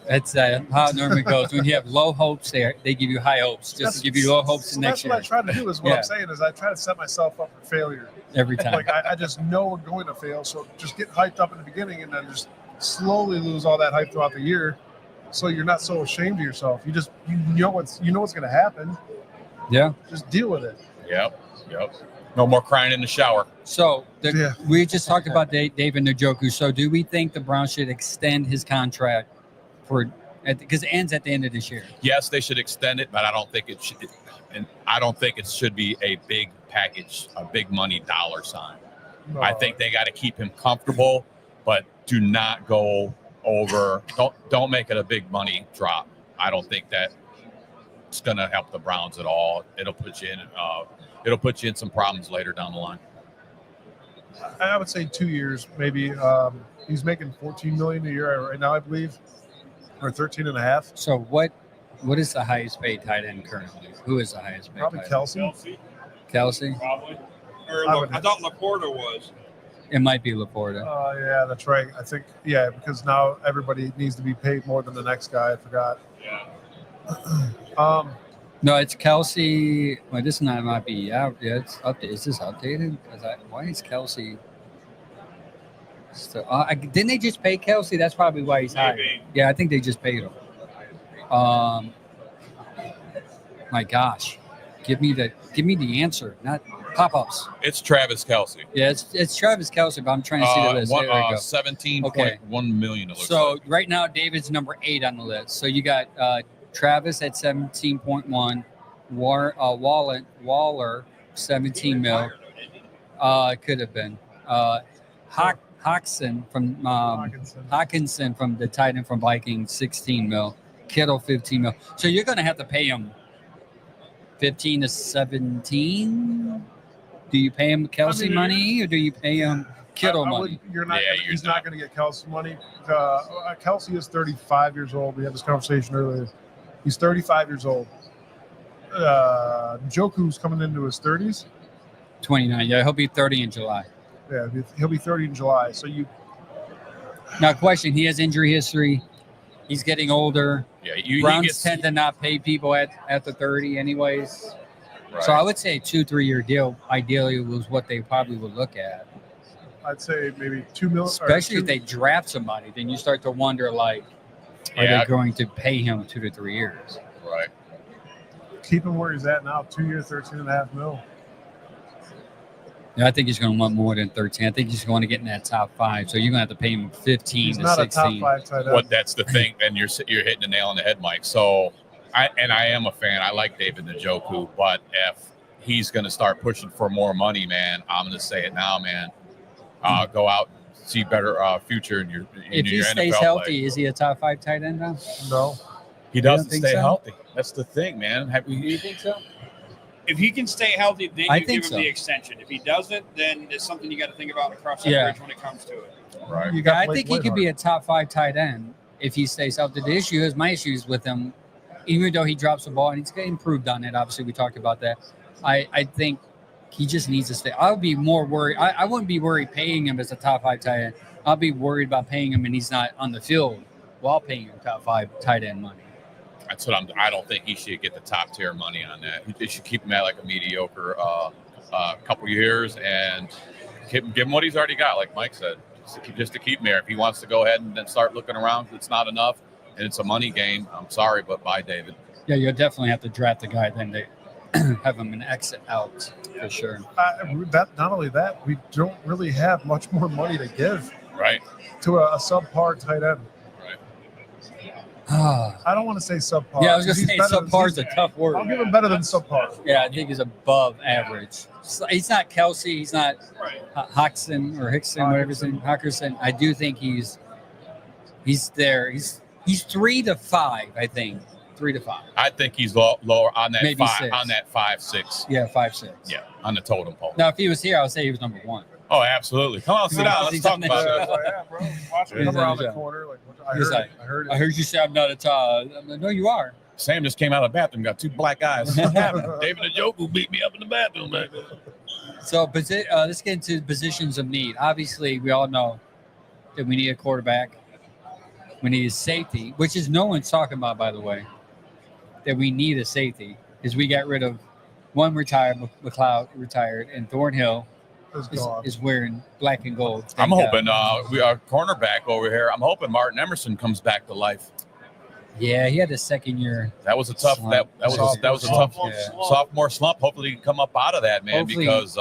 That's how it normally goes. When you have low hopes, they give you high hopes just to give you low hopes the next That's what year. I try to do. Is what Yeah. I'm saying is I try to set myself up for failure. Every time. Like I just know we're going to fail, so just get hyped up in the beginning, and then just slowly lose all that hype throughout the year, so you're not so ashamed of yourself. You know what's going to happen. Yeah. Just deal with it. Yep. No more crying in the shower. So Yeah. we just talked about David Njoku. So do we think the Browns should extend his contract because it ends at the end of this year? Yes, they should extend it, but I don't think it should. And I don't think it should be a big package, a big money dollar sign. No. I think they got to keep him comfortable, but do not go over. Don't make it a big money drop. I don't think that it's going to help the Browns at all. It'll put you in. It'll put you in some problems later down the line. I would say 2 years, maybe. He's making $14 million a year right now, I believe. or 13.5. So what is the highest paid tight end currently? Who is the highest paid Probably tight end? Kelsey. Kelsey, Kelsey? probably. Or I would- I thought Laporta was. It might be Laporta. Oh, yeah, that's right. I think, because now everybody needs to be paid more than the next guy. I forgot. Yeah. No, it's Kelsey. Well, this might be out. Yeah, it's updated. Is this updated? Why is Kelsey? So, didn't they just pay Kelsey? That's probably why he's high. Maybe. Yeah, I think they just paid him. My gosh, give me the answer, not pop-ups. It's Travis Kelsey. Yeah, it's Travis Kelsey, but I'm trying to see the list. There we go. 17.1 million. It looks So like. right now, David's number 8 on the list. So you got Travis at 17.1, Waller 17 mil. It could have been Hawkinson from Hawkinson from the tight end from Vikings 16 mil, Kittle 15 mil. So you're going to have to pay him 15 to 17. Do you pay him Kelsey money or do you pay him Kittle money? He's not going to get Kelsey money. Kelsey is 35 years old. We had this conversation earlier. He's 35 years old. Njoku's coming into his 30s. 29. Yeah, he'll be 30 in July. Yeah, he'll be 30 in July. So Now, question: he has injury history. He's getting older. Yeah, Browns tend to not pay people at the 30 anyways. Right. So I would say a 2-3 year deal ideally was what they probably would look at. I'd say maybe $2 million. Especially if they draft somebody, then you start to wonder, like, are they going to pay him 2 to 3 years? Right. Keep him where he's at now, 2 years, 13.5 mil. Yeah, I think he's going to want more than 13. I think he's going to get in that top 5. So you're going to have to pay him 15 He's to not 16. a top 5 tight end. What that's the thing, and you're hitting the nail on the head, Mike. So, I am a fan. I like David Njoku, but if he's going to start pushing for more money, man, I'm going to say it now, man. Go out, see better future in your If he your stays NFL healthy, play. is he a top 5 tight end now? No. He doesn't think stay so? healthy. That's the thing, man. You think so? If he can stay healthy, then I you think give him so. the extension. If he doesn't, then it's something you got to think about across that Yeah. bridge when it comes to it. Right. You Yeah, I Blake think he could Whitehart. be a top 5 tight end if he stays healthy. My issue is with him, even though he drops the ball and he's improved on it. Obviously, we talked about that. I think he just needs to stay. I would be more worried. I wouldn't be worried paying him as a top 5 tight end. I'll be worried about paying him and he's not on the field while paying him top 5 tight end money. That's what I don't think he should get the top tier money on that. They should keep him at like a mediocre couple years and give him what he's already got, like Mike said, just to keep him there. If he wants to go ahead and then start looking around, it's not enough and it's a money game. I'm sorry, but bye, David. Yeah, you'll definitely have to draft a guy then to have him an exit out for sure. Not only that, we don't really have much more money to give Right. to a subpar tight end. I don't want to say subpar. Yeah, I was going to He's say better than- subpar is a tough word. I'll give him better than subpar. Yeah, I think he's above average. He's not Kelsey. He's not Hawkinson or Hickson, whatever his name. Hawkinson. I do think he's there. He's 3 to 5. I think 3 to 5. I think he's lower on that Maybe 5, 6. on that 5-6. Yeah, 5-6. Yeah, on the totem pole. Now, if he was here, I would say he was number 1. Oh, absolutely. Come on, sit down. Let's He's talk on about that it. show. Yeah, bro. Watch me He's come on around the the show. corner. He's I heard it. I heard you say I'm not a top. I'm like, no, you are. Sam just came out of the bathroom, got 2 black eyes. What happened? David Njoku beat me up in the bathroom, man. So, let's get into positions of need. Obviously, we all know that we need a quarterback. We need a safety, which is no one's talking about, by the way, that we need a safety because we got rid of one retired, McLeod retired, and Thornhill It's gone. is wearing black and gold. I'm Thank hoping God. we are cornerback over here. I'm hoping Martin Emerson comes back to life. Yeah, he had a second year. That was a tough. That was a tough Yeah. sophomore slump. Hopefully, he can come up out of that, man, Hopefully- because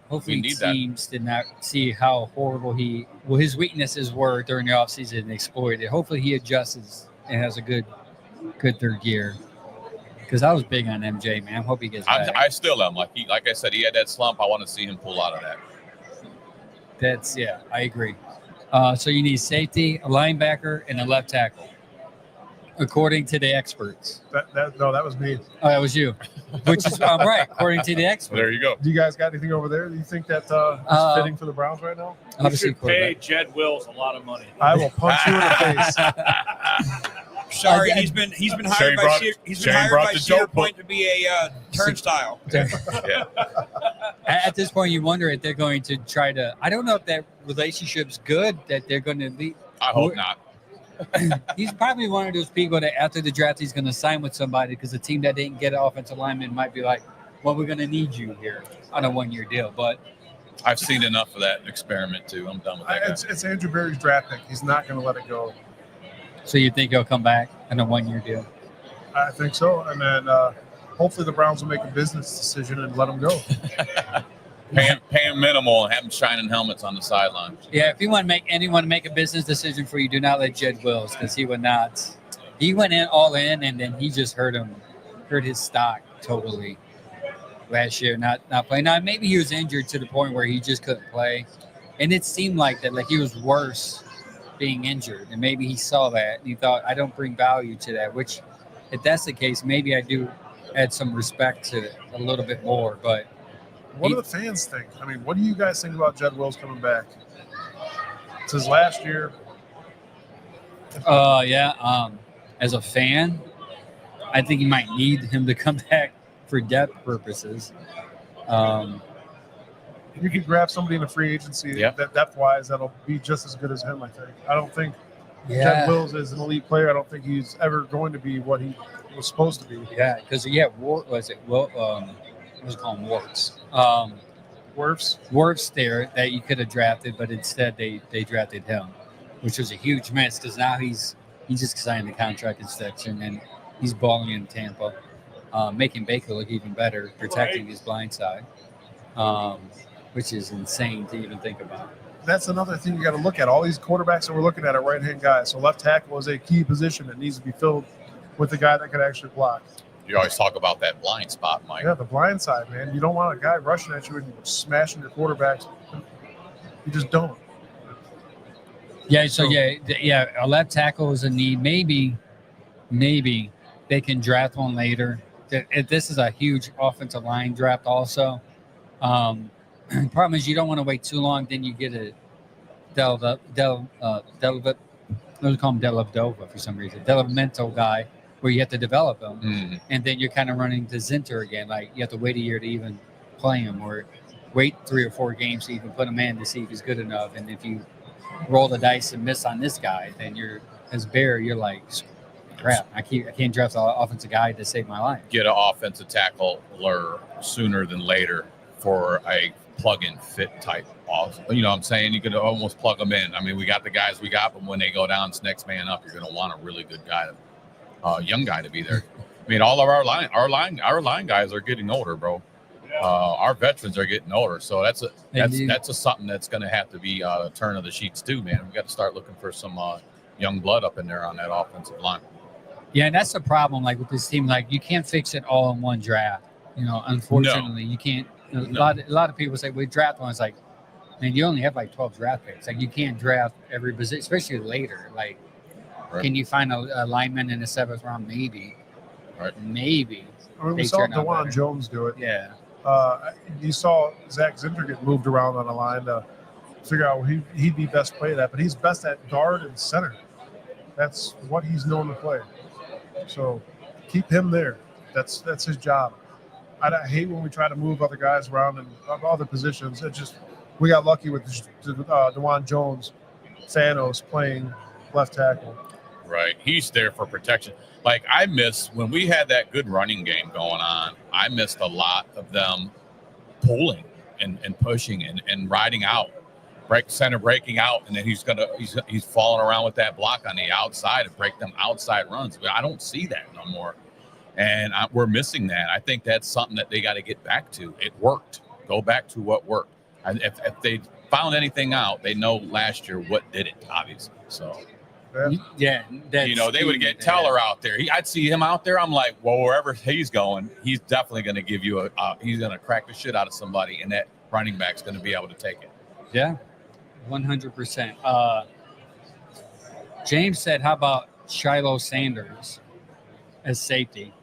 Hopefully, we need that. teams did not see how horrible his weaknesses were during the offseason and exploited it. Hopefully, he adjusts and has a good third year. Because I was big on MJ, man. I hope he gets back. I still am. Like I said, he had that slump. I want to see him pull out of that. I agree. So you need safety, a linebacker, and a left tackle, according to the experts. That was me. Oh, that was you, which is right, according to the So experts. there you go. Do you guys got anything over there? Do you think that is fitting for the Browns right now? Obviously, should pay Jed Wills a lot of money. I will punch you in the face. Sorry, I- he's been Shane hired by brought- Cedar, he's been Shane hired brought by the Cedar joke Point to be a turnstile. Yeah. At this point, you wonder if they're going to try to. I don't know if that relationship's good. That they're going to leave. I hope not. He's probably one of those people that after the draft he's going to sign with somebody because the team that didn't get an offensive lineman might be like, "Well, we're going to need you here on a 1-year deal." But I've seen enough of that experiment too. I'm done with that. Guy. It's Andrew Berry's draft pick. He's not going to let it go. so you think he'll come back on a 1-year deal? I think so. And then hopefully the Browns will make a business decision and let him go. Pay him minimal and have him shining helmets on the sideline. Yeah, if you want to make anyone make a business decision for you, do not let Jed Wills because he would not. He went in all in, and then he just hurt his stock totally last year. Not playing. Now maybe he was injured to the point where he just couldn't play, and it seemed like that, like he was worse being injured, and maybe he saw that and he thought, I don't bring value to that. Which, if that's the case, maybe I do add some respect to it a little bit more, but. What do the fans think? I mean, what do you guys think about Jed Wills coming back? It's his last year. Yeah. As a fan, I think you might need him to come back for depth purposes. You could grab somebody in a free agency that depth-wise that'll be just as good as him, I think. I don't think Jed Wills is an elite player. I don't think he's ever going to be what he was supposed to be. Yeah, because was it called Warts? Wirfs there that you could have drafted, but instead they drafted him, which was a huge miss because now he just signed the contract extension and he's balling in Tampa, making Baker look even better, protecting his blind side, which is insane to even think about. That's another thing you got to look at. All these quarterbacks that we're looking at are right-hand guys. So left tackle is a key position that needs to be filled with a guy that could actually block. You always talk about that blind spot, Mike. Yeah, the blind side, man. You don't want a guy rushing at you and smashing your quarterbacks. You just don't. Yeah, so a left tackle is a need. Maybe they can draft one later. This is a huge offensive line draft also. Problem is you don't want to wait too long. Then you get a Delavdova for some reason. Delavmental guy where you have to develop him. And then you're kind of running to Zinter again. Like you have to wait a year to even play him or wait 3 or 4 games to even put him in to see if he's good enough. And if you roll the dice and miss on this guy, then you're like, crap, I can't draft an offensive guy to save my life. Get an offensive tackle sooner than later for a plug-in fit type. You know what I'm saying? You could almost plug them in. I mean, we got the guys we got, but when they go down, it's next man up. You're going to want a really good guy, young guy to be there. I mean, all of our line guys are getting older, bro. Our veterans are getting older, so that's something that's going to have to be a turn of the sheets too, man. We got to start looking for some young blood up in there on that offensive line. Yeah, and that's the problem. Like with this team, like you can't fix it all in one draft. You know, unfortunately, you can't. A lot of people say we draft one. It's like, man, you only have like 12 draft picks. Like you can't draft every position, especially later. Like, can you find a lineman in the 7th round? Maybe. Right. Maybe. I mean, we saw DeJuan Jones do it. Yeah. You saw Zach Zinter get moved around on the line to figure out where he'd be best played at, but he's best at guard and center. That's what he's known to play. So keep him there. That's his job. I hate when we try to move other guys around in other positions. It just we got lucky with DeJuan Jones, Thanos playing left tackle. Right, he's there for protection. Like I missed when we had that good running game going on. I missed a lot of them pulling and pushing and riding out, breaking out, and then he's falling around with that block on the outside and break them outside runs. But I don't see that no more, and we're missing that. I think that's something that they got to get back to. It worked. Go back to what worked. And if they found anything out, they know last year what did it. Obviously, so. Yeah, they would get Teller out there. I'd see him out there. I'm like, well, wherever he's going, he's definitely going to give you he's going to crack the shit out of somebody, and that running back's going to be able to take it. Yeah, 100%. James said, how about Shiloh Sanders as safety?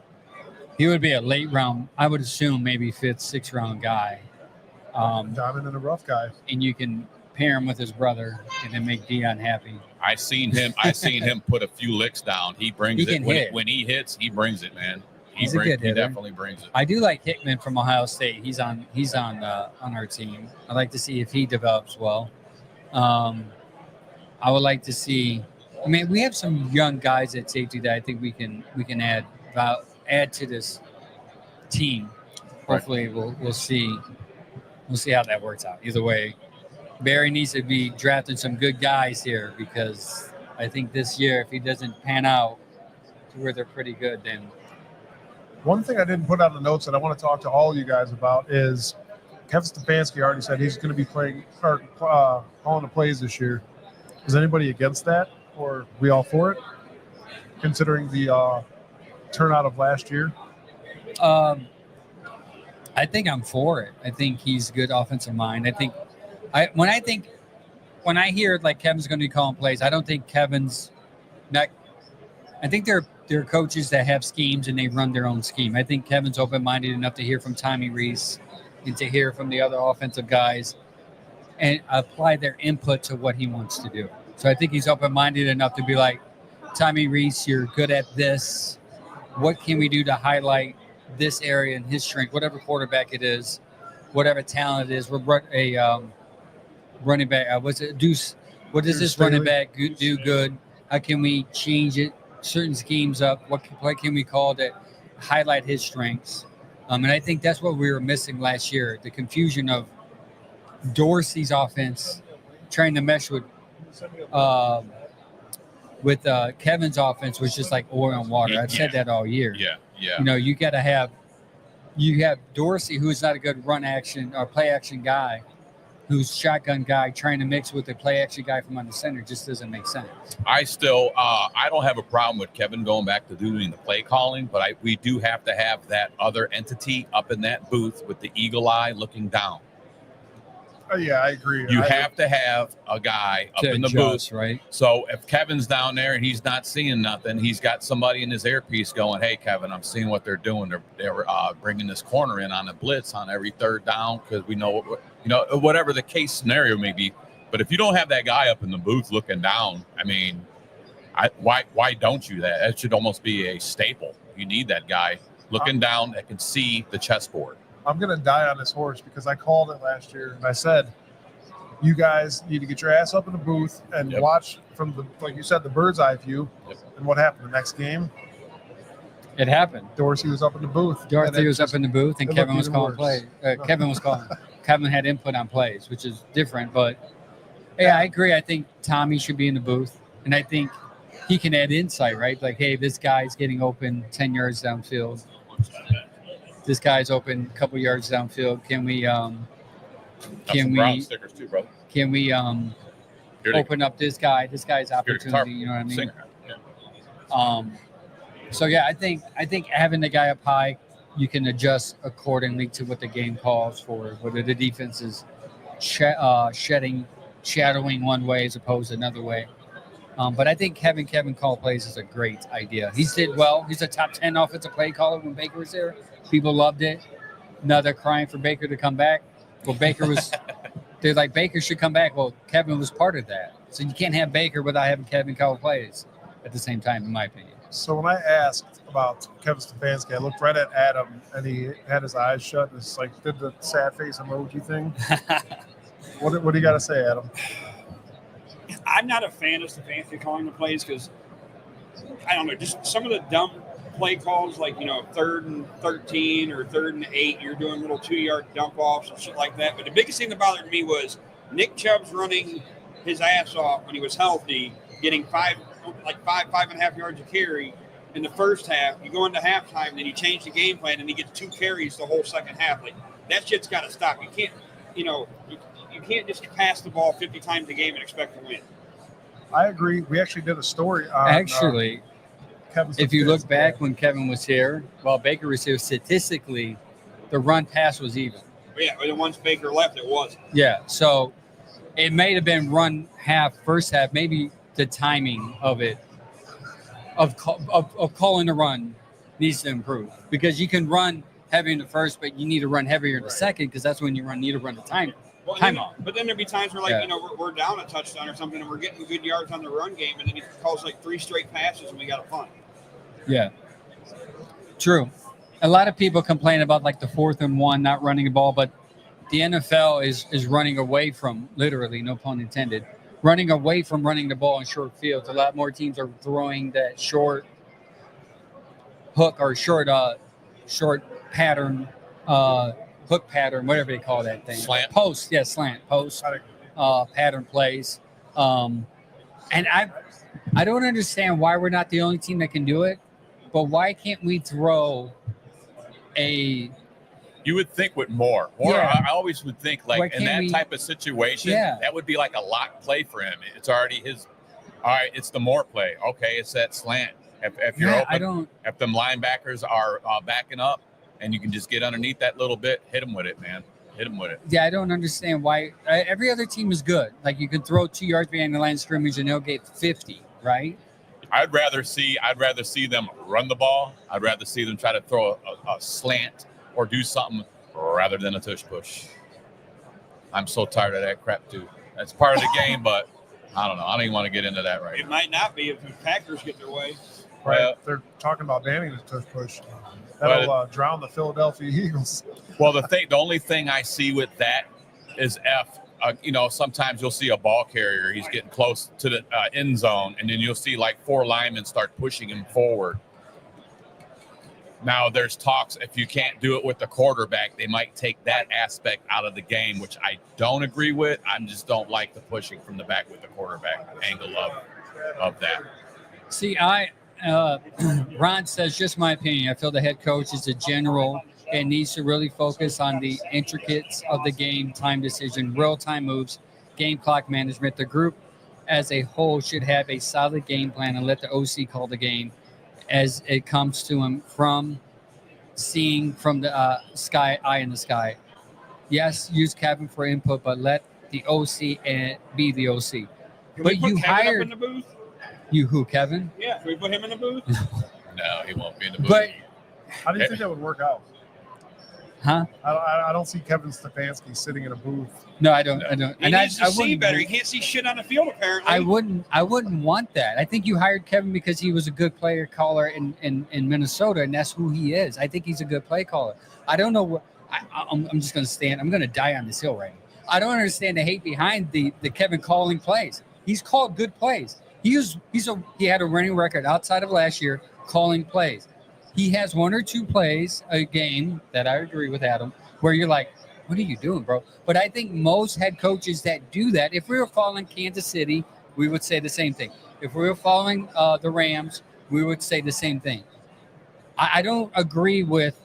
He would be a late round, I would assume maybe 5th, 6th round guy. Diamond in the rough guy. And you can pair him with his brother and then make Dion happy. I seen him put a few licks down. He brings He it can when, hit. when he hits. He brings it, man. He's a good He hitter. definitely brings it. I do like Hickman from Ohio State. He's on our team. I'd like to see if he develops well. I would like to see. I mean, we have some young guys at safety that I think we can add to this team. Hopefully, we'll see how that works out. Either way, Barry needs to be drafting some good guys here because I think this year, if he doesn't pan out to where they're pretty good, then. One thing I didn't put on the notes that I want to talk to all of you guys about is Kevin Stefanski already said he's going to be calling the plays this year. Is anybody against that, or are we all for it, considering the turnout of last year? I think I'm for it. I think he's a good offensive mind. When I hear like Kevin's going to be calling plays, I don't think Kevin's not. I think there are coaches that have schemes and they run their own scheme. I think Kevin's open-minded enough to hear from Tommy Rees and to hear from the other offensive guys and apply their input to what he wants to do. So I think he's open-minded enough to be like, Tommy Rees, you're good at this. What can we do to highlight this area and his strength, whatever quarterback it is, whatever talent it is? We're a running back. What's it? Deuce. What does this running back do good? How can we change it? Certain schemes up. What can we call that highlight his strengths? And I think that's what we were missing last year. The confusion of Dorsey's offense trying to mesh with Kevin's offense was just like oil and water. I've said that all year. Yeah. You know, you have Dorsey, who is not a good run action or play action guy, who's shotgun guy trying to mix with the play action guy from under center. Just doesn't make sense. I don't have a problem with Kevin going back to doing the play calling, but we do have to have that other entity up in that booth with the eagle eye looking down. Yeah, I agree. You have to have a guy up in the booth, right? So if Kevin's down there and he's not seeing nothing, he's got somebody in his earpiece going, "Hey, Kevin, I'm seeing what they're doing. They're bringing this corner in on a blitz on every third down because we know whatever the case scenario may be." But if you don't have that guy up in the booth looking down, I mean, why don't you? That should almost be a staple. You need that guy looking down that can see the chessboard. I'm going to die on this horse because I called it last year and I said, you guys need to get your ass up in the booth and watch from the, like you said, the bird's eye view. Yep. And what happened the next game? It happened. Dorsey was up in the booth. Dorothy was up in the booth, and Kevin was calling worse. plays. Kevin was calling. Kevin had input on plays, which is different. But yeah, I agree. I think Tommy should be in the booth, and I think he can add insight, right? Like, hey, this guy's getting open 10 yards downfield. This guy's open a couple yards downfield. Can we Brown stickers too, brother. Can we open up this guy's opportunity? You know what I mean? Yeah. So yeah, I think having the guy up high, you can adjust accordingly to what the game calls for. Whether the defense is shadowing one way as opposed to another way. But I think having Kevin call plays is a great idea. He did well. He's a top 10 offensive play caller when Baker was there. People loved it. Now they're crying for Baker to come back. Well, they're like, Baker should come back. Well, Kevin was part of that. So you can't have Baker without having Kevin call plays at the same time, in my opinion. So when I asked about Kevin Stefanski, I looked right at Adam and he had his eyes shut and it's like did the sad face emoji thing. What do you got to say, Adam? I'm not a fan of Stefanski calling the plays because I don't know, just some of the dumb play calls, like 3rd and 13 or 3rd and 8, you're doing little 2-yard dump offs and shit like that. But the biggest thing that bothered me was Nick Chubb's running his ass off when he was healthy, getting 5.5 yards a carry in the first half. You go into halftime, and then you change the game plan, and he gets 2 carries the whole second half. Like, that shit's got to stop. You can't, you can't just pass the ball 50 times a game and expect to win. I agree. We actually did a story on Actually, Kevin if you look Stefanski. back when Kevin was here, while Baker was here, statistically, the run pass was even. Yeah, but once Baker left, it wasn't. Yeah, so it may have been run first half, maybe the timing of it, of calling the run needs to improve because you can run heavy in the first, but you need to run heavier in the second because that's when you need to run the time Well, and then, Timeout. but then there'd be times where, like, Yeah. you know, we're down a touchdown or something, and we're getting good yards on the run game, and then he calls like 3 straight passes, and we got a punt. Yeah. True. A lot of people complain about like the 4th and 1 not running the ball, but the NFL is running away from, literally, no pun intended, running away from running the ball in short fields. A lot more teams are throwing that short hook or short pattern, hook pattern, whatever they call that thing. Slant. Post, yeah, slant, post, pattern plays. And I don't understand why we're not the only team that can do it, but why can't we throw a You would think with more. Yeah. I always would think Why like in can't that we- type of situation, Yeah. that would be like a lock play for him. It's already his. All right, it's the more play. Okay, it's that slant. If you're yeah, I open, don't if them linebackers are backing up, and you can just get underneath that little bit, hit them with it, man. Hit them with it. yeah, I don't understand why every other team is good. Like you can throw 2 yards behind the line of scrimmage and they'll get 50, right? I'd rather see them run the ball. I'd rather see them try to throw a slant or do something rather than a tush push. I'm so tired of that crap too. That's part of the game, but I don't know. I don't even want to get into that right It now. might not be if the Packers get their way. Right? Well- They're talking about banning the tush push. That'll drown the Philadelphia Eagles. Well, the only thing I see with that is sometimes you'll see a ball carrier. He's getting close to the end zone, and then you'll see like 4 linemen start pushing him forward. Now, there's talks if you can't do it with the quarterback, they might take that aspect out of the game, which I don't agree with. I just don't like the pushing from the back with the quarterback angle of that. See, Ron says, just my opinion. I feel the head coach is a general and needs to really focus on the intricacies of the game, time decision, real-time moves, game clock management. The group as a whole should have a solid game plan and let the OC call the game as it comes to him from seeing from the eye in the sky. Yes, use Kevin for input, but let the OC be the OC. Can But we put you Kevin up hired- in the booth? You who, Kevin? Yeah, can we put him in the booth? No, he won't be in the booth. But, How do you think that would work out? huh? I don't see Kevin Stefanski sitting in a booth. No, I don't. No. I don't. He And needs to see wouldn't- better. He can't see shit on the field, apparently. I wouldn't want that. I think you hired Kevin because he was a good player caller in Minnesota, and that's who he is. I think he's a good play caller. I don't know what I'm just going to stand. I'm going to die on this hill right now. I don't understand the hate behind the Kevin calling plays. He's called good plays. He had a running record outside of last year calling plays. He has 1 or 2 plays a game that I agree with Adam, where you're like, what are you doing, bro? But I think most head coaches that do that, if we were following Kansas City, we would say the same thing. If we were following the Rams, we would say the same thing. I don't agree with,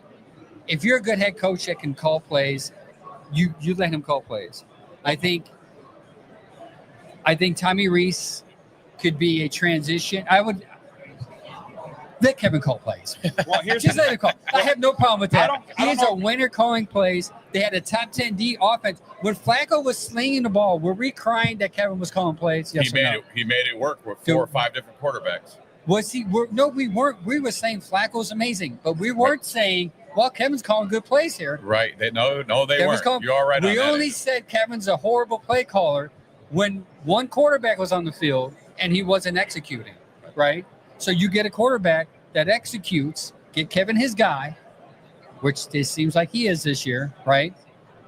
if you're a good head coach that can call plays, you let him call plays. I think Tommy Reese could be a transition. I would let Kevin call plays. Well, here's Just let him call. I have no problem with that. I don't He's a know. winner calling plays. They had a top 10 D offense. When Flacco was slinging the ball, were we crying that Kevin was calling plays? Yes or no? He made it work with 4 or 5 different quarterbacks. Was he? No, we weren't. We were saying Flacco's amazing, but we weren't saying, well, Kevin's calling good plays here. Right. They Kevin's weren't. calling- You're all right on We that. only said Kevin's a horrible play caller when one quarterback was on the field and he wasn't executing, right? So you get a quarterback that executes, get Kevin his guy, which it seems like he is this year, right?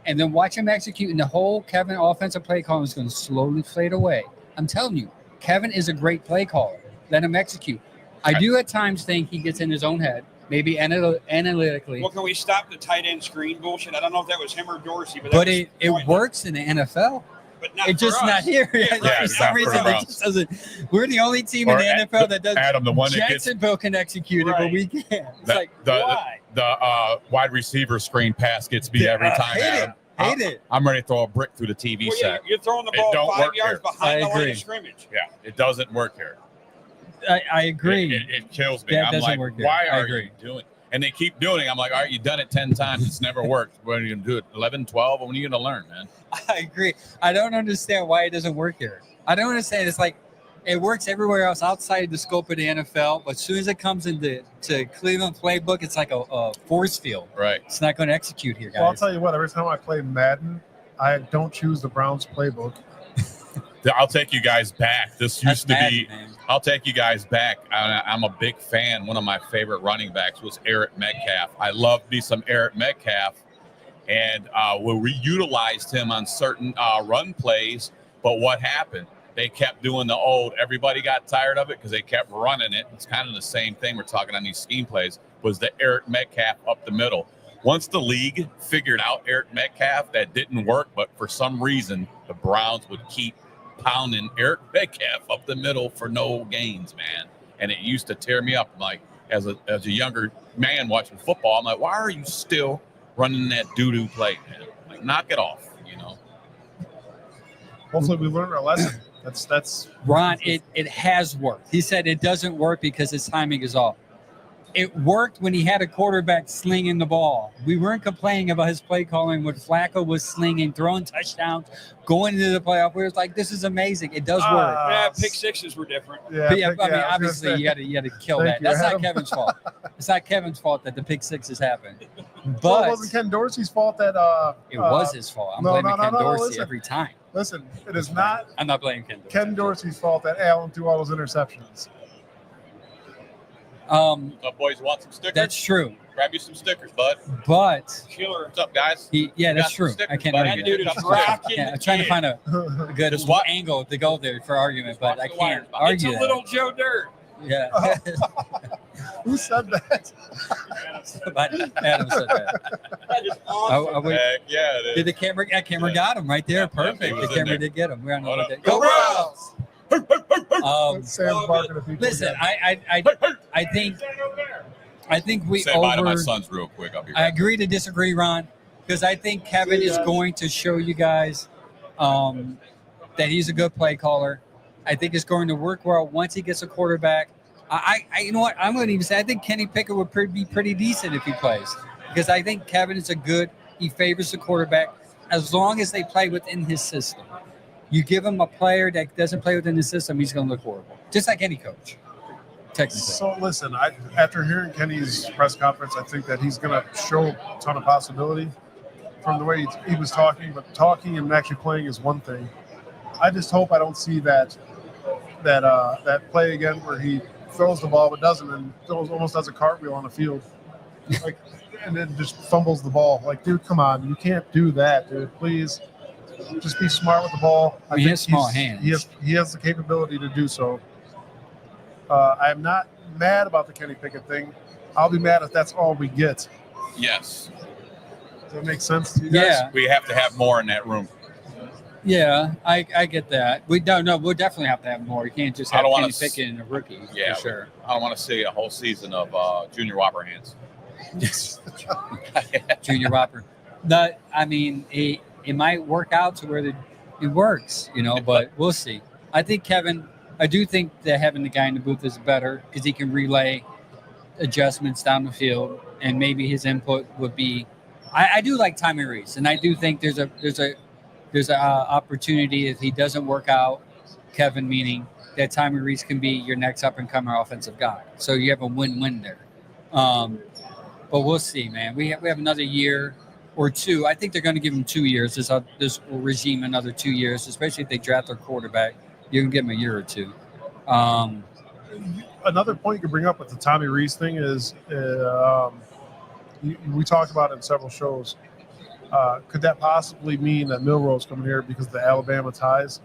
And then watch him execute, and the whole Kevin offensive play calling is going to slowly fade away. I'm telling you, Kevin is a great play caller. Let him execute. I do at times think he gets in his own head, maybe analytically, Well, can we stop the tight end screen bullshit? I don't know if that was him or Dorsey, but but that was it pointless. works in the NFL. But not It's for just us. not here. Yeah, For right. some not reason, for it us. just doesn't. We're the only team Or in the NFL that does. Adam, the one that gets Jacksonville can execute it, but Right. we can't. It's the, like, the, why? the wide receiver screen pass gets beat every time. hate Adam. Hate it. I'm ready to throw a brick through the TV Well, yeah, set. you're throwing the It ball don't 5 work yards here. behind I the line agree. of scrimmage. Yeah, it doesn't work here. I agree. It kills me. That I'm doesn't like, work here. why I are agree. you doing? And they keep doing it. I'm like, all right, you've done it 10 times. It's never worked. When are you going to do it? 11, 12? When are you going to learn, man? I agree. I don't understand why it doesn't work here. I don't understand. It's like it works everywhere else outside the scope of the NFL, but as soon as it comes into Cleveland playbook, it's like a force field. Right. It's not going to execute here, Well, I'll guys. tell you what. Every time I play Madden, I don't choose the Browns playbook. I'll take you guys back. This used to be. Man. I'll take you guys back. I'm a big fan. One of my favorite running backs was Eric Metcalf. I love me some Eric Metcalf, and we utilized him on certain run plays. But what happened? They kept doing the old. Everybody got tired of it because they kept running it. It's kind of the same thing we're talking on these scheme plays. Was the Eric Metcalf up the middle? Once the league figured out Eric Metcalf, that didn't work. But for some reason, the Browns would keep pounding Eric Metcalf up the middle for no gains, man. And it used to tear me up. Like as a younger man watching football, I'm like, why are you still running that doo-doo play, man? Like, knock it off, you know. Hopefully, we learned our lesson. That's Ron, it has worked. He said it doesn't work because his timing is off. It worked when he had a quarterback slinging the ball. We weren't complaining about his play calling when Flacco was slinging, throwing touchdowns, going into the playoff. We was like, this is amazing. It does work. Yeah, pick sixes were different. Yeah, But yeah, pick- I mean, yeah, I was obviously, gonna say. you got to kill Thank that. you, That's not Adam. Kevin's fault. It's not Kevin's fault that the pick sixes happened. Well, But it wasn't Ken Dorsey's fault that it was his fault. I'm no, blaming no, Ken no, Dorsey listen. every time. Listen, it is not I'm not blaming Ken Dorsey. Ken Dorsey's fault that Allen threw all those interceptions. Boys, want some stickers? That's true. Grab you some stickers, bud. But Killer. What's up, guys? yeah, that's got true. some stickers, I can't but argue that dude that. is rocking Yeah, I'm the trying to kid. find a good Just what? angle to go there for argument, but I Watch the can't wires. It's argue a that. little Joe Dirt. Yeah. Who said that? But Adam said that. That is I awesome. would- Heck yeah, it did is. the camera? That camera got him right there. Yeah, Perfect. he The was in camera there. did get him. We're on Hold the up. Go Browns! Sam's barking at people. Listen, again. I think we Say bye to my over. sons real quick. I'll be I right agree to disagree, Ron, because I think Kevin is going to show you guys that he's a good play caller. I think it's going to work well once he gets a quarterback. I you know what? I'm going to even say I think Kenny Pickett would be pretty decent if he plays, because I think Kevin is he favors the quarterback as long as they play within his system. You give him a player that doesn't play within the system, he's going to look horrible, just like any coach. Technically. So listen, after hearing Kenny's press conference, I think that he's going to show a ton of possibility from the way he was talking. But talking and actually playing is one thing. I just hope I don't see that play again where he throws the ball but doesn't, and almost does a cartwheel on the field, like, and then just fumbles the ball. Like, dude, come on, you can't do that, dude. Please, just be smart with the ball. I mean, he think has small he's- hands. He has the capability to do so. I'm not mad about the Kenny Pickett thing. I'll be mad if that's all we get. Yes. Does that make sense to you guys? Yeah. We have to have more in that room. Yeah, I get that. We'll definitely have to have more. You can't just I have don't Kenny wanna Pickett and a rookie. Yeah, for sure. I don't want to see a whole season of Junior Whopper hands. Junior Whopper. I mean, it might work out to where it works, but we'll see. I do think that having the guy in the booth is better because he can relay adjustments down the field, and maybe his input would be. I do like Tommy Reese, and I do think there's a opportunity if he doesn't work out, Kevin meaning that Tommy Reese can be your next up and coming offensive guy. So you have a win-win there. But we'll see, man. We have another year or two. I think they're going to give him 2 years. This regime another 2 years, especially if they draft their quarterback. You can give him a year or two. Another point you can bring up with the Tommy Reese thing is we talked about it in several shows. Could that possibly mean that Milroe's coming here because of the Alabama ties?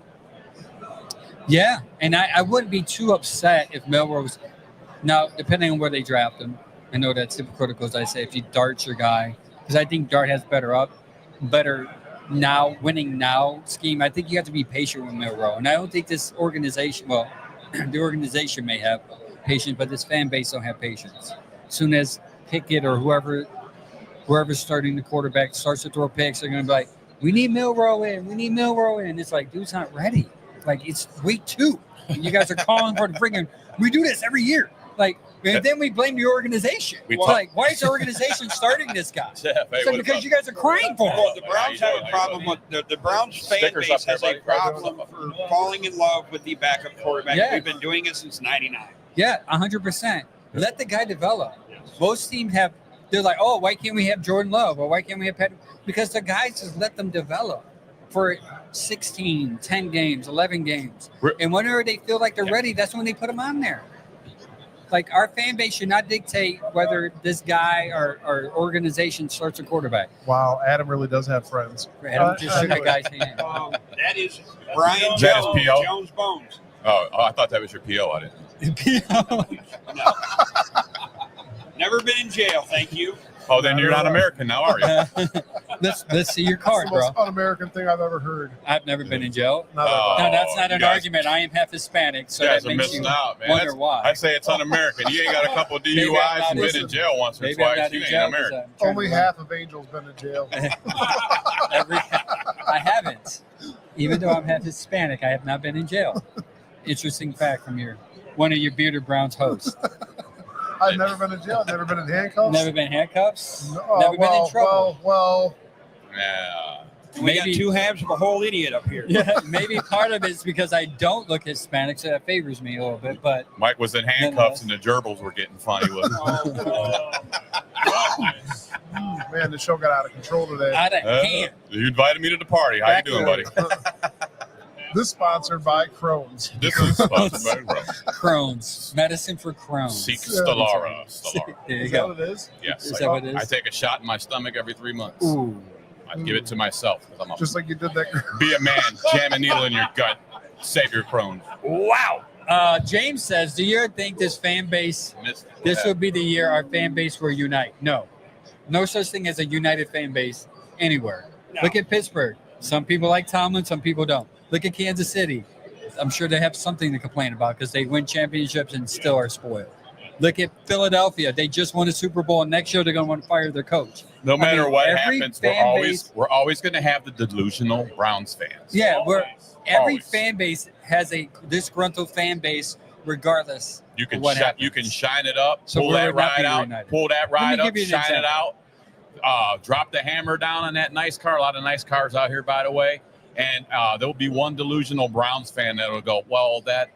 Yeah, and I wouldn't be too upset if Melrose. Now, depending on where they draft him, I know that's hypocritical, as I say, if you Dart's your guy, because I think Dart has better winning now scheme. I think you have to be patient with Milroe, and I don't think this organization. Well, the organization may have patience, but this fan base don't have patience. As soon as Pickett or whoever's starting the quarterback starts to throw picks, they're going to be like, "We need Milroe in. We need Milroe in." It's like, dude's not ready. Like, it's week 2. And you guys are calling for the freaking. We do this every year. Like, and then we blame the organization. Like, why is the organization starting this guy? Because you guys are crying for him. Well, the Browns have a problem with the Browns fan Stickers base up there, has a buddy. problem for falling in love with the backup quarterback. Yeah. We've been doing it since '99. Yeah, 100%. Let the guy develop. Most teams they're like, oh, why can't we have Jordan Love or why can't we have Pat? Because the guys just let them develop. for 16, 10 games, 11 games. Re- And whenever they feel like they're ready, that's when they put them on there. Like, our fan base should not dictate whether this guy or organization starts a quarterback. Wow, Adam really does have friends. Adam just shook that anyway. guy's hand. That is Brian That is Jones. P.O.? Jones Bones. Oh, I thought that was your PO. I didn't. No. Never been in jail, thank you. Oh, then you're not American now, are you? Let's see your card, That's the bro. most un-American thing I've ever heard. I've never been in jail. Not Oh. No, that's not you an guys- argument. I am half Hispanic, so You guys that are makes missing you out, man. wonder That's- why. I say it's un-American. You ain't got a couple Maybe I'm DUIs not and been in listening. jail once or Maybe I'm twice. not You in ain't jail 'cause American. I'm trying Only to half of Angel's been in jail. I haven't. Even though I'm half Hispanic, I have not been in jail. Interesting fact from one of your Bearded Browns hosts. I've never been in jail. I've never been in handcuffs. Never been handcuffs. No, Never been in trouble. Well, Yeah. We got Maybe- two halves of a whole idiot up here. Yeah, maybe part of it is because I don't look Hispanic, so that favors me a little bit. But Mike was in handcuffs and the gerbils were getting funny with him. man, the show got out of control today. out of hand. You invited me to the party. How you doing, buddy? This sponsored by Crohn's. This is sponsored by Rose. Crohn's medicine for Crohn's. Seek Stellara. There you Is that go. what it is? Yes. Is that what it I is? take a shot in my stomach every 3 months. Ooh. I give it to myself. 'Cause I'm a, Just like you did that. be a man. Jam a needle in your gut. Save your Crohn's. Wow. James says, do you think this fan base, this would be the year our fan base will unite? No. No such thing as a united fan base anywhere. No. Look at Pittsburgh. Some people like Tomlin, some people don't. Look at Kansas City. I'm sure they have something to complain about because they win championships and still are spoiled. Look at Philadelphia. They just won a Super Bowl, and next year they're going to want to fire their coach. No matter mean, what every happens, fan we're always going to have the delusional Browns fans. Yeah, every Always. fan base has a disgruntled fan base, regardless. You can of what happens. you can shine it up, So pull we that would not ride be out, united. pull that ride me up, give you an shine it out. Drop the hammer down on that nice car. A lot of nice cars out here, by the way. And there'll be one delusional Browns fan that'll go, well, that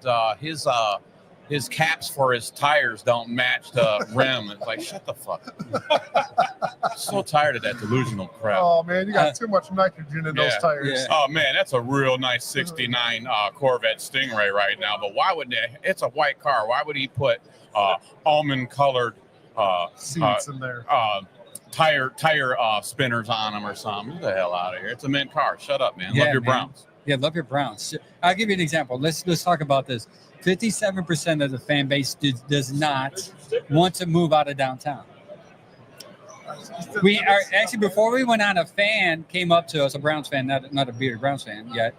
his caps for his tires don't match the rim. It's like, shut the fuck up. So tired of that delusional crap. Oh man, you got too much nitrogen in those Yeah. tires. Yeah. Oh man, that's a real nice '69 Corvette Stingray right now. But why would they? It's a white car. Why would he put almond-colored Seats in there. tire spinners on them or something? Get the hell out of here! It's a mint car. Shut up, man. Yeah, Love your man. Browns. Yeah, love your Browns. I'll give you an example. Let's talk about this. 57% of the fan base does not want to move out of downtown. We are actually, before we went on, a fan came up to us, a Browns fan, not a Bearded Browns fan yet.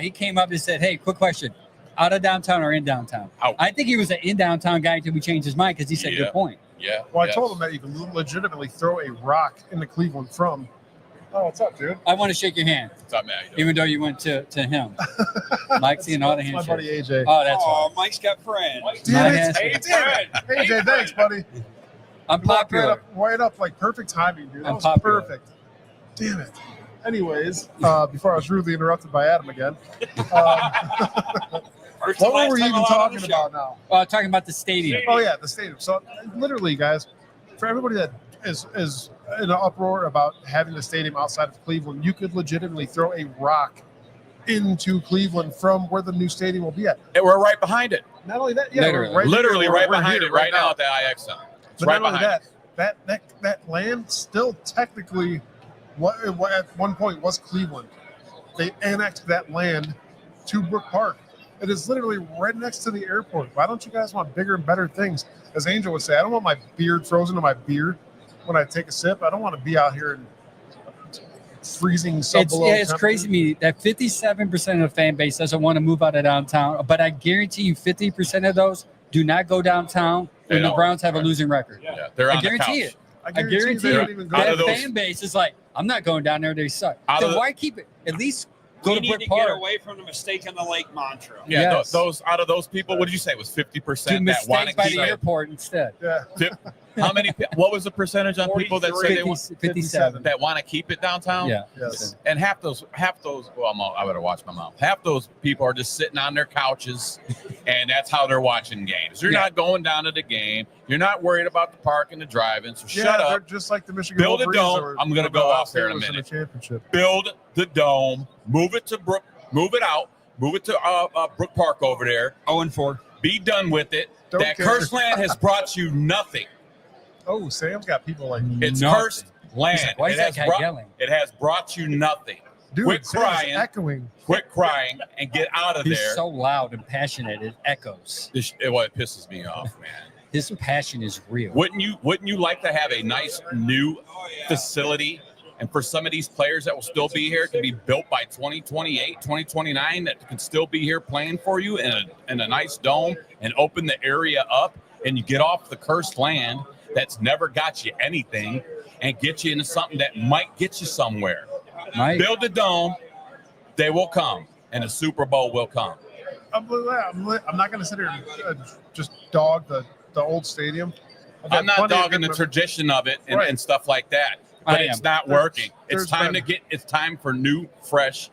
He came up and said, "Hey, quick question: out of downtown or in downtown?" Out. I think he was an in downtown guy until we changed his mind because he said, Yeah. "Good point." Yeah. Well, I yes. told him that you can legitimately throw a rock into Cleveland from. Oh, what's up, dude? I want to shake your hand, What's up, man? even though you went to him. Mike's seeing all the That's my handshakes. buddy AJ. Oh, that's Oh, right. Mike's got friends. Damn my it. handshake. Hey, damn it. AJ, thanks, buddy. I'm You walked popular. right up, like perfect timing, dude. That I'm was popular. perfect. Damn it. Anyways, before I was rudely interrupted by Adam again, First and what last were we time even allowed on talking the show. about now? Talking about the stadium. Oh yeah, the stadium. So literally, guys, for everybody that is in an uproar about having the stadium outside of Cleveland, you could legitimately throw a rock into Cleveland from where the new stadium will be at. And we're right behind it. Not only that, yeah, Literally. we're Literally here, right we're behind here it right now at the IX Center. It's But right not only behind it. that land still technically, what at one point was Cleveland. They annexed that land to Brook Park. It is literally right next to the airport. Why don't you guys want bigger and better things? As Angel would say, I don't want my beard frozen to my beer when I take a sip. I don't want to be out here in freezing sub below. It's crazy to me that 57% of the fan base doesn't want to move out of downtown, but I guarantee you 50% of those do not go downtown They when the don't. Browns have a losing record. Yeah, they're I on the guarantee couch. it. I I guarantee they don't you even go Out that of those- fan base is like, I'm not going down there. They suck. Out Then of the- why keep it? At least go We to need Brook to Park. get away from the mistake in the lake mantra. Yeah, Yes. those out of those people, what did you say? It was 50% Do that want mistakes to by keep the it. airport instead. Yeah, How many? What was the percentage on people that say they want 57. that want to keep it downtown? Yeah. yes. And half those. Well, I better watch my mouth. Half those people are just sitting on their couches, And that's how they're watching games. You're not going down to the game. You're not worried about the park and the drive-in. So shut they're up. just like the Michigan Build a Wolverines dome. I'm going to go off there in a The minute. championship. Build the dome. Move it to Brook. Move it out. Move it to Brook Park over there. 0-4. Be done with it. Don't That care. cursed land has brought you nothing. Oh, Sam's got people like It's Nothing. cursed land. He's like, why is It that has guy yelling? It has brought you nothing. dude. Quit Sam's crying. echoing. Quit crying and get out of He's there. so loud and passionate, it echoes. It pisses me off, man. His passion is real. Wouldn't you like to have a nice new facility? And for some of these players that will still be here, it can be built by 2028, 2029, that can still be here playing for you in a nice dome and open the area up, and you get off the cursed land that's never got you anything and get you into something that might get you somewhere. Right? Build a dome, they will come, and the Super Bowl will come. I'm not going to sit here and just dog the old stadium. I've had I'm not plenty of dogging the good- tradition of it and, Right. and stuff like that, but I it's am. not There's- working. It's there's time been- to get. It's time for new, fresh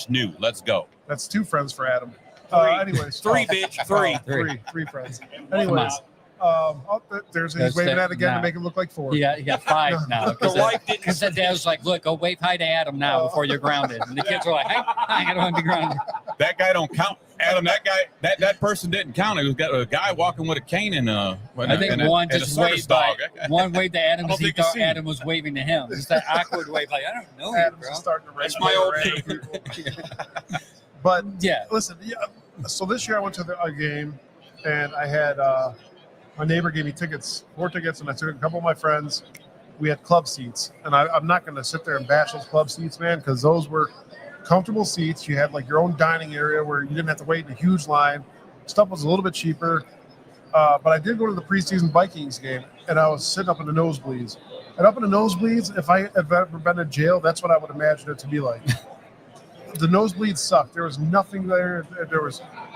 new. Let's go. That's two friends for Adam. Anyways, Three, bitch. Three. three friends. Anyways, there's he's That's waving that- at again nah. to make him look like four. He got 5 now. The wife didn't. Because the dad was like, look, go wave hi to Adam now before you're grounded. And the kids were like, hey, I don't want to be grounded. That guy don't count, Adam. That person didn't count. It was got a guy walking with a cane and I think one just waved by, one waved to Adam I don't because he think he's thought seen it. Adam was waving to him. It's that awkward wave, like, I don't know you, Adam's bro. just starting to raise That's my old random people. But Yeah. listen, so this year I went to a game, and I had my neighbor gave me 4 tickets, and I took a couple of my friends. We had club seats, and I'm not going to sit there and bash those club seats, man, because those were comfortable seats. You had like your own dining area where you didn't have to wait in a huge line. Stuff was a little bit cheaper, but I did go to the preseason Vikings game, and I was sitting up in the nosebleeds. And up in the nosebleeds, if I have ever been in jail, that's what I would imagine it to be like. The nosebleeds sucked. There was nothing there.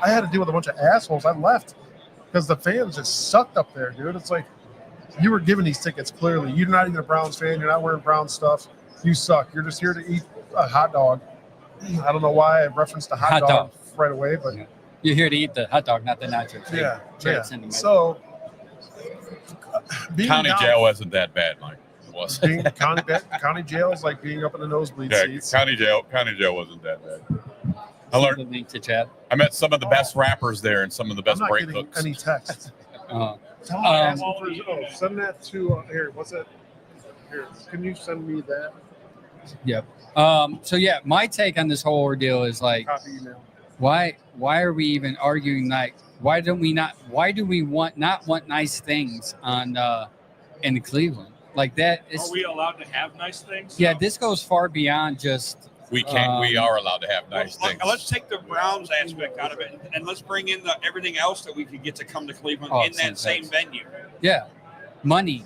I had to deal with a bunch of assholes. I left because the fans just sucked up there, dude. It's like you were given these tickets clearly. You're not even a Browns fan. You're not wearing Brown stuff. You suck. You're just here to eat a hot dog. I don't know why I referenced a hot dog right away, but You're here to eat the hot dog, not the nachos. yeah. Jared sent him So being County down- jail wasn't that bad, Mike. It was. being county jail is like being up in the nosebleed Yeah, seats. county jail wasn't that bad. I Send learned. the link to chat. I met some of the best rappers there and some of the I'm best not break getting hooks. any texts. Uh, Tell Um, send that to here. What's that? Here, can you send me that so yeah, my take on this whole ordeal is like, copy email? why are we even arguing? Like, why do we not want nice things on in Cleveland like that? Are we allowed to have nice things? Yeah, this goes far beyond just We can't. We are allowed to have nice things. Let's take the Browns aspect out of it, and let's bring in everything else that we could get to come to Cleveland Oh, in that same venue. money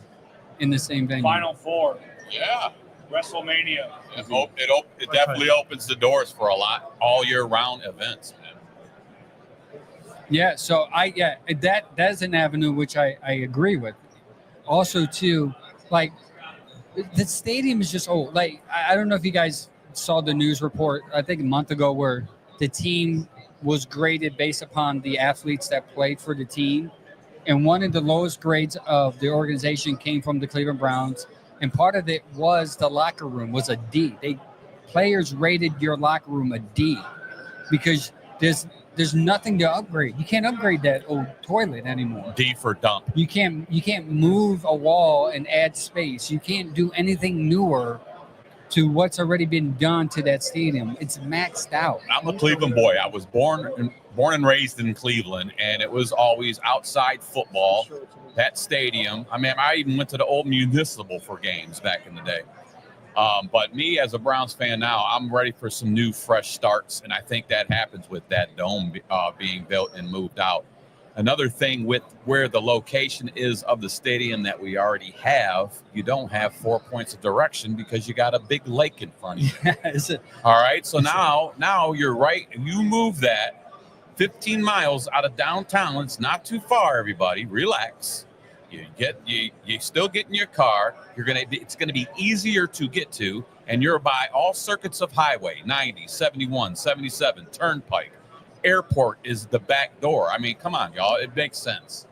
in the same venue. Final Four, Yeah. WrestleMania. It definitely opens the doors for a lot all year round events, man. Yeah, so that's an avenue which I agree with. Also, too, like the stadium is just old. Like I don't know if you guys saw the news report, I think a month ago, where the team was graded based upon the athletes that played for the team, and one of the lowest grades of the organization came from the Cleveland Browns, and part of it was the locker room was a D. Players rated your locker room a D because there's nothing to upgrade. You can't upgrade that old toilet anymore. D for dump. You can't move a wall and add space. You can't do anything newer to what's already been done to that stadium. It's maxed out. I'm a Cleveland boy. I was born and raised in Cleveland, and it was always outside football. That stadium. I mean, I even went to the old Municipal for games back in the day. But me as a Browns fan now, I'm ready for some new, fresh starts, and I think that happens with that dome being built and moved out. Another thing with where the location is of the stadium that we already have, you don't have 4 points of direction because you got a big lake in front of you. All right, so now you're right. You move that 15 miles out of downtown. It's not too far, everybody. Relax. You still get in your car. It's gonna be easier to get to, and you're by all circuits of highway, 90, 71, 77, Turnpike, airport is the back door. I mean, come on, y'all. It makes sense.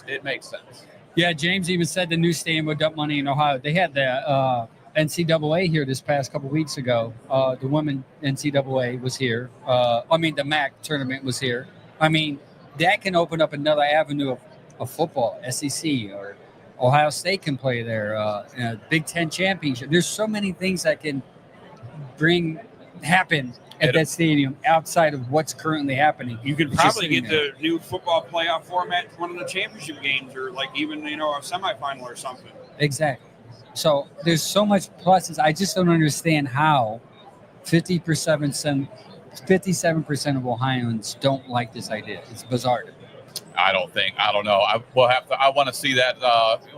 It makes sense. Yeah, James even said the new stadium would dump money in Ohio. They had the NCAA here this past couple weeks ago. The women NCAA was here. The MAC tournament was here. I mean, that can open up another avenue of football, SEC, or Ohio State can play there. Big Ten championship. There's so many things that can happen at that stadium outside of what's currently happening. You could probably get the new football playoff format for one of the championship games, or like even a semifinal or something. Exactly. So there's so much pluses. I just don't understand how 57% of Ohioans don't like this idea. It's bizarre to me. I don't know. I want to see that.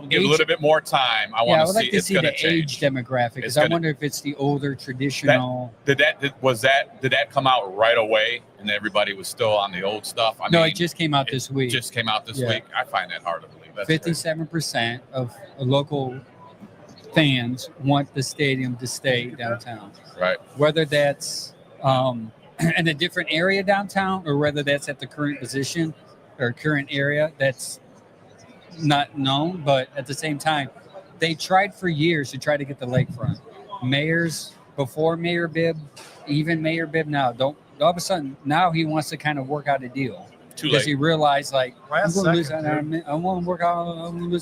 Give a little bit more time. I want to see. It's going to change. Age demographic. Because I wonder if it's the older traditional. Did that come out right away, and everybody was still on the old stuff? No, it just came out this week. Just came out this week. I find that hard to believe. 57% of local fans want the stadium to stay downtown. Right. Whether that's in a different area downtown, or whether that's at the current position or current area, that's not known. But at the same time, they tried for years to try to get the lakefront. Mayors before Mayor Bibb, even Mayor Bibb now, all of a sudden now he wants to kind of work out a deal. Because he realized, like, I'm going to lose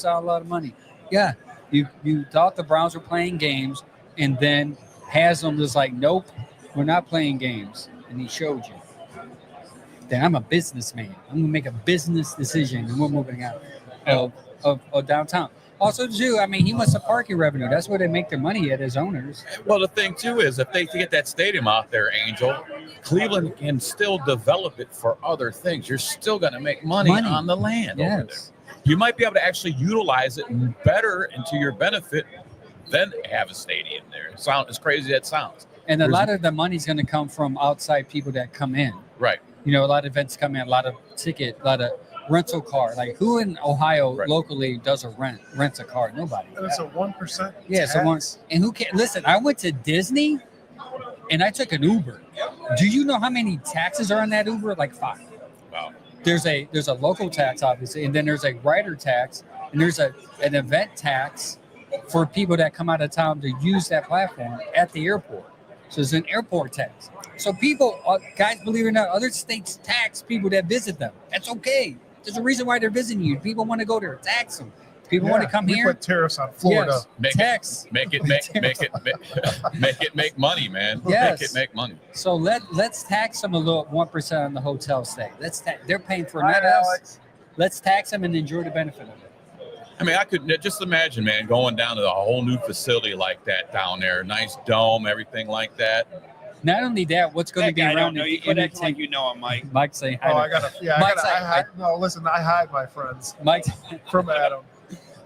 out a lot of money. Yeah, you thought the Browns were playing games, and then Haslam was like, nope, we're not playing games. And he showed you that I'm a businessman. I'm going to make a business decision, and we're moving out of downtown. Also, too, I mean, he wants the parking revenue. That's where they make their money at as owners. Well, the thing, too, is if they get that stadium out there, Angel, Cleveland can still develop it for other things. You're still going to make money on the land over there. You might be able to actually utilize it better and to your benefit than have a stadium there. As crazy as that sounds. And a lot of the money's going to come from outside people that come in. Right. You know, a lot of events come in, a lot of a lot of rental car. Like, who in Ohio locally does rents a car? Nobody. And it's a 1%. Yeah, and who can listen? I went to Disney, and I took an Uber. Do you know how many taxes are on that Uber? Like 5. Wow. There's a local tax, obviously, and then there's a rider tax, and there's an event tax for people that come out of town to use that platform at the airport. So there's an airport tax. So people, guys, believe it or not, other states tax people that visit them. That's okay. There's a reason why they're visiting you. People want to go there. Tax them. People want to come here. Put tariffs on Florida. Yes. Make it make money, man. Yes. Make it make money. So let's tax them a little 1% on the hotel stay. They're paying for not us. Let's tax them and enjoy the benefit of it. I mean, I could just imagine, man, going down to a whole new facility like that down there. Nice dome, everything like that. Not only that, what's going to be around you? You quit acting like you know him, Mike. Mike saying hi. Listen, I hide my friends. Mike from Adam.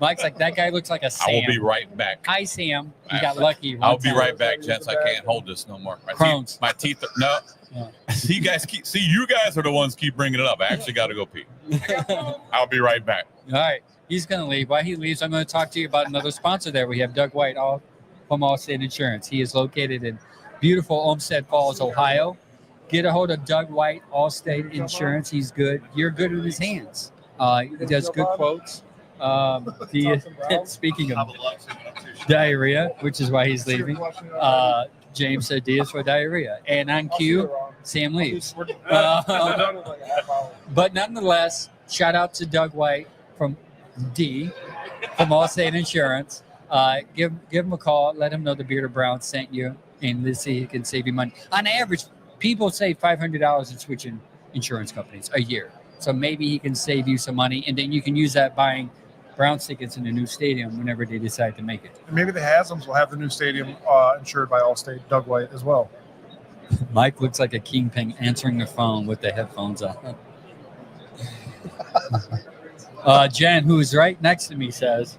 Mike's like, that guy looks like a Sam. I will be right back. Hi, Sam. You got lucky. I'll be right back, gents. I can't hold this no more. My teeth. No. Yeah. You guys are the ones keep bringing it up. I actually got to go pee. I'll be right back. All right. He's going to leave. While he leaves, I'm going to talk to you about another sponsor there. We have Doug White from Allstate Insurance. He is located in beautiful Olmsted Falls, Ohio. Get a hold of Doug White, Allstate Insurance. He's good. You're good in his hands. He does good quotes. Speaking of diarrhea, which is why he's leaving, James said D is for diarrhea. And on cue, Sam leaves. But nonetheless, shout out to Doug White from Allstate Insurance. Give him a call. Let him know the Bearded Brown sent you, and let's see if he can save you money. On average, people save $500 in switching insurance companies a year. So maybe he can save you some money, and then you can use that buying Browns tickets in a new stadium whenever they decide to make it. And maybe the Haslams will have the new stadium insured by Allstate, Doug White, as well. Mike looks like a kingpin answering the phone with the headphones on. Jen, who is right next to me, says,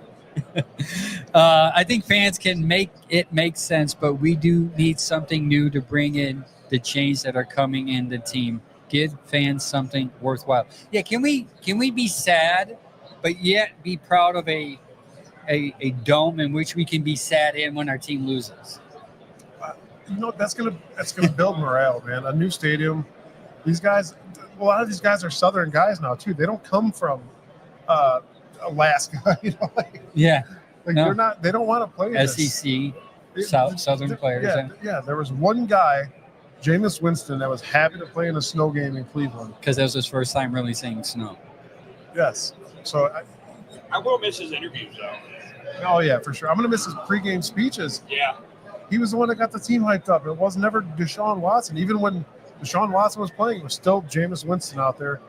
I think fans can make it make sense, but we do need something new to bring in the change that are coming in the team. Give fans something worthwhile. Yeah, can we be sad, but yet be proud of a dome in which we can be sad in when our team loses? That's gonna build morale, man. A new stadium These guys, a lot of these guys are Southern guys now too. They don't come from Alaska, Yeah, no. They don't want to play this. SEC, Southern players. Yeah. There was one guy, Jameis Winston, that was happy to play in a snow game in Cleveland. Because that was his first time really seeing snow. Yes. So I will miss his interviews though. oh yeah, for sure. I'm gonna miss his pregame speeches. Yeah. He was the one that got the team hyped up. It was never Deshaun Watson. Even when Deshaun Watson was playing, it was still Jameis Winston out there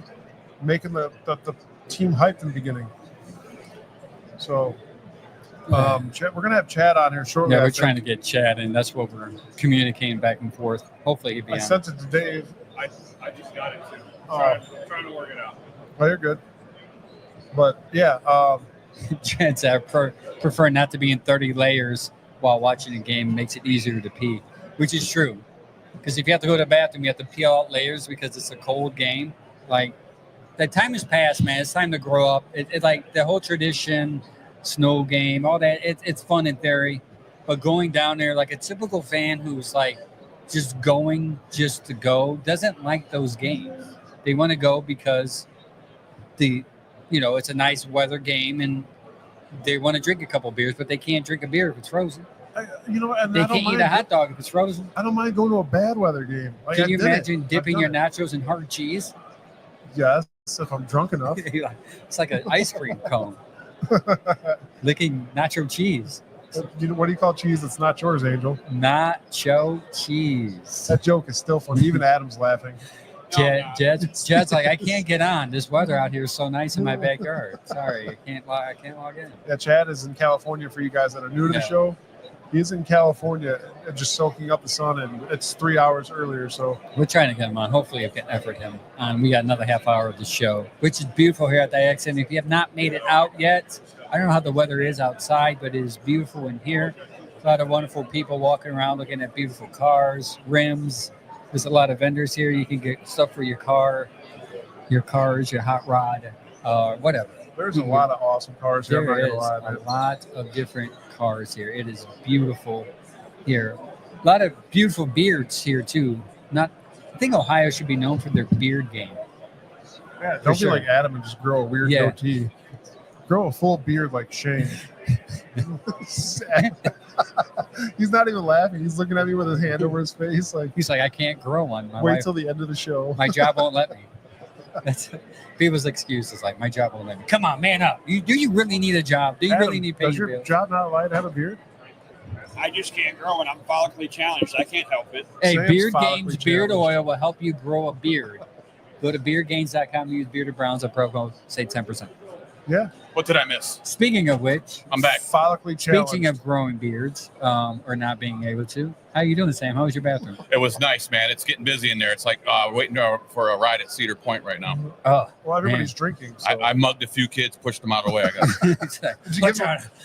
making the team hyped in the beginning. So we're going to have Chad on here shortly. Yeah, we're trying to get Chad, and that's what we're communicating back and forth. Hopefully he'll be I on. sent it to Dave. I just got it too. Oh. Trying to work it out. Oh, you're good. But yeah, Chad said, I prefer not to be in 30 layers while watching a game. Makes it easier to pee, which is true. Because if you have to go to the bathroom, you have to peel out layers because it's a cold game. Like, that time has passed, man. It's time to grow up. It like the whole tradition, snow game, all that. It's fun in theory, but going down there like a typical fan who's like just going just to go doesn't like those games. They want to go because it's a nice weather game and they want to drink a couple beers, but they can't drink a beer if it's frozen. and They I don't can't eat mind, a hot dog if it's frozen. I don't mind going to a bad weather game. Like, Can I you did it. imagine I've dipping done your it. nachos in hard cheese? Yes, if I'm drunk enough. It's like an ice cream cone. Licking nacho cheese. What do you call cheese that's not yours, Angel? Nacho cheese. That joke is still funny. Even Adam's laughing. Jed's like, I can't get on. This weather out here is so nice in my backyard. Sorry, I can't log in. Yeah, Chad is in California for you guys that are new to the Yeah. show. He's in California just soaking up the sun, and it's 3 hours earlier. So We're trying to get him on. Hopefully, we can effort him on. We got another half hour of the show, which is beautiful here at the XN. If you have not made it out yet, I don't know how the weather is outside, but it is beautiful in here. A lot of wonderful people walking around looking at beautiful cars, rims. There's a lot of vendors here. You can get stuff for your car, your cars, your hot rod, whatever. there's a lot of awesome cars here. I'm not There gonna is lie, a man. lot of different cars here. It is beautiful here. A lot of beautiful beards here too. I think Ohio should be known for their beard game. Yeah, don't sure. be like Adam and just grow a weird Yeah. goatee. Grow a full beard like Shane. He's not even laughing. He's looking at me with his hand over his face, like, He's like, I can't grow one. My wait wife, till the end of the show. my job won't let me. That's people's excuse is like, my job won't let me. Come on, man up. Do you really need a job? Do you Adam, really need pay does your your bills? job not allow you to have a beard? I just can't grow and I'm follically challenged. I can't help it. Hey, Sam's Beard follically Gains Beard challenged. Oil will help you grow a beard. Go to beardgains.com, use Bearded Browns at promo, save 10%. Yeah. What did I miss? Speaking of which, I'm back. Follically challenged. speaking of growing beards or not being able to, how you doing, Sam? How was your bathroom? It was nice, man. It's getting busy in there. It's like waiting for a ride at Cedar Point right now. Oh, Well, everybody's drinking. So. I mugged a few kids, pushed them out of the way. I got.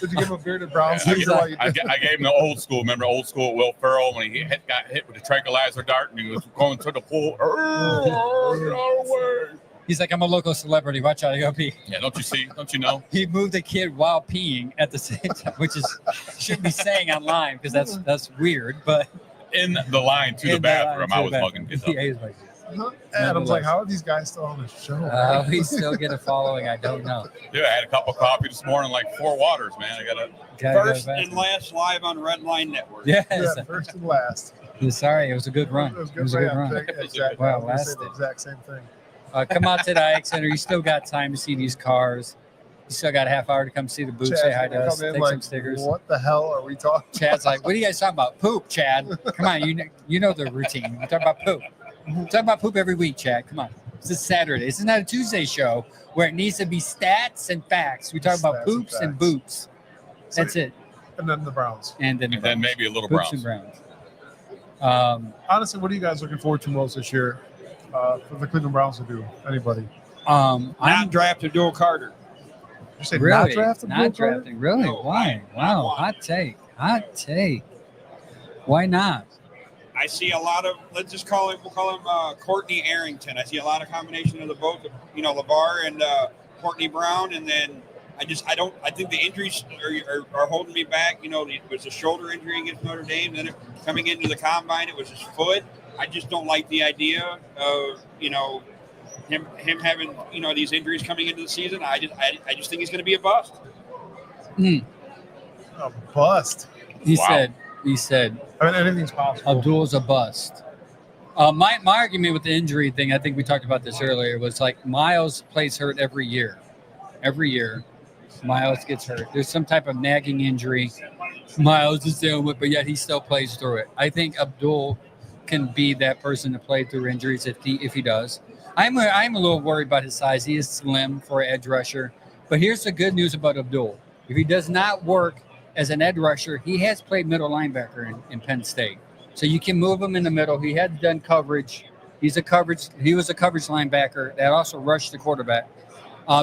Did you give him a bearded brown I, sneaker while you did? I gave him the old school. Remember old school Will Ferrell when he got hit with the tranquilizer dart and he was going to the pool. He's like, I'm a local celebrity. Watch out, I go pee. Yeah, don't you see? Don't you know? He moved a kid while peeing at the same time, which is shouldn't be saying online because that's weird. But In the line to the in bathroom, line I to was the mugging bathroom. kids up. Yeah, he was like, Adam's like, how are these guys still on the show? we still get a following. I don't know. Dude, I had a cup of coffee this morning, like 4 waters, man. I gotta. Gotta go First back. and last live on Red Line Network. Yes. Yeah, first and last. Sorry, it was a good run. It was It was a good good for run. him. Exactly. Wow, I was gonna say lasted. the exact same thing. Come out to the IX Center. You still got time to see these cars. You still got a half hour to come see the booth, say hi to gonna us, come in take like, some stickers. What the hell are we talking? Chad's like, what are you guys talking about? Poop, Chad. Come on, you know the routine. We talk about poop. We talk about poop every week, Chad. Come on. This is Saturday. This is not a Tuesday show where it needs to be stats and facts. We talk about Stats and poops and facts. boops. That's it. And then the Browns. And then, the And then Browns. maybe a little Poops Browns. and Browns. Honestly, what are you guys looking forward to most this year for the Cleveland Browns to do? Anybody? I'm Not drafted Dual Carter. You say really not drafted? not Will Carter? drafting. Really? No, Why? not Wow. one. Hot take. Hot take. Why not? I see a lot of, we'll call him Courtney Arrington. I see a lot of combination of the both, LeVar and Courtney Brown. And then I think the injuries are holding me back. It was a shoulder injury against Notre Dame. Then coming into the combine, it was his foot. I just don't like the idea of him having these injuries coming into the season. I just think he's going to be a bust. A bust. He Wow. said I mean, anything's possible. Abdul's a bust. My argument with the injury thing, I think we talked about this earlier, was like Miles plays hurt every year. Every year, Miles gets hurt. There's some type of nagging injury Miles is dealing with, but yet he still plays through it. I think Abdul can be that person to play through injuries if he does. I'm a little worried about his size. He is slim for an edge rusher. But here's the good news about Abdul. If he does not work as an edge rusher, he has played middle linebacker in Penn State. So you can move him in the middle. He had done coverage. He was a coverage linebacker that also rushed the quarterback.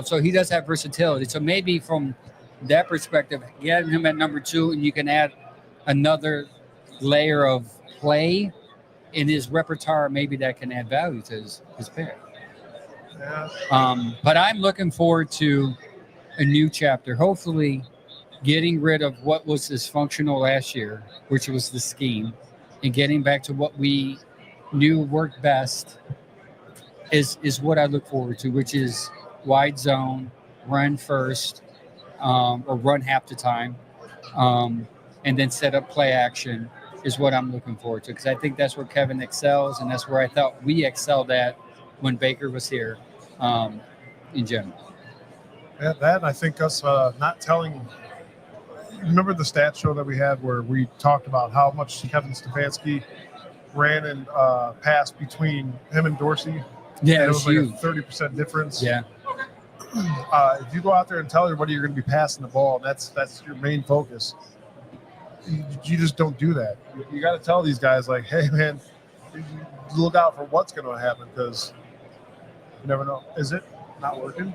So he does have versatility. So maybe from that perspective, get him at number 2, and you can add another layer of play in his repertoire. Maybe that can add value to his pick. Yeah. But I'm looking forward to a new chapter. Hopefully, getting rid of what was dysfunctional last year, which was the scheme, and getting back to what we knew worked best is what I look forward to, which is wide zone, run first, or run half the time, and then set up play action is what I'm looking forward to, because I think that's where Kevin excels, and that's where I thought we excelled at when Baker was here in general. Yeah, that and I think us not telling. Remember the stats show that we had where we talked about how much Kevin Stefanski ran and passed between him and Dorsey? Yeah, and it it was was huge. like a 30% difference. Yeah. If you go out there and tell everybody you're going to be passing the ball, that's your main focus. You just don't do that. You got to tell these guys, like, hey, man, look out for what's going to happen, because you never know. Is it not working?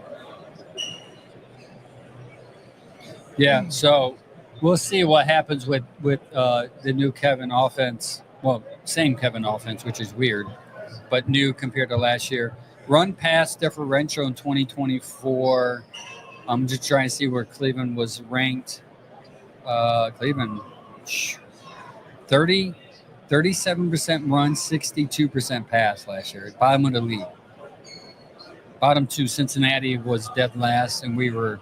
Yeah, so we'll see what happens with the new Kevin offense. Well, same Kevin offense, which is weird, but new compared to last year. Run pass differential in 2024. I'm just trying to see where Cleveland was ranked. Cleveland, 37% run, 62% pass last year. Bottom of the league. Bottom 2, Cincinnati was dead last, and we were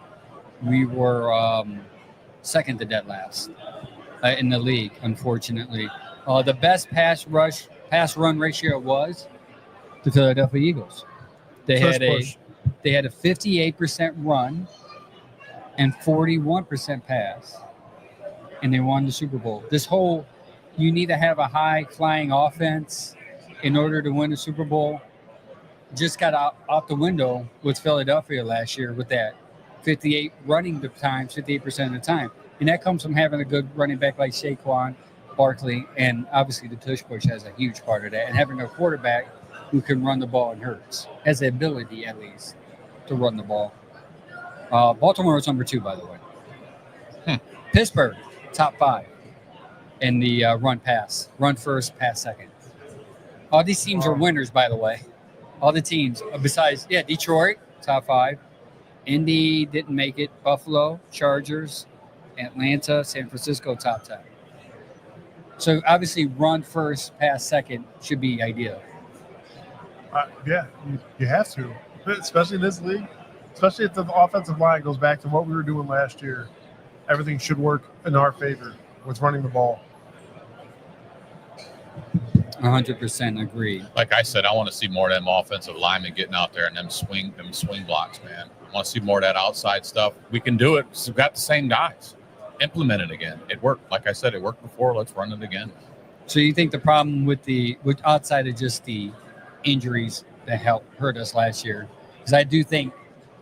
second to dead last in the league, unfortunately. The best pass run ratio was the Philadelphia Eagles. They had a 58% run and 41% pass, and they won the Super Bowl. You need to have a high flying offense in order to win the Super Bowl. Just got out the window with Philadelphia last year with that 58 running the times, 58% of the time. And that comes from having a good running back like Saquon Barkley, and obviously the tush push has a huge part of that, and having a quarterback who can run the ball and hurts, has the ability at least to run the ball. Baltimore was number 2, by the way. Pittsburgh, top 5 in the run first, pass second. All these teams are winners, by the way. All the teams besides, Detroit, top 5. Indy didn't make it. Buffalo, Chargers, Atlanta, San Francisco, top 10. So obviously, run first, pass second should be ideal. You have to, especially in this league. Especially if the offensive line goes back to what we were doing last year. Everything should work in our favor with running the ball. 100% agree. Like I said, I want to see more of them offensive linemen getting out there and them swing blocks, man. I want to see more of that outside stuff. We can do it. We've got the same guys. Implement it again. It worked. Like I said, it worked before. Let's run it again. So you think the problem with outside of just the injuries that hurt us last year, because I do think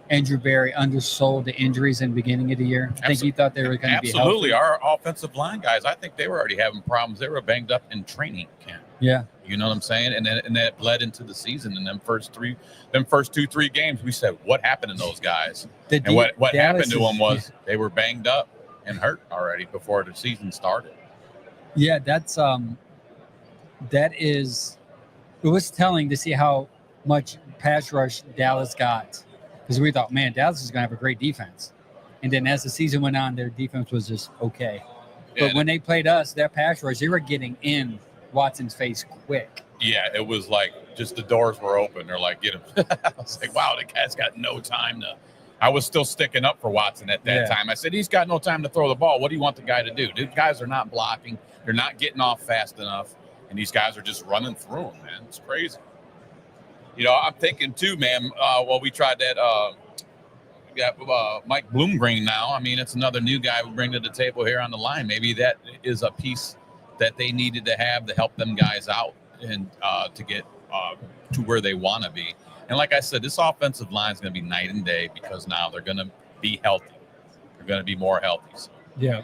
Andrew Berry undersold the injuries in the beginning of the year. I think he thought they were going to be healthy. Absolutely. Our offensive line guys, I think they were already having problems. They were banged up in training camp. Yeah. You know what I'm saying? And that bled into the season. And them first 2-3 games, we said, what happened to those guys? And what happened to them was they were banged up and hurt already before the season started. Yeah, it was telling to see how much pass rush Dallas got, because we thought, man, Dallas is going to have a great defense. And then as the season went on, their defense was just okay. But when they played us, their pass rush, they were getting in Watson's face quick. Yeah, it was like just the doors were open. They're like, get him. I was like, wow, the guy's got no time to. I was still sticking up for Watson at that time. I said, he's got no time to throw the ball. What do you want the guy to do? These guys are not blocking. They're not getting off fast enough. And these guys are just running through them, man. It's crazy. I'm thinking too, man, we tried that. We got Mike Bloomgreen now. I mean, it's another new guy we bring to the table here on the line. Maybe that is a piece that they needed to have to help them guys out and to get to where they want to be. And like I said, this offensive line is going to be night and day because now they're going to be healthy. They're going to be more healthy. So. Yeah.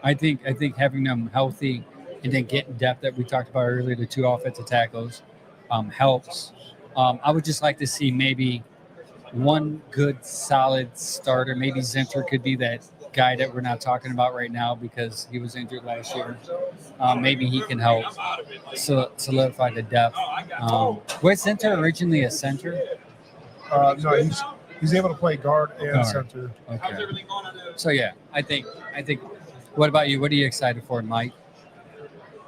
I think having them healthy and then getting depth that we talked about earlier, the 2 offensive tackles, helps. I would just like to see maybe one good, solid starter. Maybe Zinter could be that guy that we're not talking about right now because he was injured last year. Maybe he can help solidify the depth. Was Zinter originally a center? No, he's able to play guard and center. Okay. So yeah, I think. What about you? What are you excited for, Mike?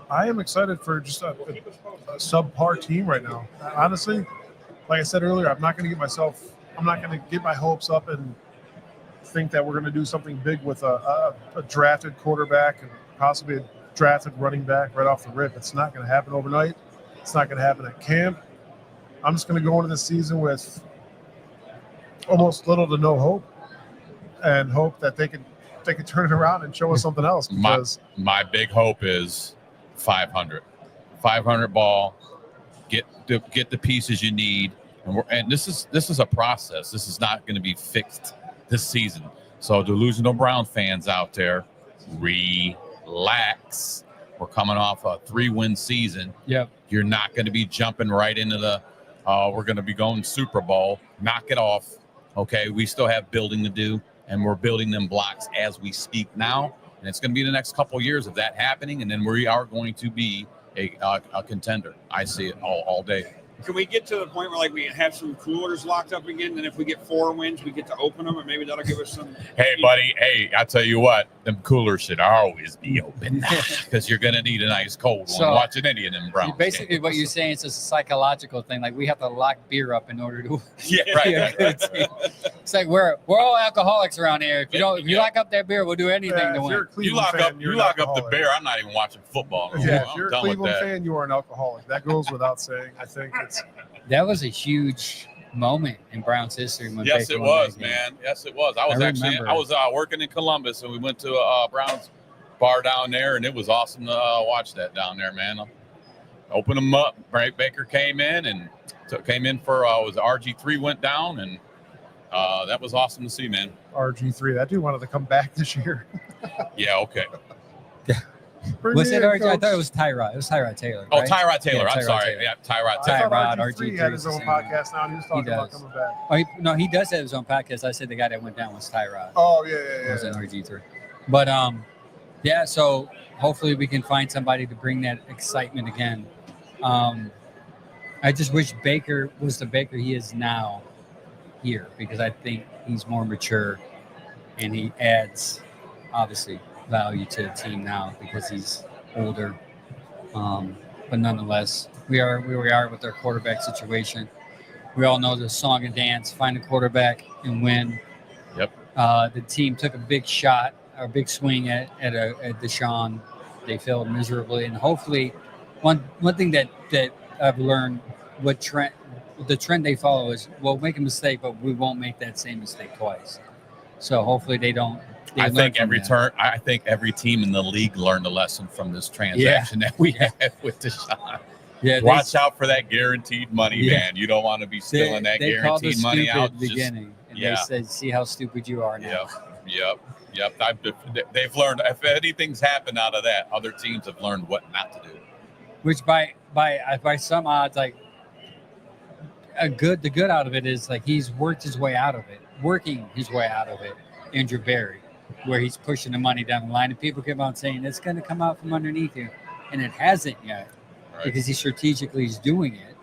I am excited for just a subpar team right now. Honestly, like I said earlier, I'm not going to get my hopes up and think that we're going to do something big with a drafted quarterback and possibly a drafted running back right off the rip. It's not going to happen overnight. It's not going to happen at camp. I'm just going to go into the season with almost little to no hope and hope that they could turn it around and show us something else. Because my big hope is 500 ball, get the pieces you need, and this is a process. This is not going to be fixed this season. So delusional Brown fans out there, relax. We're coming off a 3-win season. Yep. You're not going to be jumping right into the we're going to be going Super Bowl. Knock it off. Okay, we still have building to do, and we're building them blocks as we speak now. And it's going to be the next couple of years of that happening, and then we are going to be a contender. I see it all day. Can we get to the point where we have some coolers locked up again, and if we get 4 wins, we get to open them, and maybe that'll give us some. Hey, buddy. Hey, I tell you what, them coolers should always be open because you're gonna need a nice cold one watching any of them Browns. Basically, games. what you're saying is a psychological thing. Like we have to lock beer up in order to. Yeah, right. It's like we're all alcoholics around here. If you lock up that beer, we'll do anything to win. You lock up the beer. I'm not even watching football. Yeah, if you're a Cleveland fan, you are an alcoholic. That goes without saying. I think that was a huge moment in Browns history. Yes, it was, man. Yes, it was. I was working in Columbus, and we went to a Browns bar down there, and it was awesome to watch that down there, man. Open them up. Right, Baker came in for was RG3 went down, and that was awesome to see, man. RG3, that dude wanted to come back this year. Yeah, okay. Was it RG? I thought it was Tyrod. It was Tyrod Taylor. Oh, right? Tyrod Taylor. Yeah, I'm sorry. Taylor. Yeah, Tyrod Taylor. RG3 had his own podcast now, and he was talking about coming back. He does have his own podcast. I said the guy that went down was Tyrod. Oh, yeah. It was an RG3. But, so hopefully we can find somebody to bring that excitement again. I just wish Baker was the Baker he is now here because I think he's more mature and he adds, obviously, value to the team now because he's older. But nonetheless, we are where we are with our quarterback situation. We all know the song and dance, find a quarterback and win. Yep. The team took a big shot, or a big swing at Deshaun. They failed miserably. And hopefully one thing that I've learned, the trend they follow is we'll make a mistake, but we won't make that same mistake twice. So hopefully they don't. I think every team in the league learned a lesson from this transaction that we had with Deshaun. Yeah, watch out for that guaranteed money, man. You don't want to be spilling that guaranteed money out. At the beginning, and they said, "See how stupid you are now." Yep. They've learned. If anything's happened out of that, other teams have learned what not to do. Which by some odds, the good out of it is he's working his way out of it. Andrew Berry, where he's pushing the money down the line, and people keep on saying it's going to come out from underneath you, and it hasn't yet because he strategically is doing it.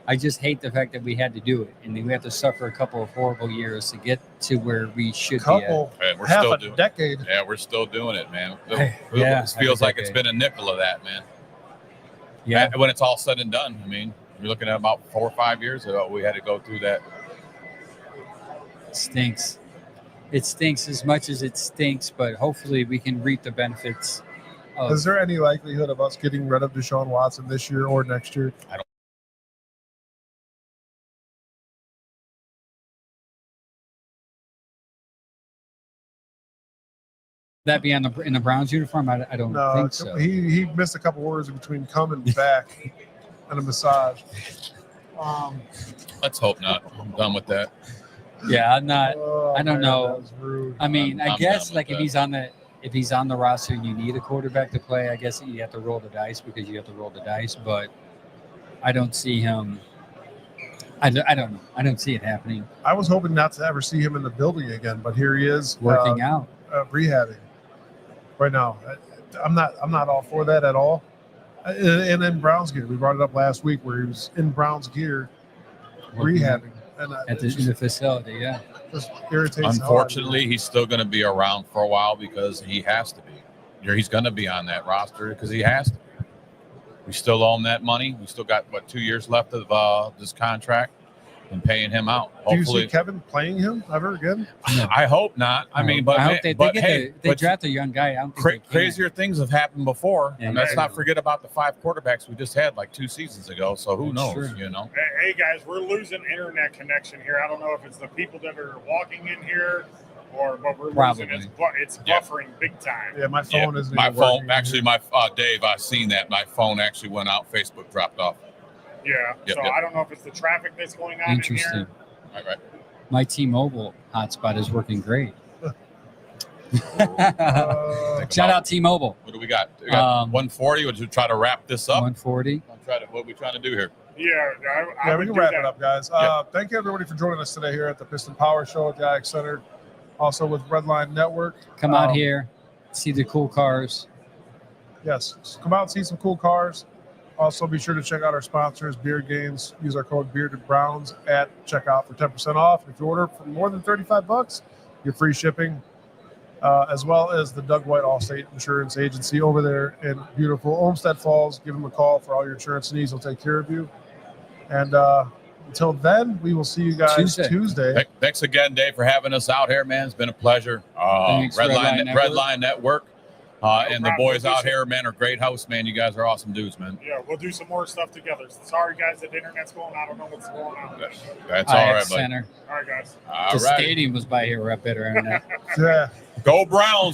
I just hate the fact that we had to do it, and we have to suffer a couple of horrible years to get to where we should be at. We're half still a doing decade. Yeah, we're still doing it, man. It feels like it's been a nickel of that, man. Yeah, when it's all said and done. I mean, you're looking at about 4 or 5 years ago, we had to go through that. it stinks. It stinks as much as it stinks, but hopefully we can reap the benefits. Is there any likelihood of us getting rid of Deshaun Watson this year or next year? That be in the Browns uniform? I don't No, think so. he missed a couple words in between coming back and a massage. Let's hope not. I'm done with that. Yeah, I'm not. Oh, I don't man, know. that was rude. I mean, I'm I guess done with like if that. he's on the roster and you need a quarterback to play, I guess you have to roll the dice because you have to roll the dice. But I don't see him. I don't know. I don't see it happening. I was hoping not to ever see him in the building again, but here he is Working out. rehabbing right now. I'm not all for that at all. And in Browns gear, we brought it up last week where he was in Browns gear Working out rehabbing, and in the facility. Yeah. just irritates. the hell out of me. Unfortunately, he's still going to be around for a while because he has to be. He's going to be on that roster because he has to be. We still own that money. We still got, 2 years left of this contract and paying him out. Do you Hopefully, see Kevin playing him ever again? I hope not. I mean, but I hope they draft a young guy. I don't think they can. crazier things have happened before. Yeah, And let's yeah. not forget about the 5 quarterbacks we just had like 2 seasons ago. So who That's knows, true. you know? Hey guys, we're losing internet connection here. I don't know if it's the people that are walking in here but we're Probably. losing. It's Yeah. buffering big time. Yeah, my phone isn't. My even phone, working. actually, Dave, I've seen that. My phone actually went out. Facebook dropped off. Yeah. Yep, So yep. I don't know if it's the traffic that's going on in Interesting. here. All right. My T-Mobile hotspot is working great. Shout out T-Mobile. What do we got? We got 140. Would you try to wrap this up? 140. What are we trying to do here? Yeah, I Yeah, we would can do wrap that. it up, guys. Thank you, everybody, for joining us today here at the Piston Power Show at the Ag Center. Also with Redline Network. Come out here, see the cool cars. Yes, so come out and see some cool cars. Also, be sure to check out our sponsors, Beard Games. Use our code BeardedBrowns at checkout for 10% off. If you order for more than $35, you're free shipping, as well as the Doug White Allstate Insurance Agency over there in beautiful Olmsted Falls. Give them a call for all your insurance needs. They'll take care of you. And until then, we will see you guys Tuesday. Thanks again, Dave, for having us out here, man. It's been a pleasure. Thanks, Redline Network. And the problem. boys We'll do out here, man, are great hosts, man. You guys are awesome dudes, man. Yeah, we'll do some more stuff together. Sorry, guys, that the internet's going. I don't know what's going on. That's all right, buddy. Center. All right, guys. All The right. stadium was by here. We're up better internet. Yeah. Go Browns.